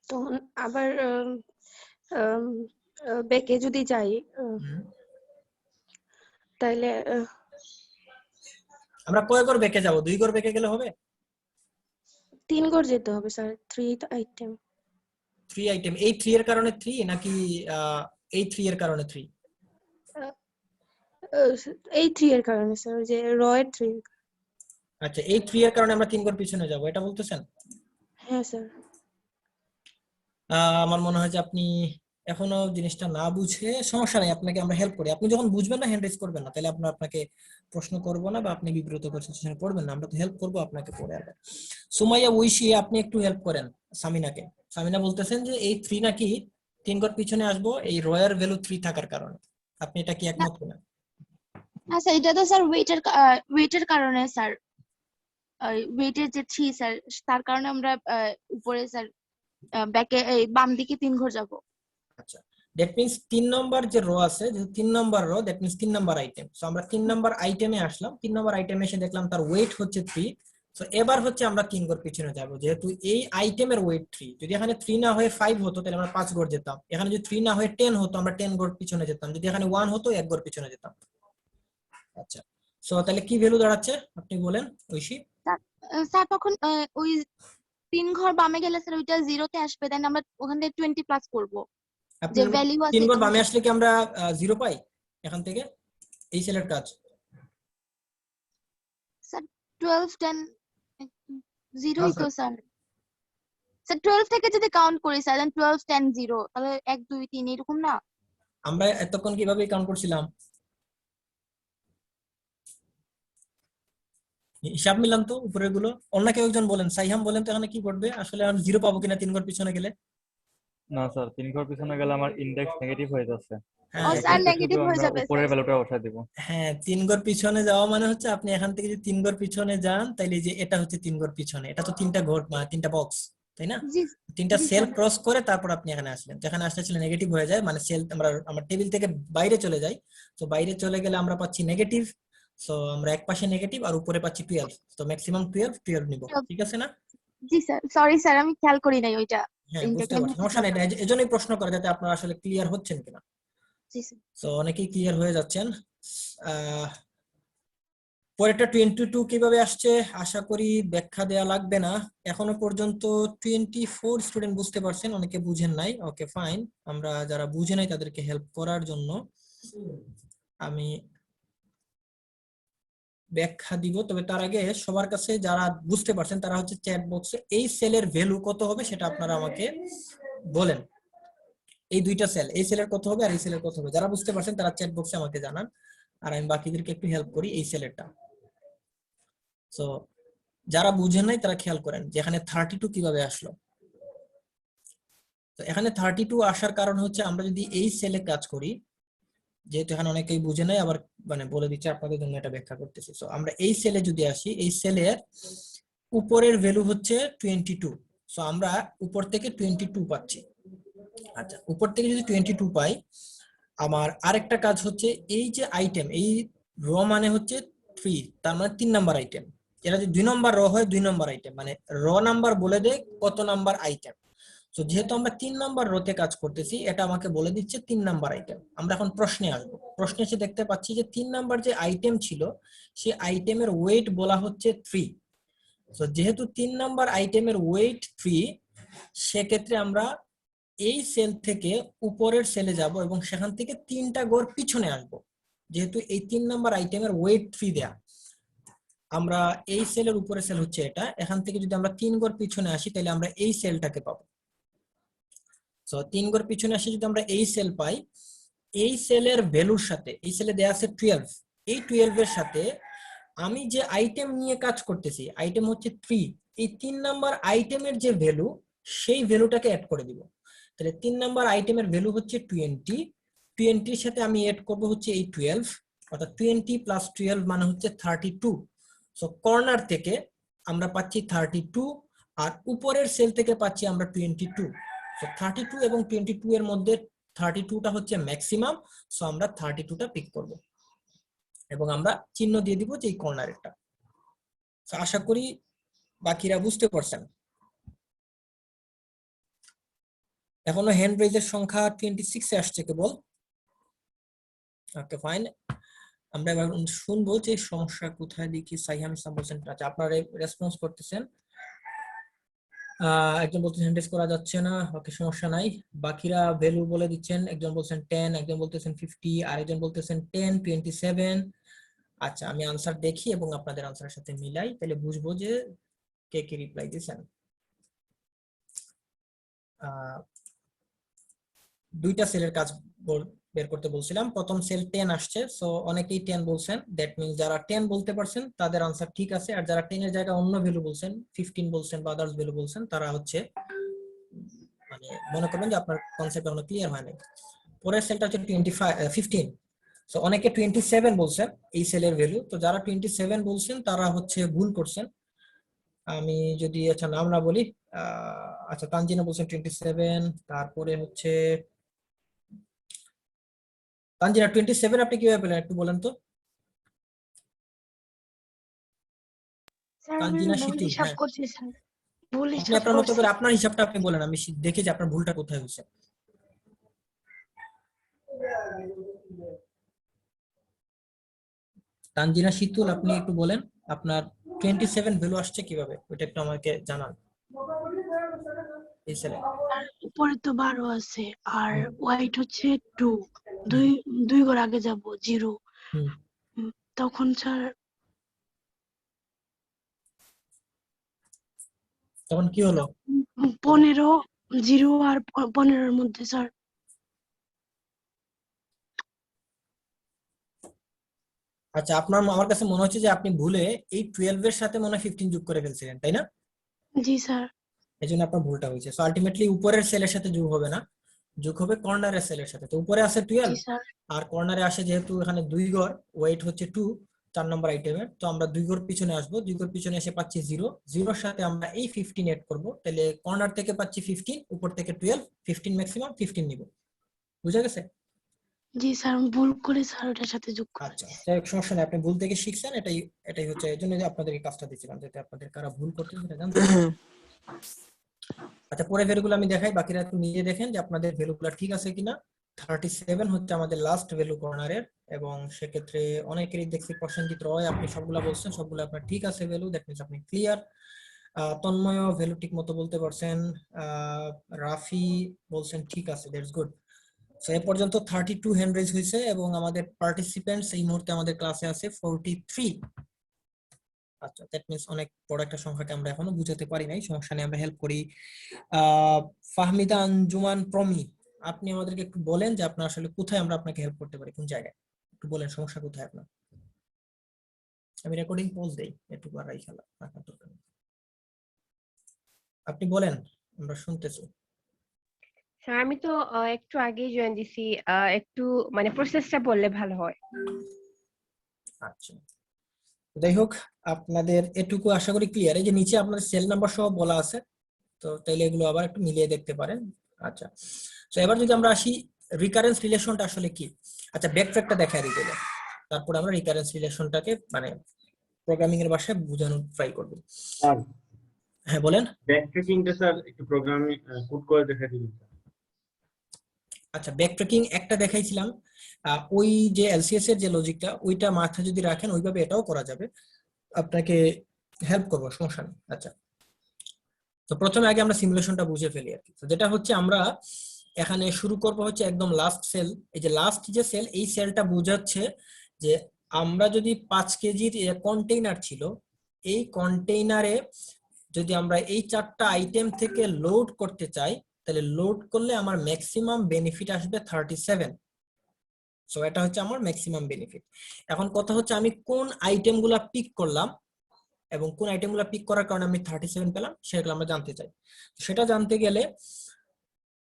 তখন আবার ব্যাকে যদি যাই হুম। তাহলে আমরা কয় গড় ব্যাকে যাব? 2 গড় ব্যাকে গেলে হবে? 3 গড় যেতে হবে স্যার, 3 আইটেম। 3 আইটেম, এই 3 এর কারণে 3 নাকি এই 3 এর কারণে 3? এই 3 এর কারণে স্যার, যে র এর 3। আচ্ছা, এই 3 এর কারণে আমরা 3 গড় পিছনে যাব, এটা বলতেছেন? হ্যাঁ স্যার। আমার মনে হয় যে আপনি এখনো জিনিসটা না বুঝে, সমস্যা নাই, আপনাকে আমরা হেল্প করি। আপনি যখন বুঝবেন না হ্যান্ড রেজ করবেন না, তাহলে আপনাকে প্রশ্ন করব না বা আপনি বিব্রত সিচুয়েশনে পড়বেন না, আমরা তো হেল্প করব আপনাকে পড়ে। আবার সুমাইয়া, ঐশী, আপনি একটু হেল্প করেন সামিনাকে। সামিনা বলতেছেন যে এই 3 নাকি 3 গড় পিছনে আসবো এই রয়ের ভ্যালু 3 থাকার কারণে। আপনি এটা কি একমত কিনা? আচ্ছা, এটা তো স্যার ওয়েটের কারণে স্যার, ওয়েটের যে 3 স্যার, তার কারণে আমরা উপরে স্যার ব্যাকে বাম দিকে 3 ঘর যাব। আচ্ছা, দ্যাট মিন্স 3 নাম্বার যে রো আছে, যে 3 number rho, that means 3 number item. So আমরা 3 নাম্বার আইটেমে আসলাম, 3 নাম্বার আইটেমে এসে দেখলাম তার ওয়েট হচ্ছে 3। সো এবার হচ্ছে আমরা 3 গড় পিছনে যাব, যেহেতু এই আইটেমের ওয়েট 3। যদি এখানে 3 না হয়ে 5 হতো তাহলে আমরা 5 গড় যেতাম। এখানে যদি 3 না হয়ে 10 হতো আমরা 10 গড় পিছনে যেতাম। যদি এখানে 1 হতো 1 গড় পিছনে যেতাম। আচ্ছা, সো তাহলে কি ভ্যালু দাঁড়াচ্ছে আপনি বলেন ঐশী? স্যার তখন ওই 3 ঘর বামে গেলে স্যার ওইটা 0 তে আসবে, দেন আমরা ওখান থেকে 20 প্লাস করব, যে ভ্যালু আছে 3 গড় বামে আসলে কি আমরা 0 পাই এখান থেকে? এই সেলের কাজ স্যার 12 10 0ই তো স্যার। স্যার 12 থেকে যদি কাউন্ট করি স্যার, দেন 12 10 0, তাহলে 1 2 3 এরকম না? আমরা এতক্ষণ কিভাবে কাউন্ট করছিলাম? হিসাব মিলান তো উপরের গুলো। অন্য কেউ একজন বলেন, সাইহাম বলেন তো এখানে কি ঘটবে আসলে? আমি 0 পাবো কিনা 3 ঘর পিছনে গেলে? না স্যার, 3 ঘর পিছনে গেলে আমার ইনডেক্স নেগেটিভ হয়ে যাচ্ছে। ও স্যার নেগেটিভ হয়ে যাবে উপরের ভ্যালুটা বসায় দিব। হ্যাঁ, 3 ঘর পিছনে যাওয়া মানে হচ্ছে আপনি এখান থেকে যদি 3 ঘর পিছনে যান, তাইলে যে এটা হচ্ছে 3 ঘর পিছনে, এটা তো 3টা ঘর, 3টা বক্স, তাই না? 3টা সেল ক্রস করে তারপর আপনি এখানে আসলেন। যেখানে আসলে নেগেটিভ হয়ে যায়, মানে সেল আমার টেবিল থেকে বাইরে চলে যায়। তো বাইরে চলে গেলে আমরা পাচ্ছি নেগেটিভ। সো আমরা এক পাশে নেগেটিভ আর উপরে পাচ্ছি 12। তো ম্যাক্সিমাম 12 নিব, ঠিক আছে না? জি স্যার, সরি স্যার, আমি খেয়াল করি নাই ওইটা। হ্যাঁ, বুঝতে পারছি, সমস্যা নেই। এজন্যই প্রশ্ন করে যাতে আপনারা আসলে ক্লিয়ার হচ্ছেন কিনা। জি স্যার। সো অনেকেই ক্লিয়ার হয়ে যাচ্ছেন। পরেরটা 22 কিভাবে আসছে আশা করি ব্যাখ্যা দেয়া লাগবে না। এখনো পর্যন্ত 24 স্টুডেন্ট বুঝতে পারছেন, অনেকে বুঝেন নাই। ওকে ফাইন, আমরা যারা বুঝে নাই তাদেরকে হেল্প করার জন্য আমি ব্যাখ্যা দিব। তবে তার আগে সবার কাছে যারা বুঝতে পারছেন তারা হচ্ছে চ্যাট বক্সে এই সেলের ভ্যালু কত হবে সেটা আপনারা আমাকে বলেন। এই দুইটা সেল, এই সেলের কত হবে আর এই সেলের কত হবে, যারা বুঝতে পারছেন তারা চ্যাট বক্সে আমাকে জানান, আর আমি বাকিদেরকে একটু হেল্প করি এই সেলেরটা। সো যারা বুঝেন নাই তারা খেয়াল করেন যে এখানে 32 কিভাবে আসলো। তো এখানে 32 আসার কারণ হচ্ছে আমরা যদি এই সেলে কাজ করি, যেহেতু এখানে অনেকেই বুঝে নাই, আবার মানে বলে দিচ্ছে আপনাদের জন্য এটা ব্যাখ্যা করতেছি। সো আমরা এই সেলে যদি আসি, এই সেলের উপরের ভ্যালু হচ্ছে 22। সো আমরা উপর থেকে 22 পাচ্ছি। আচ্ছা, উপর থেকে যদি 22 পাই, আমার আরেকটা কাজ হচ্ছে এই যে আইটেম, এই র মানে হচ্ছে 3, তার মানে 3 নাম্বার আইটেম। এটা যদি 2 নাম্বার র হয় 2 নাম্বার আইটেম, মানে র নাম্বার বলে দেয় কত নাম্বার আইটেম। তো যেহেতু আমরা 3 নাম্বার রোতে কাজ করতেছি, এটা আমাকে বলে দিচ্ছে 3 নাম্বার আইটেম। আমরা এখন প্রশ্নে আসবো। প্রশ্নে এসে দেখতে পাচ্ছি যে 3 নাম্বার যে আইটেম ছিল, সেই আইটেমের ওয়েট বলা হচ্ছে 3। তো যেহেতু 3 নাম্বার আইটেমের ওয়েট 3, সেক্ষেত্রে আমরা এই সেল থেকে উপরের সেলে যাব এবং সেখান থেকে 3টা ঘর পিছনে আসবো। যেহেতু এই 3 নাম্বার আইটেমের ওয়েট 3 দেয়া, আমরা এই সেলের উপরে সেল হচ্ছে এটা, এখান থেকে যদি আমরা 3 ঘর পিছনে আসি তাহলে আমরা এই সেলটাকে পাবো। সো 3 ঘর পিছনে আসি যদি আমরা এই সেল পাই, এই সেলের ভ্যালুর সাথে, এই সেলে দেয়া আছে 12, এই 12 এর সাথে আমি যে আইটেম নিয়ে কাজ করতেছি, আইটেম হচ্ছে 3, এই 3 নাম্বার আইটেমের যে ভ্যালু, সেই ভ্যালুটাকে অ্যাড করে দিব। তাহলে 3 নাম্বার আইটেমের ভ্যালু হচ্ছে 20, 20 এর সাথে আমি অ্যাড করব হচ্ছে এই 12, অর্থাৎ 20 প্লাস 12 মানে হচ্ছে 32। সো কর্নার থেকে আমরা পাচ্ছি 32, আর উপরের সেল থেকে পাচ্ছি আমরা 22। সো 32 এবং 22 এর মধ্যে 32টা হচ্ছে ম্যাক্সিমাম। সো আমরা 32টা পিক করব এবং আমরা চিহ্ন দিয়ে দিব যে এই কর্নারেরটা। আশা করি বাকিরা বুঝতে পারছেন। এখনো হ্যান্ড রেজের সংখ্যা 26 এ আসছে কেবল। ওকে, ফাইন। আমরা এবার শুনবো যে সমস্যা কোথায়। দেখি সাইহাম ইসলাম বলছেন, আচ্ছা আপনারা রেসপন্স করতেছেন। একজন বলতেছেন হ্যান্ড রেজ করা যাচ্ছে না, ওকে সমস্যা নাই। বাকিরা ভ্যালু বলে দিচ্ছেন, একজন বলছেন 10, একজন বলতেছেন 50, আরেকজন বলতেছেন 10, 27। আচ্ছা, আমি আনসার দেখি এবং আপনাদের আনসারের সাথে মিলাই, তাহলে বুঝবো যে কে কি রিপ্লাই দিয়েছেন। দুইটা সেলের কাজ বের করতে বলছিলাম। প্রথম সেল 10 আসছে, সো অনেকেই 10 বলছেন। দ্যাট মিন্স যারা 10 বলতে পারছেন তাদের আনসার ঠিক আছে, আর যারা 10 এর জায়গায় অন্য ভ্যালু বলছেন, 15 বলছেন বা আদার্স ভ্যালু বলছেন, তারা হচ্ছে মানে মনে করবেন যে আপনার কনসেপ্ট এখনো ক্লিয়ার হয় নাই। পরের সেলটা হচ্ছে 15। সো অনেকে 27 বলছেন এই সেলের ভ্যালু। তো যারা 27 বলছেন তারা হচ্ছে ভুল করছেন। আমি যদি আচ্ছা নাম না বলি, আচ্ছা তানজিনা বলছেন 27, তারপরে হচ্ছে তানজিনা 27 আপনি কিভাবে পেলেন একটু বলেন তো। স্যার আমি তানজিনা ভুল শিতু, হিসাব হ্যাঁ করছি স্যার, ভুল আপনি হিসাব আপনার মতো করছি। করে আপনার হিসাবটা আপনি বলেন, আমি দেখি যে আপনার ভুলটা কোথায় হয়েছে। তানজিনা শীতুল, আপনি একটু বলেন আপনার 27 ভ্যালু আসছে কিভাবে, ওটা একটু আমাকে জানান। এই সেলে আর উপরে তো 12 আছে, আর ওয়াইট হচ্ছে 2, দুই ঘর আগে যাব 0। তখন স্যার তখন কি হলো? 15, 0 আর 15-এর মধ্যে স্যার। আচ্ছা, আপনার আমার কাছে মনে হচ্ছে যে আপনি ভুলে এই 12 এর সাথে মনে হয় 15 যোগ করে ফেলছিলেন, তাই না? জি স্যার। এই জন্য আপনার ভুলটা হয়েছে। সো আলটিমেটলি উপরের সেলের সাথে যোগ হবে না, যোগ হবে কর্নারের সেলের সাথে। তো উপরে আছে 12 আর কর্নারে আসে, যেহেতু এখানে 2 ঘর, ওয়েট হচ্ছে 2, 4 নম্বর আইটেমের। তো আমরা 2 ঘর পিছনে আসবো, 2 ঘর পিছনে এসে পাচ্ছি 0, 0 এর সাথে আমরা এই 15 এড করব। তাহলে কর্নার থেকে পাচ্ছি 15, উপর থেকে 12, 15 ম্যাক্সিমাম, 15 নিব। বুঝা গেছে? জি স্যার, আমি ভুল করে স্যার ওটার সাথে যোগ করে আচ্ছা, যাই হোক, সমস্যা নেই, আপনি ভুল থেকে শিখছেন। এটাই এটাই হচ্ছে, এই জন্য আপনাদের এই কাজটা দিয়েছিলাম, যাতে আপনাদের কারা ভুল করতে সেটা জানতে। আচ্ছা, পরে ভ্যালুগুলো আমি দেখাই, বাকিরা একটু নিজে দেখেন যে আপনাদের ভ্যালুগুলো ঠিক আছে কিনা। 37 হচ্ছে আমাদের লাস্ট ভ্যালু কর্নারের, এবং সেক্ষেত্রে অনেকেরই দেখছি প্রসেনজিৎ রয়, আপনি সবগুলা বলছেন, সবগুলো আপনার ঠিক আছে ভ্যালু, দ্যাট মিন্স আপনি ক্লিয়ার। তন্ময় ভ্যালু ঠিক মতো বলতে পারছেন, রাফি বলছেন ঠিক আছে, দ্যাটস গুড। সো এ পর্যন্ত 32 হ্যান্ড রেজ হয়েছে, এবং আমাদের পার্টিসিপেন্টস এই মুহূর্তে আমাদের ক্লাসে আছে 43। আচ্ছা, দ্যাট মিন্স অনেক বড় একটা সংখ্যাকে আমরা এখনো বুঝাতে পারি নাই, সমস্যা নেই, আমরা হেল্প করি। ফাহমিদা আঞ্জুমান প্রমি, আপনি আমাদেরকে একটু বলেন যে আপনার আসলে কোথায় আমরা আপনাকে হেল্প করতে পারি, কোন জায়গায় একটু বলেন, সমস্যা কোথায় আপনার। আমি রেকর্ডিং পজ দেই, একটু বাড়াই খেলা রাখার দরকার নেই। আপনি বলেন, আমরা শুনতেছি। স্যার আমি তো একটু আগেই জয়েন দিছি, একটু মানে প্রসেসটা বললে ভালো হয়। আচ্ছা, যাই হোক, আপনাদের এটুকু আশা করি ক্লিয়ার। এই যে নিচে আপনাদের সেল নাম্বার সহ বলা আছে, তো তাইলে এগুলো আবার একটু মিলিয়ে দেখতে পারেন। আচ্ছা, তো এবার যদি আমরা আসি রিকারেন্স রিলেশনটা আসলে কি। আচ্ছা, ব্যাকট্র্যাকটা দেখাই দিতে হবে, তারপর আমরা রিকারেন্স রিলেশনটাকে মানে প্রোগ্রামিং এর ভাষায় বোঝানোর ট্রাই করব। স্যার হ্যাঁ বলেন। ব্যাকট্র্যাকিংটা স্যার একটু প্রোগ্রামে কোড করে দেখাই দিন। আচ্ছা, ব্যাকট্র্যাকিং একটা দেখাইছিলাম, ওই যে এলসিএস এর যে লজিকটা ওইটা মাথা যদি রাখেন ওইভাবে এটাও করা যাবে, আপনাকে হেল্প করবো, সমস্যা নেই। আচ্ছা, তো প্রথমে আগে আমরা সিমুলেশনটা বুঝে ফেলি আর কি। তো যেটা হচ্ছে আমরা এখানে শুরু করব হচ্ছে একদম লাস্ট সেল। এই যে লাস্ট যে সেল, এই সেলটা বোঝাচ্ছে যে আমরা যদি 5 কেজির কন্টেইনার ছিল, এই কন্টেইনারে যদি আমরা এই 4টা আইটেম থেকে লোড করতে চাই, তাহলে লোড করলে আমার ম্যাক্সিমাম বেনিফিট আসবে 37। সো এটা হচ্ছে আমার ম্যাক্সিমাম বেনিফিট। এখন কথা হচ্ছে আমি কোন আইটেমগুলো পিক করলাম এবং কোন আইটেমগুলো পিক করার কারণে আমি 37 পেলাম, সেগুলো আমরা জানতে চাই। সেটা জানতে গেলে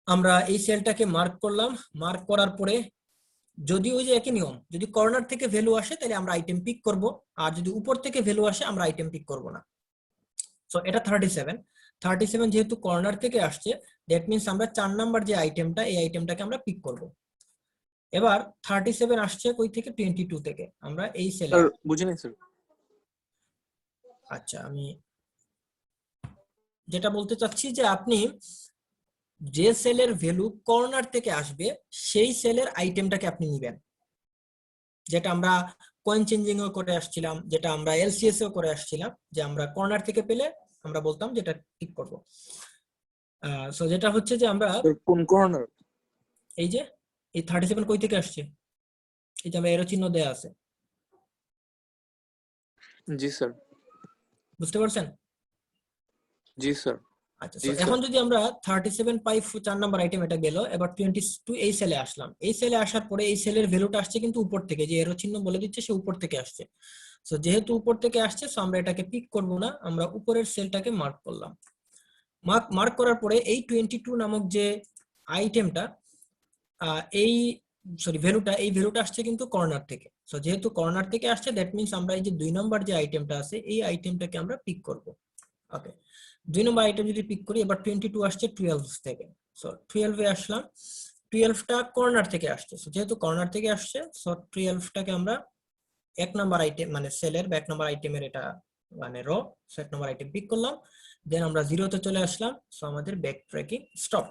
আমরা এই সেলটাকে মার্ক করলাম, মার্ক করার পরে যদি ওই যে একই নিয়ম, যদি কর্নার থেকে ভ্যালু আসে তাহলে আমরা আইটেম পিক করব, আর যদি উপর থেকে ভ্যালু আসে আমরা আইটেম পিক করব না। সো এটা 37 যেহেতু কর্নার থেকে আসছে, দ্যাট মিন্স আমরা 4 নাম্বার যে আইটেমটা, এই আইটেমটাকে আমরা পিক করব। এবার 37 আসছে কই থেকে? 22 থেকে। আমরা এই সেলে বুঝিনি স্যার। আচ্ছা, আমি যেটা বলতে চাচ্ছি যে আপনি যে সেলের ভ্যালু কর্নার থেকে আসবে সেই সেলের আইটেমটাকে আপনি নেবেন, যেটা আমরা কয়েন চেঞ্জিং ও করে আসছিলাম, যেটা আমরা এলসিএস ও করে আসছিলাম, যে আমরা কর্নার থেকে পেলে আমরা বলতাম যেটা ঠিক করব। সো যেটা হচ্ছে যে আমরা কোন কর্নার? এই যে এই 37 কই থেকে আসছে, এই যে আমরা এরো চিহ্ন দেয়া আছে। জি স্যার। বুঝতে পারছেন? জি স্যার। আচ্ছা, এখন যদি আমরা 37 পাই 4 নাম্বার আইটেম, এটা গেল। এবার 22 এই সেলে আসলাম। এই সেলে আসার পরে এই সেলের ভ্যালুটা আসছে কিন্তু উপর থেকে, যে এরো চিহ্ন বলে দিচ্ছে সে উপর থেকে আসছে। সো যেহেতু উপর থেকে আসছে, সো আমরা এটাকে পিক করব না, আমরা উপরের সেলটাকে মার্ক করলাম। মার্ক করার পরে এই 22 নামক যে আইটেমটা, এই ভ্যালুটা, এই ভ্যালুটা আসছে কিন্তু কর্নার থেকে। সো যেহেতু কর্নার থেকে আসছে, দ্যাট মিন্স আমরা এই যে 2 নাম্বার যে আইটেমটা আছে, এই আইটেমটাকে আমরা পিক করব। ওকে, 2 নম্বর আইটেম যদি পিক করি, এবার 22 আসছে 12 থেকে। সো 12 এ আসলাম, 12টা কর্নার থেকে আসছে। সো যেহেতু কর্নার থেকে আসছে, সো 12টাকে আমরা 1 নাম্বার আইটেম মানে সেলের বা 1 নাম্বার আইটেমের এটা মানে র, সো 1 নাম্বার আইটেম পিক করলাম, দেন আমরা 0 তে চলে আসলাম। সো আমাদের ব্যাক ট্র্যাকিং স্টপ।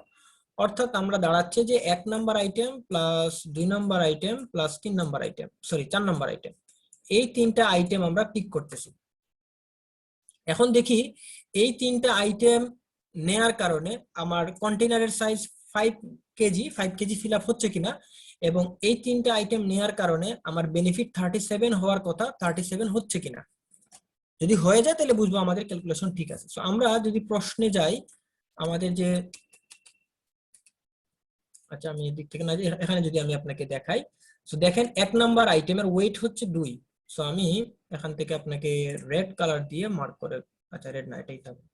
অর্থাৎ আমরা দাঁড়াচ্ছে যে 1 number item plus 2 number item plus 3 number item, sorry 4 number item, এই 3টা আইটেম আমরা পিক করতেছি। এখন দেখি এই 3টা আইটেম নেয়ার কারণে আমার কন্টেইনারের সাইজ 5 কেজি ফিল আপ হচ্ছে কিনা, এবং এই 3টা আইটেম নেয়ার কারণে আমার বেনিফিট 37 হওয়ার কথা 37 হচ্ছে কিনা। যদি হয়ে যায় তাহলে বুঝবো আমাদের ক্যালকুলেশন ঠিক আছে। সো আমরা যদি প্রশ্নে যাই, আমাদের যে, আচ্ছা আমি এই দিক থেকে না, এখানে যদি আমি আপনাকে দেখাই, সো দেখেন 1 নাম্বার আইটেমের ওয়েট হচ্ছে 2। সো আমি এখান থেকে আপনাকে রেড কালার দিয়ে মার্ক করে, আচ্ছা রেড না, এটাই থাকবে।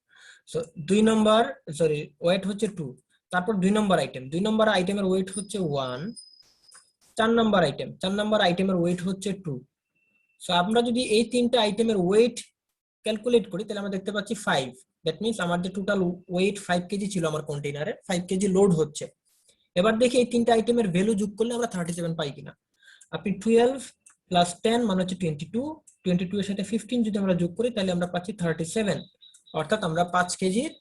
সো 2 নাম্বার, সরি ওয়েট হচ্ছে 2। তারপর 2 নাম্বার আইটেমের ওয়েট হচ্ছে 1। 4 নাম্বার আইটেমের ওয়েট হচ্ছে 2। সো আমরা যদি এই 3টা আইটেমের ওয়েট ক্যালকুলেট করি, তাহলে আমরা দেখতে পাচ্ছি 5। দ্যাট মিন্স আমার যে টোটাল ওয়েট 5 কেজি ছিল আমার কন্টেইনারে, 5 কেজি লোড হচ্ছে। এবার দেখি এই 3টা আইটেমের ভ্যালু যোগ করলে আমরা 37 পাই কিনা। আপনি 12 প্লাস 10 মানে হচ্ছে 22 এর সাথে 15 যদি আমরা যোগ করি, তাহলে আমরা পাচ্ছি 37। অর্থাৎ আমরা 5 কেজির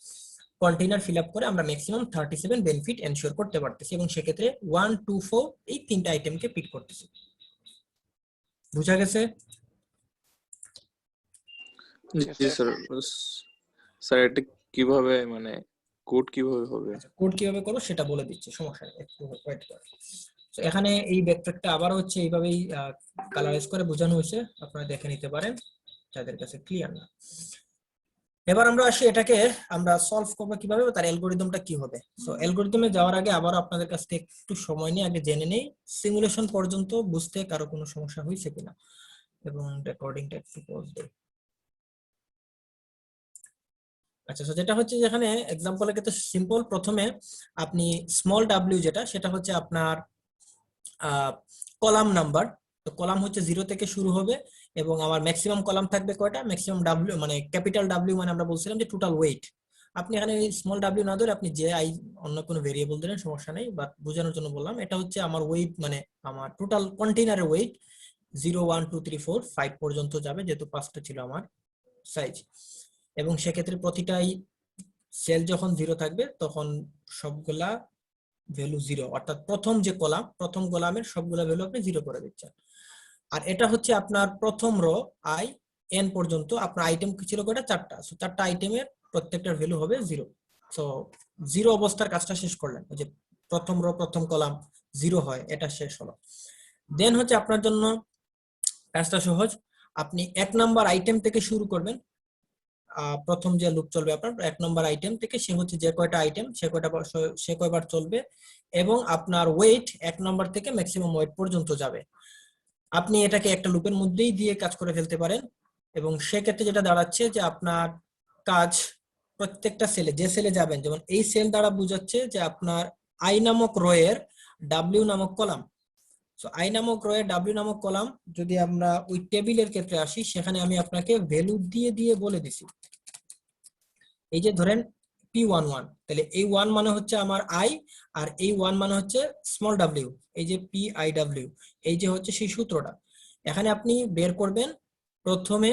কন্টেইনার ফিল আপ করে আমরা ম্যাক্সিমাম 37 বেনিফিট এনশিওর করতে পারতেছি, এবং সেক্ষেত্রে 1, 2, 4 এই 3টা আইটেমকে পিক করতেছি। বুঝা গেছে? জি স্যার। স্যার এটা কিভাবে মানে কোড কিভাবে হবে? কোড কিভাবে করব সেটা বলে দিচ্ছি, সমস্যা নেই, একটু ওয়েট করুন। তো এখানে এই ব্যাকট্র্যাকটা আবার হচ্ছে এইভাবেই কালারাইজ করে বোঝানো হয়েছে, আপনারা দেখে নিতে পারেন যাদের কাছে ক্লিয়ার না। এবার আমরা আসি এটাকে আমরা সলভ করব কিভাবে, তার অ্যালগরিদমটা কি হবে। সো অ্যালগরিদমে যাওয়ার আগে আবার আপনাদের কাছ থেকে একটু সময় নিয়ে আগে জেনে নেই সিমুলেশন পর্যন্ত বুঝতে কারো কোনো সমস্যা হয়েছে কিনা, এবং রেকর্ডিংটা একটু পজ দেই। আচ্ছা, তো যেটা হচ্ছে যেখানে এক্সাম্পলের ক্ষেত্রে সিম্পল, প্রথমে আপনি স্মল ডাব্লিউ যেটা, সেটা হচ্ছে আপনার কলাম নাম্বার। তো কলাম হচ্ছে 0 থেকে শুরু হবে এবং আমার ম্যাক্সিমাম কলাম থাকবে কয়টা, ম্যাক্সিমাম ডাব্লিউ মানে ক্যাপিটাল ডাব্লিউ মানে আমরা বলছিলাম যে টোটাল ওয়েট। আপনি এখানে স্মল ডাব্লিউ না ধরে আপনি যে আই অন্য কোনো ভেরিয়েবল দিলেন সমস্যা নেই, বাট বোঝানোর জন্য বললাম এটা হচ্ছে আমার ওয়েট মানে আমার টোটাল কন্টেইনারের ওয়েট 0 1 2 3 4 5 পর্যন্ত যাবে, যেহেতু 5টা ছিল আমার সাইজ। এবং সেক্ষেত্রে প্রতিটাই সেল যখন 0 থাকবে তখন সবগুলা ভ্যালু 0, অর্থাৎ প্রথম যে কলাম, প্রথম কলামের সবগুলা ভ্যালু আপনি 0 করে দিচ্ছেন। আর এটা হচ্ছে আপনার প্রথম রো আই এন পর্যন্ত আপনার আইটেম ছিল কয়টা, 4টা। সো 4টা আইটেমের প্রত্যেকটার ভ্যালু হবে 0। সো 0 অবস্থার কাজটা শেষ করলেন, যে প্রথম রো প্রথম কলাম 0 হয়, এটা শেষ হলো। দেন হচ্ছে আপনার জন্য কাজটা সহজ, আপনি 1 নাম্বার আইটেম থেকে শুরু করবেন। প্রথম যে লুপ চলবে আপনার 1 নম্বর আইটেম থেকে, সে হচ্ছে যে কয়টা আইটেম সে কয়বার চলবে, এবং আপনার ওয়েট 1 নম্বর থেকে ম্যাক্সিমাম ওয়েট পর্যন্ত যাবে। আপনি এটাকে একটা লুপের মধ্যেই দিয়ে কাজ করে ফেলতে পারেন, এবং সেক্ষেত্রে যেটা দাঁড়াচ্ছে যে আপনার কাজ প্রত্যেকটা সেলে, যে সেলে যাবেন, যেমন এই সেল দ্বারা বোঝাচ্ছে যে আপনার আই নামক রো এর ডাব্লিউ নামক কলাম। সো আই নামক রো এর ডাব্লিউ নামক কলাম, যদি আমরা ওই টেবিলের ক্ষেত্রে আসি, সেখানে আমি আপনাকে ভ্যালু দিয়ে দিয়ে বলে দিছি। এই যে ধরেন P11, তাহলে এই 1 মানে হচ্ছে আমার আই, আর এই 1 মানে হচ্ছে স্মল ডাব্লিউ, এই যে PIW, এই যে হচ্ছে সেই সূত্রটা। এখানে আপনি বের করবেন, প্রথমে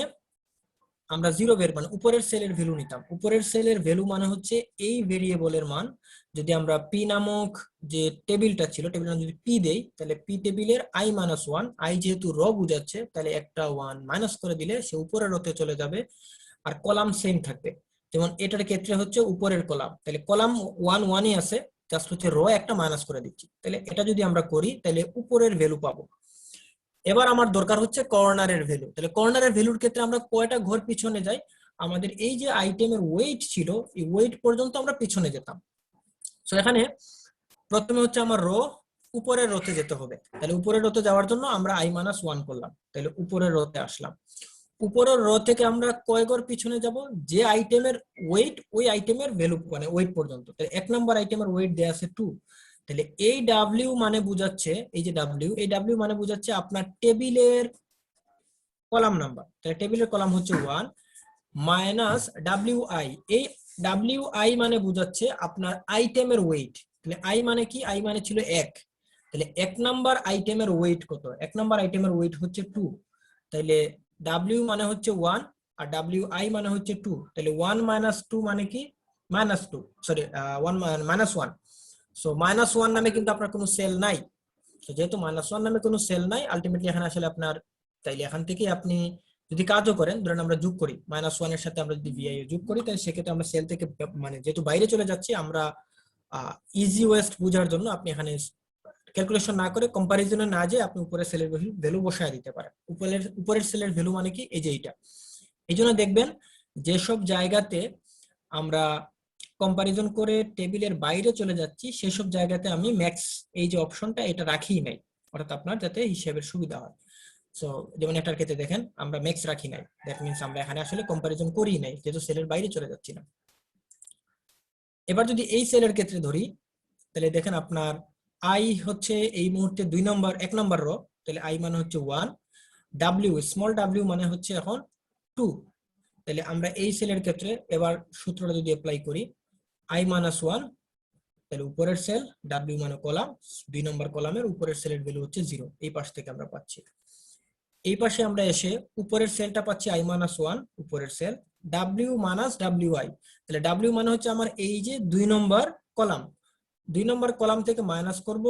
আমরা 0 বের মানে উপরের সেলের ভ্যালু নিতাম। উপরের সেলের ভ্যালু মানে হচ্ছে এই ভেরিয়েবলের মান। যদি আমরা P নামক যে টেবিলটা ছিল, টেবিলের নাম যদি P দেই, তাহলে P টেবিলের I-1, আই যেহেতু র বুঝাচ্ছে, তাহলে একটা 1 মাইনাস করে দিলে সে উপরের রোতে চলে যাবে, আর কলাম সেম থাকবে। যেমন এটার ক্ষেত্রে হচ্ছে উপরের কলাম, তাহলে কলাম 1 1ই আছে, জাস্ট হচ্ছে রো একটা মাইনাস করে দিচ্ছি। তাহলে এটা যদি আমরা করি, তাহলে উপরের ভ্যালু পাবো। এবার আমার দরকার হচ্ছে কর্নারের ভ্যালু। তাহলে কর্নারের ভ্যালুর ক্ষেত্রে আমরা কয়টা ঘর পিছনে যাই, আমাদের এই যে আইটেমের ওয়েট ছিল, এই ওয়েট পর্যন্ত আমরা পিছনে যেতাম। সো এখানে প্রথমে হচ্ছে আমার রো উপরের রোতে যেতে হবে, তাহলে উপরের রোতে যাওয়ার জন্য আমরা I-1 করলাম, তাহলে উপরের রোতে আসলাম। উপরের রো থেকে আমরা কয় ঘর পিছনে যাব, যে আইটেমের ওয়েট ওই আইটেমের ভ্যালু মানে ওয়েট পর্যন্ত। তাহলে 1 নম্বর আইটেমের ওয়েট দেয়া আছে 2, তাহলে এই ডাব্লিউ মানে বুঝাচ্ছে, এই যে ডাব্লিউ, এই ডাব্লিউ মানে বুঝাচ্ছে আপনার টেবিলের কলাম নাম্বার। তাহলে টেবিলের কলাম হচ্ছে 1 মাইনাস WI, এই WI মানে বুঝাচ্ছে আপনার আইটেমের ওয়েট। তাহলে আই মানে কি, আই মানে ছিল 1, তাহলে 1 নাম্বার আইটেমের ওয়েট কত, 1 নাম্বার আইটেমের ওয়েট হচ্ছে 2, তাহলে W মানে হচ্ছে 1 আর WI মানে হচ্ছে 2, তাহলে 1 মাইনাস 2 মানে কি -2, সরি 1 -1। সো -1 নামে কিন্তু আপনার কোনো সেল নাই। তো যেহেতু -1 নামে কোনো সেল নাই, আলটিমেটলি এখানে আসলে আপনার, তাইলে এখান থেকে আপনি যদি কাজও করেন, ধরেন আমরা যোগ করি -1 এর সাথে আমরা যদি VI যোগ করি, তাহলে সেক্ষেত্রে আমরা সেল থেকে মানে যেহেতু বাইরে চলে যাচ্ছি, আমরা ইজি ওয়েস্ট বোঝার জন্য আপনি এখানে ক্যালকুলেশন না করে, কম্পারিজনে না যেয়ে আপনি উপরের সেলের ভ্যালু বসায় দিতে পারেন। উপরের সেলের ভ্যালু মানে কি, এই যে এইটা। এই জন্য দেখবেন যেসব জায়গাতে আমরা কম্পারিজন করে টেবিলের বাইরে চলে যাচ্ছি, সেসব জায়গাতে আমি ম্যাক্স এই যে অপশনটা, এটা রাখিই নাই, অর্থাৎ আপনার যাতে হিসাবের সুবিধা হয়। সো যেমন এটার ক্ষেত্রে দেখেন আমরা ম্যাক্স রাখি নাই, দ্যাট মিন্স আমরা এখানে আসলে কম্পারিজন করি নাই, যেহেতু সেলের বাইরে চলে যাচ্ছি না। এবার যদি এই সেলের ক্ষেত্রে ধরি, তাহলে দেখেন আপনার আই হচ্ছে এই মুহূর্তে 1 নম্বর রো, তাহলে আই মানে হচ্ছে 1, ডাব্লিউ স্মল ডাব্লিউ মানে হচ্ছে এখন 2, তাহলে আমরা এই সেলের ক্ষেত্রে এবার সূত্রটা যদি অ্যাপ্লাই করি, I-1, তাহলে উপরের সেল, ডাব্লিউ মানে কলাম, 2 নম্বর কলামের উপরের সেলের ভ্যালু হচ্ছে 0, এই পাশ থেকে আমরা পাচ্ছি। এই পাশে আমরা এসে উপরের সেলটা পাচ্ছি I-1 উপরের সেল, ডাব্লিউ মাইনাস WI, তাহলে ডাব্লিউ মানে হচ্ছে আমার এই যে 2 নম্বর কলাম, 2 নম্বর কলাম থেকে মাইনাস করব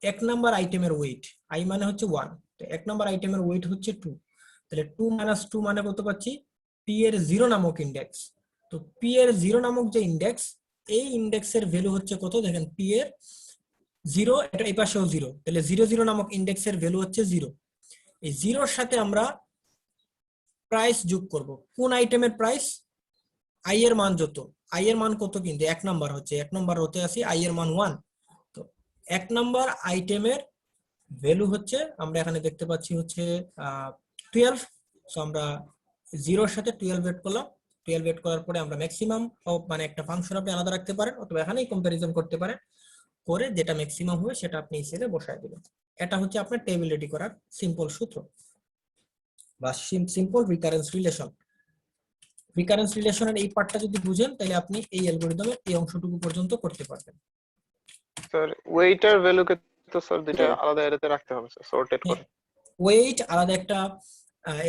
1 নম্বর আইটেমের ওয়েট, আই মানে হচ্ছে 1, তো 1 নম্বর আইটেমের ওয়েট হচ্ছে 2, তাহলে 2 মাইনাস 2 মানে কত পাচ্ছি, P এর 0 নামক ইন্ডেক্স। তো P এর 0 নামক যে ইন্ডেক্স, এই ইন্ডেক্সের ভ্যালু হচ্ছে কত, দেখেন P এর 0, এটা এই পাশেও 0, তাহলে 0 0 নামক ইন্ডেক্সের ভ্যালু হচ্ছে 0। এই 0-র সাথে আমরা প্রাইস যোগ করব। কোন আইটেমের প্রাইস, আই এর মান যত, আই এর মান কত, কিন্তু 1 নাম্বার হচ্ছে, 1 নাম্বার হতে আসি আই এর মান 1, তো 1 নাম্বার আইটেমের ভ্যালু হচ্ছে, আমরা এখানে দেখতে পাচ্ছি হচ্ছে 12। সো আমরা 0-র সাথে 12 এড করলাম, 12 এড করার পরে আমরা ম্যাক্সিমাম মানে একটা ফাংশন আপনি আলাদা রাখতে পারেন, অথবা এখানেই কম্পারিজন করতে পারেন, করে যেটা ম্যাক্সিমাম হবে সেটা আপনি এই সেলে বসায় দিবেন। এটা হচ্ছে আপনার টেবিল রেডি করার সিম্পল সূত্র বা সিম্পল রিকারেন্স রিলেশন। রিকারেন্স রিলেশনের এই পার্টটা যদি বুঝেন তাহলে আপনি এই অ্যালগরিদমের এই অংশটুকু পর্যন্ত করতে পারবেন। স্যার ওয়েট আর ভ্যালুকে তো স্যার দুইটা আলাদা এরিয়াতে রাখতে হবে স্যার, সর্টেড করে। ওয়েট আলাদা একটা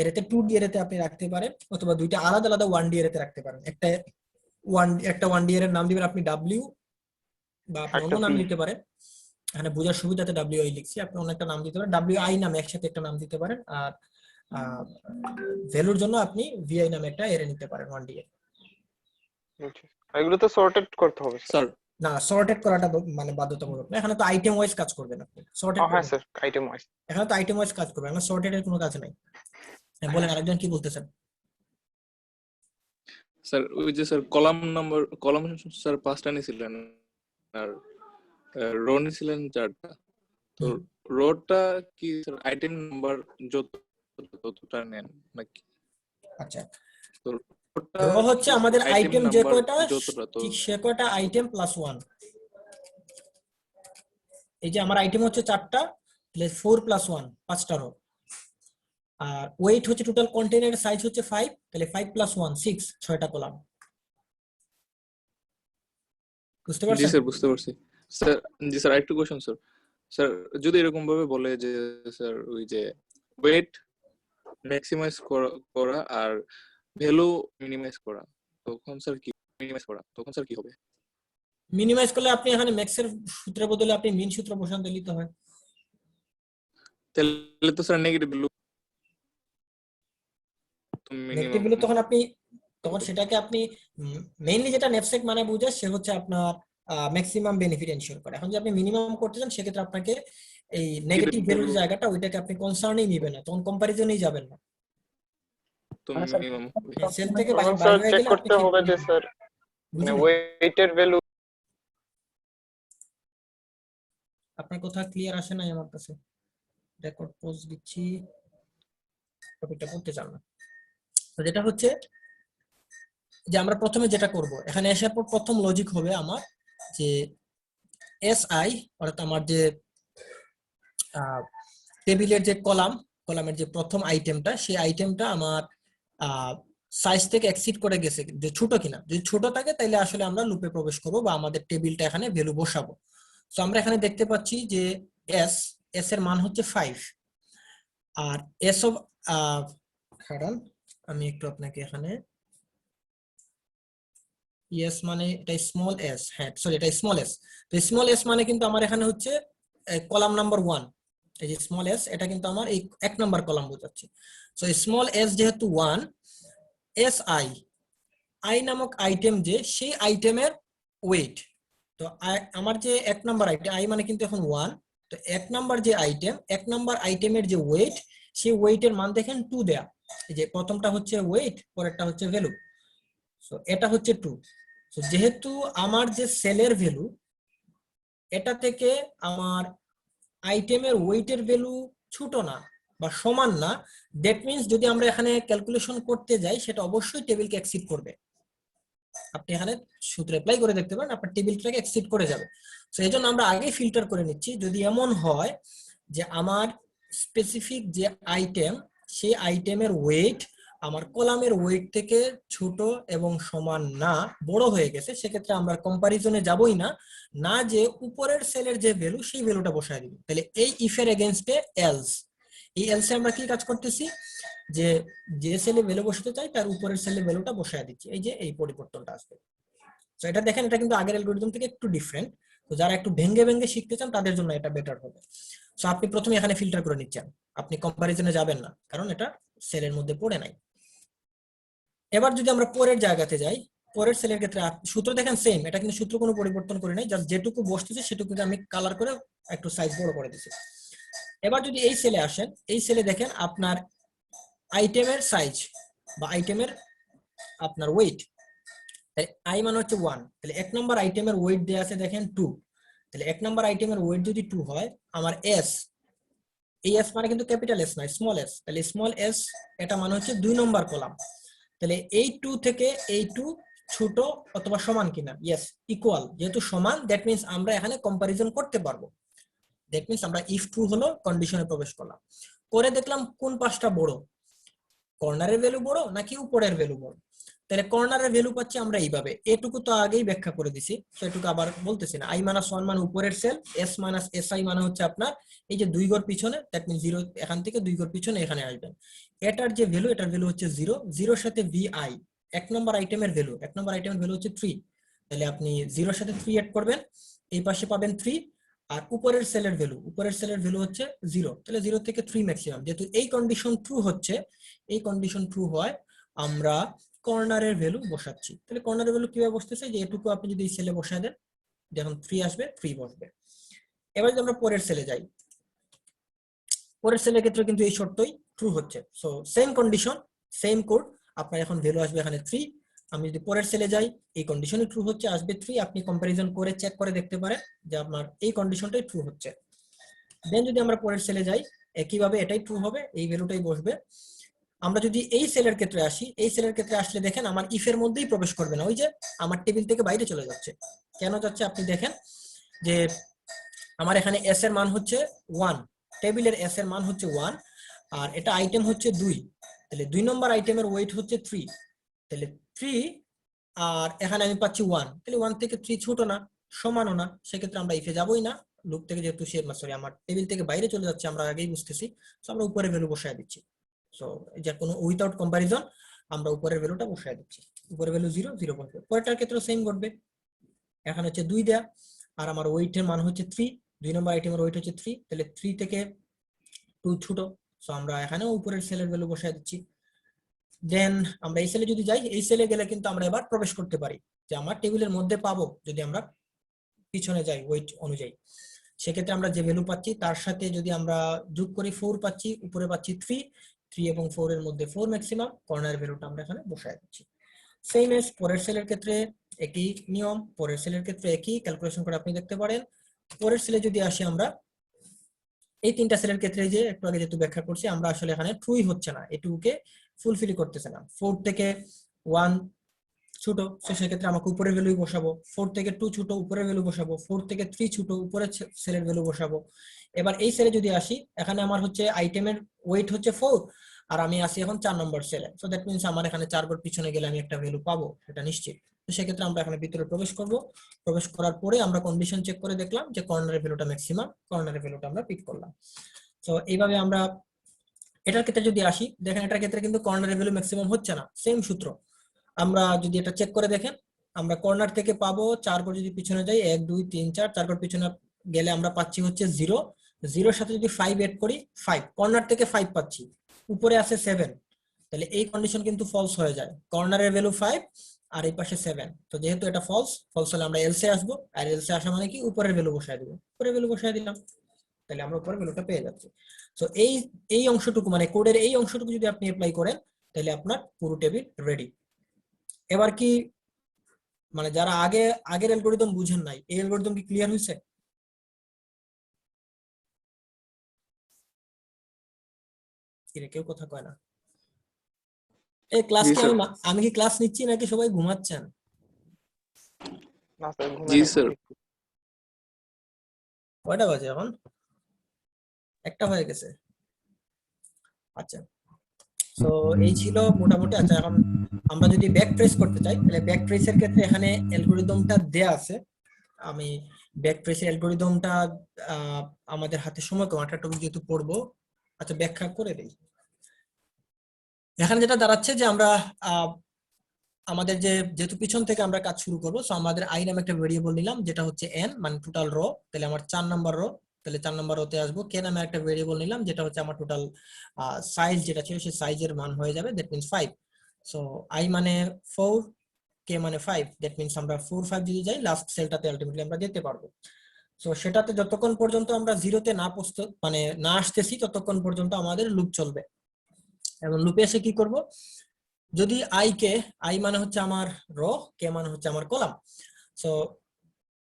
এরিয়াতে 2D এরিয়াতে আপনি রাখতে পারেন, অথবা দুইটা আলাদা আলাদা 1D এরিয়াতে রাখতে পারেন। একটা 1D এর নাম দিবেন আপনি W, বা আপনি অন্য নাম দিতে পারেন, এখানে বোঝার সুবিধাতে WI লিখছি, আপনি অন্য একটা নাম দিতে পারেন, WI নামে একসাথে একটা নাম দিতে পারেন। আর ভ্যালুর জন্য আপনি VI নামে একটা এরে নিতে পারেন 1D এর। এগুলো তো সর্টেড করতে হবে স্যার। না, সর্টেড করাটা মানে বাধ্যতামূলক না, এখানে তো আইটেম ওয়াইজ কাজ করবেন আপনি। সর্টেড হ্যাঁ স্যার, আইটেম ওয়াইজ, এখানে তো আইটেম ওয়াইজ কাজ করবেন, এখানে সর্টেড এর কোনো কাজ নাই। হ্যাঁ বলেন, আরেকজন কি বলতেছেন? স্যার ওই যে স্যার কলাম স্যার 5টা নিয়েছিলেন আর রো নিয়েছিলেন 4টা, তো রোটা কি স্যার আইটেম নাম্বার যতটা নেন নাকি? আচ্ছা, তো রো হচ্ছে আমাদের আইটেম যে কয়টা যতটা, তো ঠিক সে কয়টা আইটেম প্লাস 1। এই যে আমার আইটেম হচ্ছে 4টা, তাহলে 4 প্লাস 1 5টা রো। আর ওয়েট হচ্ছে টোটাল কন্টেইনারের সাইজ হচ্ছে 5, তাহলে 5 প্লাস 1 6, 6টা কলাম। বুঝতে পারছেন? জি স্যার বুঝতে পারছি স্যার। জি স্যার আরেকটু কোশ্চেন স্যার। স্যার যদি এরকম ভাবে বলে যে স্যার ওই যে ওয়েট ম্যাক্সিমাইজ করা আর ভ্যালু মিনিমাইজ করা, তখন স্যার কি মিনিমাইজ করা, তখন স্যার কি হবে? মিনিমাইজ করলে আপনি এখানে ম্যাক্সের সূত্রের বদলে আপনি মিন সূত্র বসান দিতে হয়। তাহলে তো sir negative value, negative value তখন সেটাকে আপনি মেইনলি যেটা নেফসেক মানে বোঝায় সে হচ্ছে আপনার ম্যাক্সিমাম বেনিফিট এনশিওর করে। এখন যদি আপনি মিনিমাম করতে চান সেক্ষেত্রে আপনাকে এই নেগেটিভ ভ্যালুর জায়গাটা ওইটাকে আপনি কনসার্নই নেবেন না, তখন কম্পারিজনেই যাবেন না। তো মিনিমাম সেল থেকে স্যার চেক করতে হবে যে স্যার মানে ওয়েটের ভ্যালু। আপনার কথা ক্লিয়ার আসে নাই আমার কাছে, রেকর্ড পোজ দিচ্ছি, টপিকটা পড়তে চান না। তো যেটা হচ্ছে যে আমরা প্রথমে যেটা করব, এখানে আসার পর প্রথম লজিক হবে আমার যে এসআই, অর্থাৎ আমার যে টেবিলের যে কলামের যে প্রথম আইটেমটা, সেই আইটেমটা আমার সাইজ থেকে এক্সিড করে গেছে যে ছোট কিনা। যদি ছোট থাকে তাহলে আসলে আমরা লুপে প্রবেশ করব বা আমাদের টেবিলটা এখানে ভ্যালু বসাবো। তো আমরা এখানে দেখতে পাচ্ছি যে এস এর মান হচ্ছে 5, আর এস অফ কারণ আমি একটু আপনাকে এখানে ইয়েস মানে এটা স্মল এস, হ্যাঁ সরি এটা স্মল এস। তো স্মল এস মানে কিন্তু আমার এখানে হচ্ছে কলাম নাম্বার 1, এই যে স্মল এস এটা কিন্তু আমার এই 1 নাম্বার কলাম বোঝাচ্ছে। সো স্মল এস যেহেতু 1, এস আই নামক আইটেম যে সেই আইটেমের ওয়েট, তো আমার যে 1 নাম্বার আইটেম আই মানে কিন্তু এখন 1, তো 1 নাম্বার যে আইটেম 1 নাম্বার আইটেমের যে ওয়েট, সেই ওয়েটের মান দেখেন 2 দেয়া। এই যে প্রথমটা হচ্ছে ওয়েট, পরেরটা হচ্ছে ভ্যালু, সো এটা হচ্ছে 2। সো যেহেতু আমার যে সেলের ভ্যালু এটা থেকে আমার আইটেমের ওয়েটের ভ্যালু ছোট না বা সমান না, দ্যাট মিন্স যদি আমরা এখানে ক্যালকুলেশন করতে যাই সেটা অবশ্যই টেবিলকে এক্সিড করবে। আপনি এখানে সূত্র অ্যাপ্লাই করে দেখতে পারেন আপনার টেবিলটাকে এক্সিড করে যাবে। সো এইজন্য আমরা আগে ফিল্টার করে নিচ্ছি, যদি এমন হয় যে আমার স্পেসিফিক যে আইটেম সেই আইটেমের ওয়েট আমার কলামের ওয়েট থেকে ছোট এবং সমান না, বড় হয়ে গেছে, সেক্ষেত্রে আমরা কম্পারিজনে যাবই না, না যে উপরের সেলের যে ভ্যালু সেই ভ্যালুটা বসায় দিব। তাহলে এই ইফের এগেইনস্টে এলস, এই এলসে আমরা কি কাজ করতেছি, যে যে সেলে ভ্যালু বসাতে চাই তার উপরের সেলে ভ্যালুটা বসায় দিচ্ছি, এই যে এই পরিবর্তনটা আসবে। তো এটা দেখেন, এটা কিন্তু আগের অ্যালগরিদম থেকে একটু ডিফারেন্ট। তো যারা একটু ভেঙ্গে ভেঙ্গে শিখতে চান তাদের জন্য এটা বেটার হবে। সো আপনি প্রথমে এখানে ফিল্টার করে নিচ্ছেন, আপনি কম্পারিজনে যাবেন না, কারণ এটা সেলের মধ্যে পড়ে নাই। এবার যদি আমরা পরের জায়গাতে যাই, পরের সেলের ক্ষেত্রে সূত্র দেখেন সেম, এটা কিন্তু সূত্র কোনো পরিবর্তন করে নাই, জাস্ট যেটুকু বসতেছে সেটুকু আমি কালার করে একটু সাইজ বড় করে দিচ্ছি। এবার যদি এই সেলে আসেন, এই সেলে দেখেন আপনার আইটেমের সাইজ বা আইটেমের আপনার ওয়েট, আই মানে হচ্ছে 1, তাহলে 1 নম্বর আইটেমের ওয়েট দেয়া আছে দেখেন 2, তাহলে 1 নম্বর আইটেমের ওয়েট যদি 2 হয়, আমার এস, এই এস মানে কিন্তু ক্যাপিটাল এস নয়, স্মল এস, তাহলে স্মল এস এটা মানে হচ্ছে 2 নম্বর কলাম। তাহলে এই 2 থেকে এই 2 ছোট অথবা সমান কিনা, ইয়েস ইকুয়াল, যেহেতু সমান দ্যাট মিন্স আমরা এখানে কম্পারিজন করতে পারবো। দ্যাট মিন্স আমরা ইফ ট্রু হলো কন্ডিশনে প্রবেশ করলাম, করে দেখলাম কোন পাশটা বড়, কর্নারের ভ্যালু বড় নাকি উপরের ভ্যালু বড়। তাহলে কর্নারের ভ্যালু পাচ্ছি আমরা এইভাবে, এটুকু তো আগেই ব্যাখ্যা করে দিছি, তো এটুকু আবার বলতেছি না। i-1 মানে উপরের সেল, s - si মানে হচ্ছে আপনার এই যে 2 ঘর পিছনে, দ্যাট মিন্স 0 এখান থেকে 2 ঘর পিছনে এখানে আসবেন। এটার যে ভ্যালু, এটার ভ্যালু হচ্ছে 0, 0 এর সাথে vi, এক নম্বর আইটেমের ভ্যালু, এক নম্বর আইটেমের ভ্যালু হচ্ছে 3। তাহলে আপনি 0 এর সাথে 3 এড করবেন, এই পাশে পাবেন 3, আর উপরের সেলের ভ্যালু হচ্ছে 0। তাহলে 0 থেকে 3 ম্যাক্সিমাম, যেহেতু এই কন্ডিশন ট্রু হচ্ছে, এই কন্ডিশন ট্রু হয় আমরা কর্নারের ভ্যালু বসাচ্ছি। তাহলে কর্নারের ভ্যালু কিভাবে বসতেছে, যে এটুকু আপনি যদি এই সেলে বসায় দেন, যখন 3 আসবে 3 বসবে। এবার যদি আমরা পরের সেলে যাই, পরের সেলের ক্ষেত্রে কিন্তু এই শর্তই ট্রু হচ্ছে। So same condition, same code, আপনার এখন ভ্যালু আসবে এখানে 3। আমি যদি পরের সেলে যাই, এই কন্ডিশনই ট্রু হচ্ছে, আসবে 3। আপনি কম্পারিজন করে চেক করে দেখতে পারেন যে আপনার এই কন্ডিশনটাই ট্রু হচ্ছে। দেন যদি আমরা পরের সেলে যাই, একইভাবে এটাই ট্রু হবে, এই ভ্যালুটাই বসবে। আমরা যদি এই সেলের ক্ষেত্রে আসি, এই সেলের ক্ষেত্রে আসলে দেখেন আমার ইফ এর মধ্যেই প্রবেশ করবে না, ওই যে আমার টেবিল থেকে বাইরে চলে যাচ্ছে। কেন যাচ্ছে আপনি দেখেন যে আমার এখানে এস এর মান হচ্ছে 1, টেবিলের এস এর মান হচ্ছে 1, আর এটা আইটেম হচ্ছে 2, তাহলে 2 নম্বর আইটেমের ওয়েট হচ্ছে 3, তাহলে 3 আর এখানে আমি পাচ্ছি 1, তাহলে 1 থেকে 3 ছোট না, সমানও না, সেক্ষেত্রে আমরা ইফে যাবোই না। লুপ থেকে যেহেতু সরি আমার টেবিল থেকে বাইরে চলে যাচ্ছে, আমরা আগেই বুঝতেছি, তো আমরা উপরে ভ্যালু বসায় দিচ্ছি। সো যে কোনো উইথাউট কম্পারিজন আমরা উপরের ভ্যালুটা বসায় দিচ্ছি, উপরের ভ্যালু 0, 0 বসবে। পরেরটার ক্ষেত্রে সেম ঘটবে, এখানে হচ্ছে 2 দেয়া, আর আমার ওয়েটের মান হচ্ছে 3, 2 নম্বর আইটেমের ওয়েট হচ্ছে 3, তাহলে 3 থেকে 2 ছোট, সো আমরা এখানেও উপরের সেলের ভ্যালু বসায় দিচ্ছি। দেন আমরা এই সেলে যদি যাই, এই সেলে গেলে কিন্তু আমরা এবার প্রবেশ করতে পারি, যে আমার টেবিলের মধ্যে পাবো যদি আমরা পিছনে যাই ওয়েট অনুযায়ী, সেক্ষেত্রে আমরা যে ভ্যালু পাচ্ছি তার সাথে যদি আমরা যোগ করি 4 পাচ্ছি, উপরে পাচ্ছি 3 এবং 4 এর মধ্যে 4 ম্যাক্সিমাম, কর্নার ভ্যালুটা আমরা এখানে বসায় দিচ্ছি। সেম এস পরের সেলের ক্ষেত্রে একই নিয়ম, পরের সেলের ক্ষেত্রে একই ক্যালকুলেশন করে আপনি দেখতে পারেন। পরের সেলে যদি আসি আমরা, এই তিনটা সেলের ক্ষেত্রে যে একটু আগে যেহেতু ব্যাখ্যা করছি, আমরা আসলে এখানে ট্রুই হচ্ছে না, এটুকুকে ফুলফিল করতেছে না। 4 থেকে 1 ছোট, সেক্ষেত্রে আমাকে উপরের ভ্যালু বসাবো, 4 থেকে 2 ছোট, উপরের ভ্যালু বসাবো, 4 থেকে 3 ছোট, উপরের সেলের ভ্যালু বসাবো। এবার এই সেলে যদি আসি, এখানে আমার হচ্ছে আইটেমের ওয়েট হচ্ছে 4, আর আমি আসি এখন 4 নম্বর সেলে, সো দ্যাট মিন্স আমার এখানে 4 ঘর পিছনে গেলে আমি একটা ভ্যালু পাবো, সেটা নিশ্চিত। তো সেক্ষেত্রে আমরা এখানে ভিতরে প্রবেশ করব, প্রবেশ করার পরে আমরা কন্ডিশন চেক করে দেখলাম যে কর্নারের ভ্যালুটা ম্যাক্সিমাম, কর্নারের ভ্যালুটা আমরা পিক করলাম। তো এইভাবে আমরা এটার ক্ষেত্রে যদি আসি, দেখেন এটার ক্ষেত্রে কিন্তু কর্নারের ভ্যালু ম্যাক্সিমাম হচ্ছে না, সেম সূত্র। আমরা যদি এটা চেক করে দেখেন, আমরা কর্নার থেকে পাবো 4 ঘর, যদি পিছনে যাই 1 2 3 4 ঘর পিছনে গেলে আমরা পাচ্ছি হচ্ছে 0, 0 এর সাথে যদি 5 এড করি 5, কর্নার থেকে 5 পাচ্ছি, উপরে আছে 7, তাহলে এই কন্ডিশন কিন্তু ফলস হয়ে যায়, কর্নারের ভ্যালু 5 আর এই পাশে 7। তো যেহেতু এটা ফলস হলে আমরা এলসে আসবো, আর এলসে আসা মানে কি উপরের ভ্যালু বসায় দিব, উপরের ভ্যালু বসায় দিলাম, তাহলে আমরা উপরের ভ্যালুটা পেয়ে যাচ্ছি। তো এই অংশটুকু মানে কোডের এই অংশটুকু যদি আপনি অ্যাপ্লাই করেন, তাহলে আপনার পুরো টেবিল রেডি। এবার কি মানে যারা আগের অ্যালগরিদম বুঝেন নাই, এই অ্যালগরিদম কি ক্লিয়ার হয়েছে? কেউ কথা কয় না। এই ক্লাস কি আমি কি ক্লাস নিচ্ছি নাকি সবাই ঘুমাচ্ছেন? না স্যার, জি স্যার। কয়টা বাজে এখন? 1টা হয়ে গেছে। আচ্ছা, তো এই ছিল মোটামুটি। আচ্ছা, এখন আমরা যদি ব্যাক ট্রেস করতে চাই, তাহলে ব্যাক ট্রেসের ক্ষেত্রে এখানে অ্যালগরিদমটা দেয়া আছে। আমি ব্যাক ট্রেসের অ্যালগরিদমটা আমাদের হাতে সময় কম, একটা টপিক যেহেতু পড়বো, আচ্ছা ব্যাখ্যা করে দেই। এখানে যেটা দাঁড়াচ্ছে যে আমরা আমাদের যেহেতু পিছন থেকে আমরা কাজ শুরু করবো, সো আমাদের আই নামে একটা ভেরিয়েবল নিলাম, যেটা হচ্ছে n মানে টোটাল রো, তাহলে আমার 4 নাম্বার রো, তাহলে 4 নাম্বার রোতে আসবো। কে নামে একটা ভেরিয়েবল নিলাম, যেটা হচ্ছে আমার টোটাল সাইজ যেটা ছিল, সেই সাইজের মান হয়ে যাবে, দ্যাট মিন্স 5। সো আই মানে 4, কে মানে 5, দ্যাট মিন্স আমরা 4 5 যদি যাই লাস্ট সেলটাতে আলটিমেটলি আমরা যেতে পারবো। সো সেটাতে যতক্ষণ পর্যন্ত আমরা 0-তে না আসতেছি, ততক্ষণ পর্যন্ত আমাদের লুপ চলবে। এবং লুপে এসে কি করব, যদি আই মানে হচ্ছে আমার রো, কে মানে হচ্ছে আমার কলাম। সো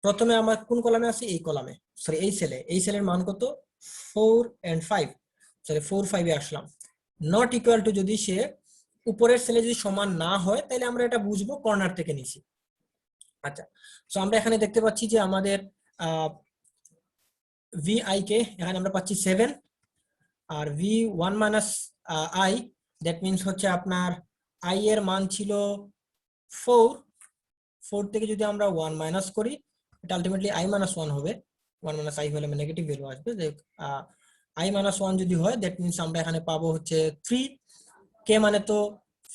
প্রথমে আমার কোন কলামে আছে, এই কলামে, সরি এই সেলের মান কত, 4 and 5, sorry 4 5 A Aslam. Not equal to যদি সে উপরের সেলে যদি সমান না হয় তাহলে আমরা এটা বুঝবো কর্নার থেকে নিছি। আচ্ছা, সো আমরা এখানে দেখতে পাচ্ছি যে আমাদের VI কে এখানে আমরা পাচ্ছি 7 আর V1 minus I that means হচ্ছে আপনার I এর মান ছিল 4 থেকে যদি আমরা 1 মাইনাস করি এটা আলটিমেটলি I মাইনাস 1 হবে। 1 মাইনাস I হলে নেগেটিভ ভ্যালু আসবে, যে I মাইনাস 1 যদি হয় দ্যাট মিনস আমরা এখানে পাবো হচ্ছে 3, k মানে তো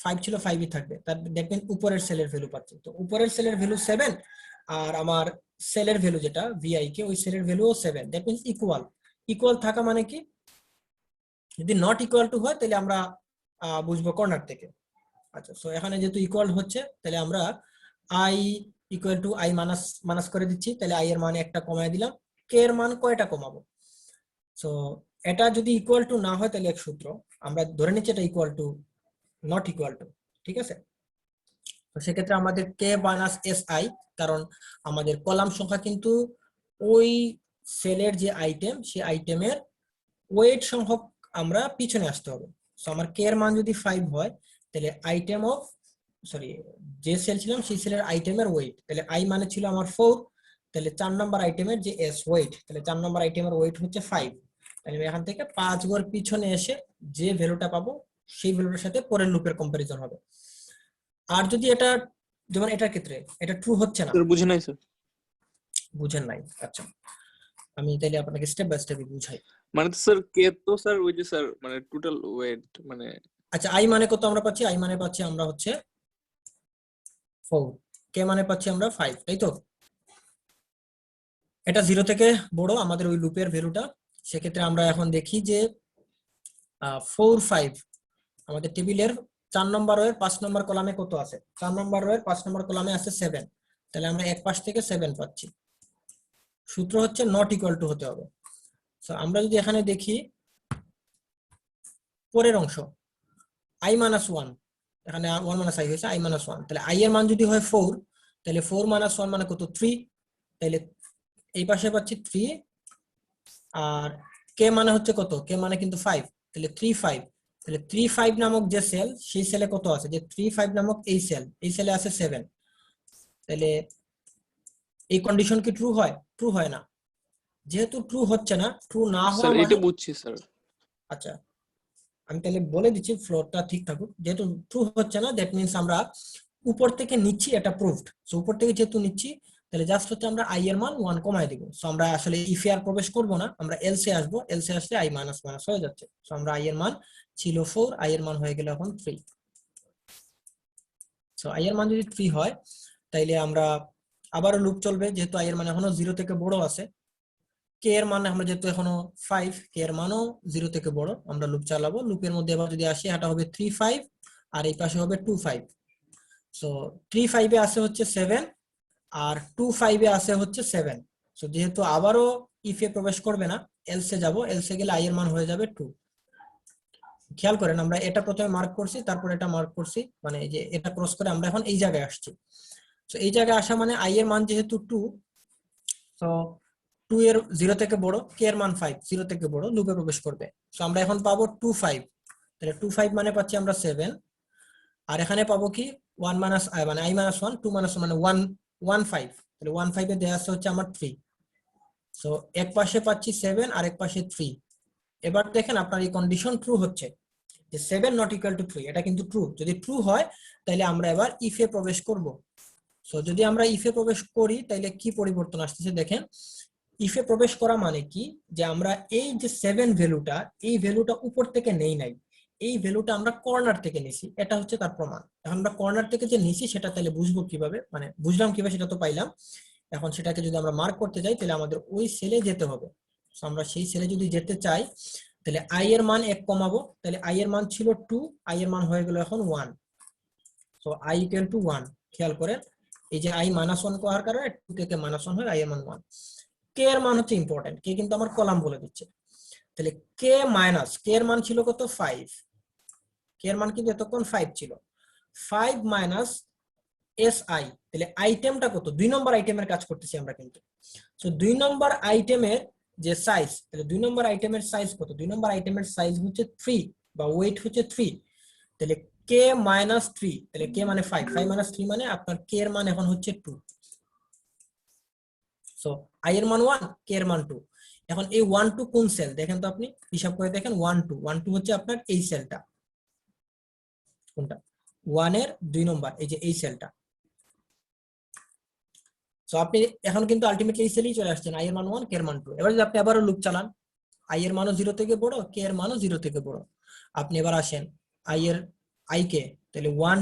5 ছিল 5ই থাকবে, তার দ্যাট মিনস উপরের সেলের ভ্যালু পাচ্ছি। তো উপরের সেলের ভ্যালু 7 আর আমার সেলের ভ্যালু যেটা VI কে ওই সেলের ভ্যালুও 7, দ্যাট মিনস ইকুয়াল থাকা মানে কি, যদি নট ইকুয়াল টু হয় তাহলে আমরা বুঝবো কর্নার থেকে। আচ্ছা, সো এখানে যেহেতু ইকুয়াল হচ্ছে তাহলে আমরা I equal to I minus করে দিচ্ছি, তাহলে I এর মান একটা কমায় দিলাম, k এর মান কয়টা কমাবো। সো এটা যদি ইকুয়াল টু না হয় তাহলে এক সূত্র আমরা ধরে নিচ্ছি এটা equal to not equal to, ঠিক আছে। তো সেক্ষেত্রে আমাদের k মাইনাস SI, কারণ আমাদের কলাম সংখ্যা কিন্তু ওই সেলের যে আইটেম সেই আইটেমের ওয়েট সংখ্যক আমরা পিছনে আসতে হবে। সো আমার k এর মান যদি 5 হয় তাহলে যে সেল ছিলাম সেই সেলের আইটেমের ওয়েট, তাহলে I মানে ছিল আমার 4, তাহলে 4 নম্বর আইটেমের যে S ওয়েট, তাহলে 4 নম্বর আইটেমের ওয়েট হচ্ছে 5, তাহলে এখান থেকে 5 ঘর পিছনে এসে যে ভ্যালুটা পাবো সেই ভ্যালুটার সাথে পরের লুপের কম্পারিজন হবে। আর যদি এটা যেমন এটার ক্ষেত্রে এটা ট্রু হচ্ছে না, বুঝে নাই স্যার, বুঝেন নাই, আচ্ছা আমি তাহলে আপনাকে স্টেপ বাই স্টেপ বুঝাই। মানে তো স্যার কে তো স্যার ওই যে স্যার মানে টোটাল ওয়েট মানে আচ্ছা I মানে কত আমরা পাচ্ছি, I মানে পাচ্ছি আমরা হচ্ছে 4, k মানে পাচ্ছি আমরা 5, তাই তো। এটা 0 থেকে বড় আমাদের ওই লুপের ভ্যালুটা, সেক্ষেত্রে আমরা এখন দেখি যে 4 5 আমাদের টেবিলের 4 নম্বর রোয়ের 5 নম্বর কলামে কত আছে, 4 নম্বর রোয়ের 5 নম্বর কলামে আছে 7, তাহলে আমরা এক পাশ থেকে 7 পাচ্ছি। সূত্র হচ্ছে নট ইকুয়াল টু হতে হবে। সো আমরা যদি এখানে দেখি পরের অংশ I মাইনাস 1, এখানে 1 মাইনাস I হয়েছে I মাইনাস 1, তাহলে I এর মান যদি হয় 4 তাহলে 4 মাইনাস 1 মানে কত 3, তাহলে এই পাশে পাচ্ছি 3 আর k মানে হচ্ছে কত, k মানে কিন্তু 5, তাহলে 3 5, তাহলে 3 5 নামক যে সেল সেই সেলে কত আছে, যে 3 5 নামক এই সেলে আছে 7, তাহলে এই কন্ডিশন কি ট্রু হয়, ট্রু হয় না। যেহেতু ট্রু হচ্ছে না, ট্রু না হওয়া স্যার এটা মানে বুঝছি স্যার। আচ্ছা আমি তাহলে বলে দিচ্ছি ফ্লোরটা ঠিক থাকুক, যেহেতু ট্রু হচ্ছে না দ্যাট মিন্স আমরা উপর থেকে নিচ্ছি, এটা প্রুভড। সো উপর থেকে যেহেতু নিচ্ছি তাহলে জাস্ট হচ্ছে আমরা I এর মান 1 কমায় দিব। সো আমরা আসলে ইফ এ আর প্রবেশ করব না, আমরা এলস এ আসবো, এলস এ আসলে I মাইনাস মাইনাস হয়ে যাচ্ছে। সো আমরা I এর মান ছিল 4, I এর মান হয়ে গেল এখন 3। সো I এর মান যদি 3 হয় তাইলে আমরা আবারও লুপ চলবে, যেহেতু I এর মান এখনো 0 থেকে বড় আছে, k এর মান আমরা যেহেতু এখনো 5, k এর মানও 0 থেকে বড়, আমরা লুপ চালাবো। লুপের মধ্যে এবার যদি আসি এটা হবে 3 5 আর এই পাশে হবে 2 5। সো 3 5 এ আছে হচ্ছে 7 আর 2 5 এ আছে হচ্ছে 7। সো যেহেতু আবারও ইফ এ প্রবেশ করবে না, এলস এ যাব, এলস এ গেলে I এর মান হয়ে যাবে 2। খেয়াল করেন আমরা এটা প্রথমে মার্ক করছি, তারপর এটা মার্ক করছি, মানে এই যে এটা ক্রস করে আমরা এখন এই জায়গায় আসছি। সো এই জায়গায় আসা মানে I এর মান যেহেতু 2, সো 2 এর 0 থেকে বড়, k এর মান 5, 0 থেকে বড়, লুপে প্রবেশ করবে। সো আমরা এখন পাবো 2 5, তাহলে 2 5 মানে পাচ্ছি আমরা 7, আর এখানে পাবো কি 1 মাইনাস I মানে I মাইনাস 1, 2 মাইনাস 1 মানে 1 1 5, তাহলে 1 5 এ দেয়া আছে হচ্ছে আমার 3। সো এক পাশে পাচ্ছি 7 আর এক পাশে 3। এবার দেখেন আপনার এই কন্ডিশন ট্রু হচ্ছে যে 7 নট ইকুয়াল টু 3, এটা কিন্তু ট্রু। যদি ট্রু হয় তাহলে আমরা এবার ইফ এ প্রবেশ করব। সো যদি আমরা ইফ এ প্রবেশ করি তাহলে কি পরিবর্তন আসতেছে দেখেন। ইফে প্রবেশ করা মানে কি, যে আমরা এই যে 7 ভ্যালুটা, এই ভ্যালুটা উপর থেকে নেই নাই, এই ভ্যালুটা আমরা কর্নার থেকে নিছি, এটা হচ্ছে তার প্রমাণ। এখন আমরা কর্নার থেকে যে নিছি সেটা তাহলে বুঝবো কিভাবে, মানে বুঝলাম কিভাবে সেটা তো পাইলাম। এখন সেটাকে যদি আমরা মার্ক করতে যাই তাহলে আমাদের ওই সেলে যেতে হবে। সো আমরা সেই সেলে যদি যেতে চাই তাহলে I এর মান 1 কমাবো, তাহলে I এর মান ছিল 2, I এর মান হয়ে গেল এখন 1। সো I ইকুয়াল টু 1, খেয়াল করেন এই যে I মাইনাস 1 করার কারণে 2 থেকে মাইনাস 1 হয়, I এর মান 1। k এর মান হচ্ছে ইম্পর্টেন্ট, k কিন্তু আমার কলাম বলে দিচ্ছে। তাহলে k মাইনাস, k এর মান ছিল কত 5, k এর মান কিন্তু এতক্ষণ 5 ছিল, 5 মাইনাস SI, তাহলে আইটেমটা কত, 2 নম্বর আইটেমের কাজ করতেছি আমরা কিন্তু। সো 2 নম্বর আইটেমের যে সাইজ, তাহলে 2 নম্বর আইটেমের সাইজ কত, 2 নম্বর আইটেমের সাইজ হচ্ছে 3 বা ওয়েট হচ্ছে 3, তাহলে k কে মাইনাস 3, তাহলে কে মানে 5, 5 মাইনাস 3 মানে আপনার কে এর মান এখন হচ্ছে 2। সো আই এর মান 1, কে এর মান 2। এখন এই 1 2 কোন সেল দেখেন তো, আপনি হিসাব করে দেখেন 1 2 হচ্ছে আপনার এই সেলটা, কোনটা 1 এর 2 নম্বর, এই যে এই সেলটা। সো আপনি এখন কিন্তু আলটিমেটলি এই সেলেই চলে আসছেন, আই এর মান 1, কে এর মান 2। এবার যদি আপনি আবারও লুপ চালান, আই এর মানও 0 থেকে বড়, কে এর মানও 0 থেকে বড়। আপনি এবার আসেন আই কে, তাহলে 1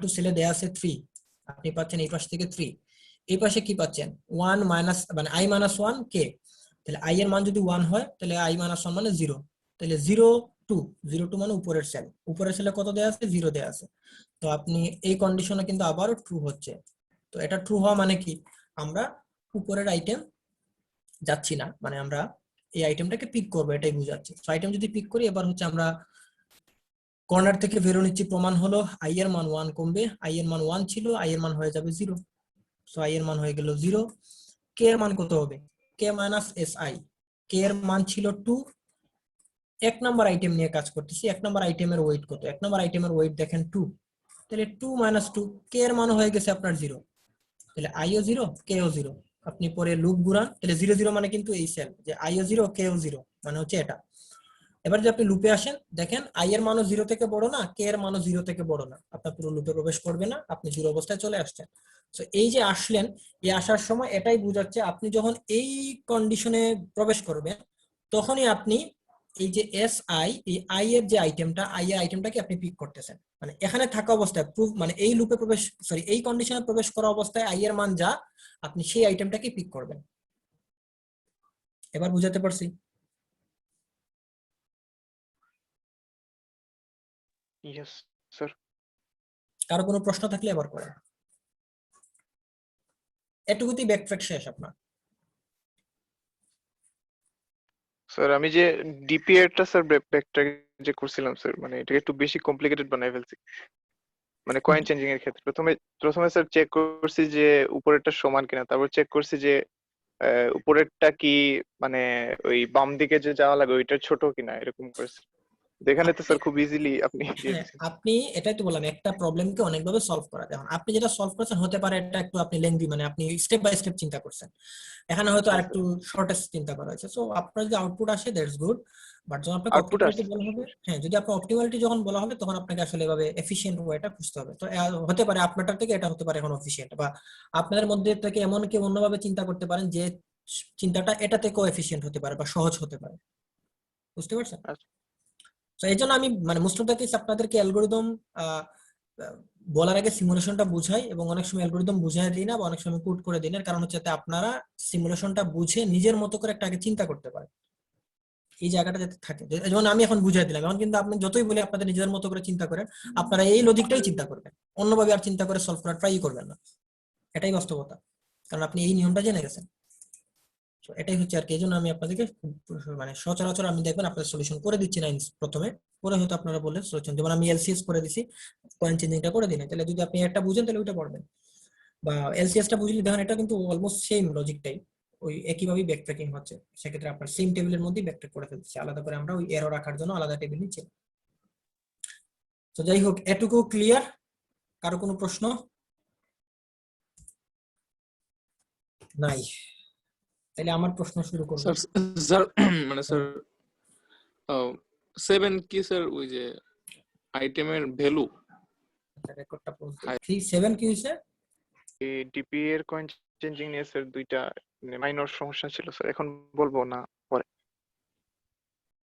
2 সেলে দেয়া আছে 3, আপনি পাচ্ছেন এই পাশ থেকে 3, এই পাশে কি পাচ্ছেন 1 মাইনাস মানে আই মাইনাস 1 কে, তাহলে আই এর মান যদি 1 হয় তাহলে আই মাইনাস 1 মানে 0, তাহলে 0 2 মানে উপরের সেলে কত দেয়া আছে 0 দেয়া আছে। তো আপনি এই কন্ডিশনে কিন্তু আবারও ট্রু হচ্ছে। তো এটা ট্রু হওয়া মানে কি, আমরা উপরের আইটেম যাচ্ছি না, মানে আমরা এই আইটেমটাকে পিক করবো, এটাই বুঝাচ্ছে। তো আইটেম যদি পিক করি, এবার হচ্ছে আমরা কর্নার থেকে ভ্যালু নিচ্ছি, প্রমাণ হলো আই এর মান 1 কমবে, আই এর মান 1 ছিল, আই এর মান হয়ে যাবে 0। সো আই এর মান হয়ে গেল 0। কে এর মান কত হবে, কে মাইনাস এস আই, কে এর মান ছিল 2। এক নাম্বার আইটেম নিয়ে কাজ করতেছি, এক নাম্বার আইটেমের ওয়েট কত, এক নাম্বার আইটেমের ওয়েট দেখেন 2, তাহলে 2 মাইনাস 2, কে এর মান হয়ে গেছে আপনার 0, তাহলে আইও 0, কেও 0। আপনি পরে লুপ ঘুরান, তাহলে 0 0 মানে কিন্তু এই সেল, যে আইও 0, কেও 0 মানে হচ্ছে এটা। এবার যদি আপনি লুপে আসেন, দেখেন আই এর মানও 0 থেকে বড় না, কে এর মানও 0 থেকে বড় না, আপনার পুরো লুপে প্রবেশ করবে না, আপনি 0 অবস্থায় চলে আসছেন। তো এই যে আসলেন, এই আসার সময় এটাই বোঝাচ্ছে আপনি যখন এই কন্ডিশনে প্রবেশ করবেন, তখনই আপনি এই যে এস আই, এই আই এর যে আইটেমটা, আই এর আইটেমটাকে আপনি পিক করতেছেন। মানে এখানে থাকা অবস্থায় প্রুফ, মানে এই লুপে প্রবেশ, সরি এই কন্ডিশনে প্রবেশ করা অবস্থায় আই এর মান যা, আপনি সেই আইটেমটাকে পিক করবেন। এবার বুঝাতে পারছি? Yes sir. কারো কোনো প্রশ্ন থাকলে এবার করেন, এটুকুতেই ব্যাকট্র্যাক শেষ আপনার। স্যার আমি যে ডিপি এরটা স্যার ব্যাকট্র্যাক যে করছিলাম স্যার, মানে এটাকে একটু বেশি কমপ্লিকেটেড বানাই ফেলছি। মানে কয়েন চেঞ্জিং এর ক্ষেত্রে প্রথমে স্যার চেক করছি যে উপরেরটা সমান কিনা, তারপর চেক করছি যে উপরেরটা কি মানে ওই বাম দিকে যে যাওয়া লাগে ওইটা ছোট কিনা, এরকম করছি। এখানে তো স্যার খুব ইজিলি আপনি দিয়ে হ্যাঁ, দিচ্ছেন। আপনি এটাই তো বললাম, একটা প্রবলেমকে অনেকভাবে সলভ করা যায়। আপনি যেটা সলভ করেছেন হতে পারে এটা একটু আপনি লেংদি, মানে আপনি স্টেপ বাই স্টেপ চিন্তা করছেন, এখানে হয়তো আরেকটু শর্টেস্ট চিন্তা করা হয়েছে। সো আপনার যদি আউটপুট আসে দ্যাটস গুড, বাট যখন আপনাকে আউটপুট অপটিমালিটি আসছে বলা হবে, হ্যাঁ যদি আপনার অপটিমালিটি যখন বলা হবে, তখন আপনাকে আসলে এভাবে এফিশিয়েন্ট ওয়েটা খুঁজতে হবে। তো হতে পারে আপনারটার থেকে এটা হতে পারে এখন এফিশিয়েন্ট, বা আপনাদের মধ্যে থেকে এমন কেউ অন্যভাবে চিন্তা করতে পারেন যে চিন্তাটা এটা থেকেও এফিশিয়েন্ট হতে পারে বা সহজ হতে পারে। বুঝতে পারছেন? তো এই জন্য আমি মানে মোস্ট অফ দ্য কেস আপনাদেরকে অ্যালগোরিদম বলার আগে সিমুলেশনটা বুঝাই, এবং অনেক সময় অ্যালগোরিদম বুঝাই দিই না, বা অনেক সময় কোড করে দিই না, কারণ হচ্ছে যাতে আপনারা সিমুলেশনটা বুঝে নিজের মতো করে একটা আগে চিন্তা করতে পারেন, এই জায়গাটা যাতে থাকে। যেমন আমি এখন বুঝাই দিলাম, এখন কিন্তু আপনি যতই বলে আপনাদের নিজের মতো করে চিন্তা করেন, আপনারা এই লজিকটাই চিন্তা করবেন, অন্যভাবে আর চিন্তা করে সলভ করার ট্রাই করবেন না, এটাই বাস্তবতা, কারণ আপনি এই নিয়মটা জেনে গেছেন। তো এটাই হচ্ছে আর কি। এই জন্য আমি আপনাদেরকে মানে সচরাচর আমি দেখবেন আপনাদের সলিউশন করে দিচ্ছি না প্রথমে, পরে হয়তো আপনারা বলে সলিউশন, যেমন আমি এলসিএস করে দিছি, কয়েন চেঞ্জিংটা করে দিই না, তাহলে যদি আপনি একটা বুঝেন তাহলে ওইটা পড়বেন, বা এলসিএসটা বুঝলে দেখেন এটা কিন্তু অলমোস্ট সেম লজিকটাই, ওই একইভাবেই ব্যাকট্র্যাকিং হচ্ছে। সেক্ষেত্রে আপনার সেম টেবিলের মধ্যেই ব্যাকট্র্যাক করে ফেলছে, আলাদা করে আমরা ওই এরর রাখার জন্য আলাদা টেবিল নিচ্ছি। তো যাই হোক, এটুকু ক্লিয়ার? কারো কোনো প্রশ্ন নাই? তাহলে আমার প্রশ্ন শুরু করব। স্যার মানে স্যার 7 কি স্যার ওই যে আইটেমের ভ্যালু, রেকর্ডটা পজ দিই। 7 কি হইছে? এই ডিপি এর কয়েন চেঞ্জিং নিয়ে স্যার দুইটা মাইনর সমস্যা ছিল স্যার, এখন বলবো না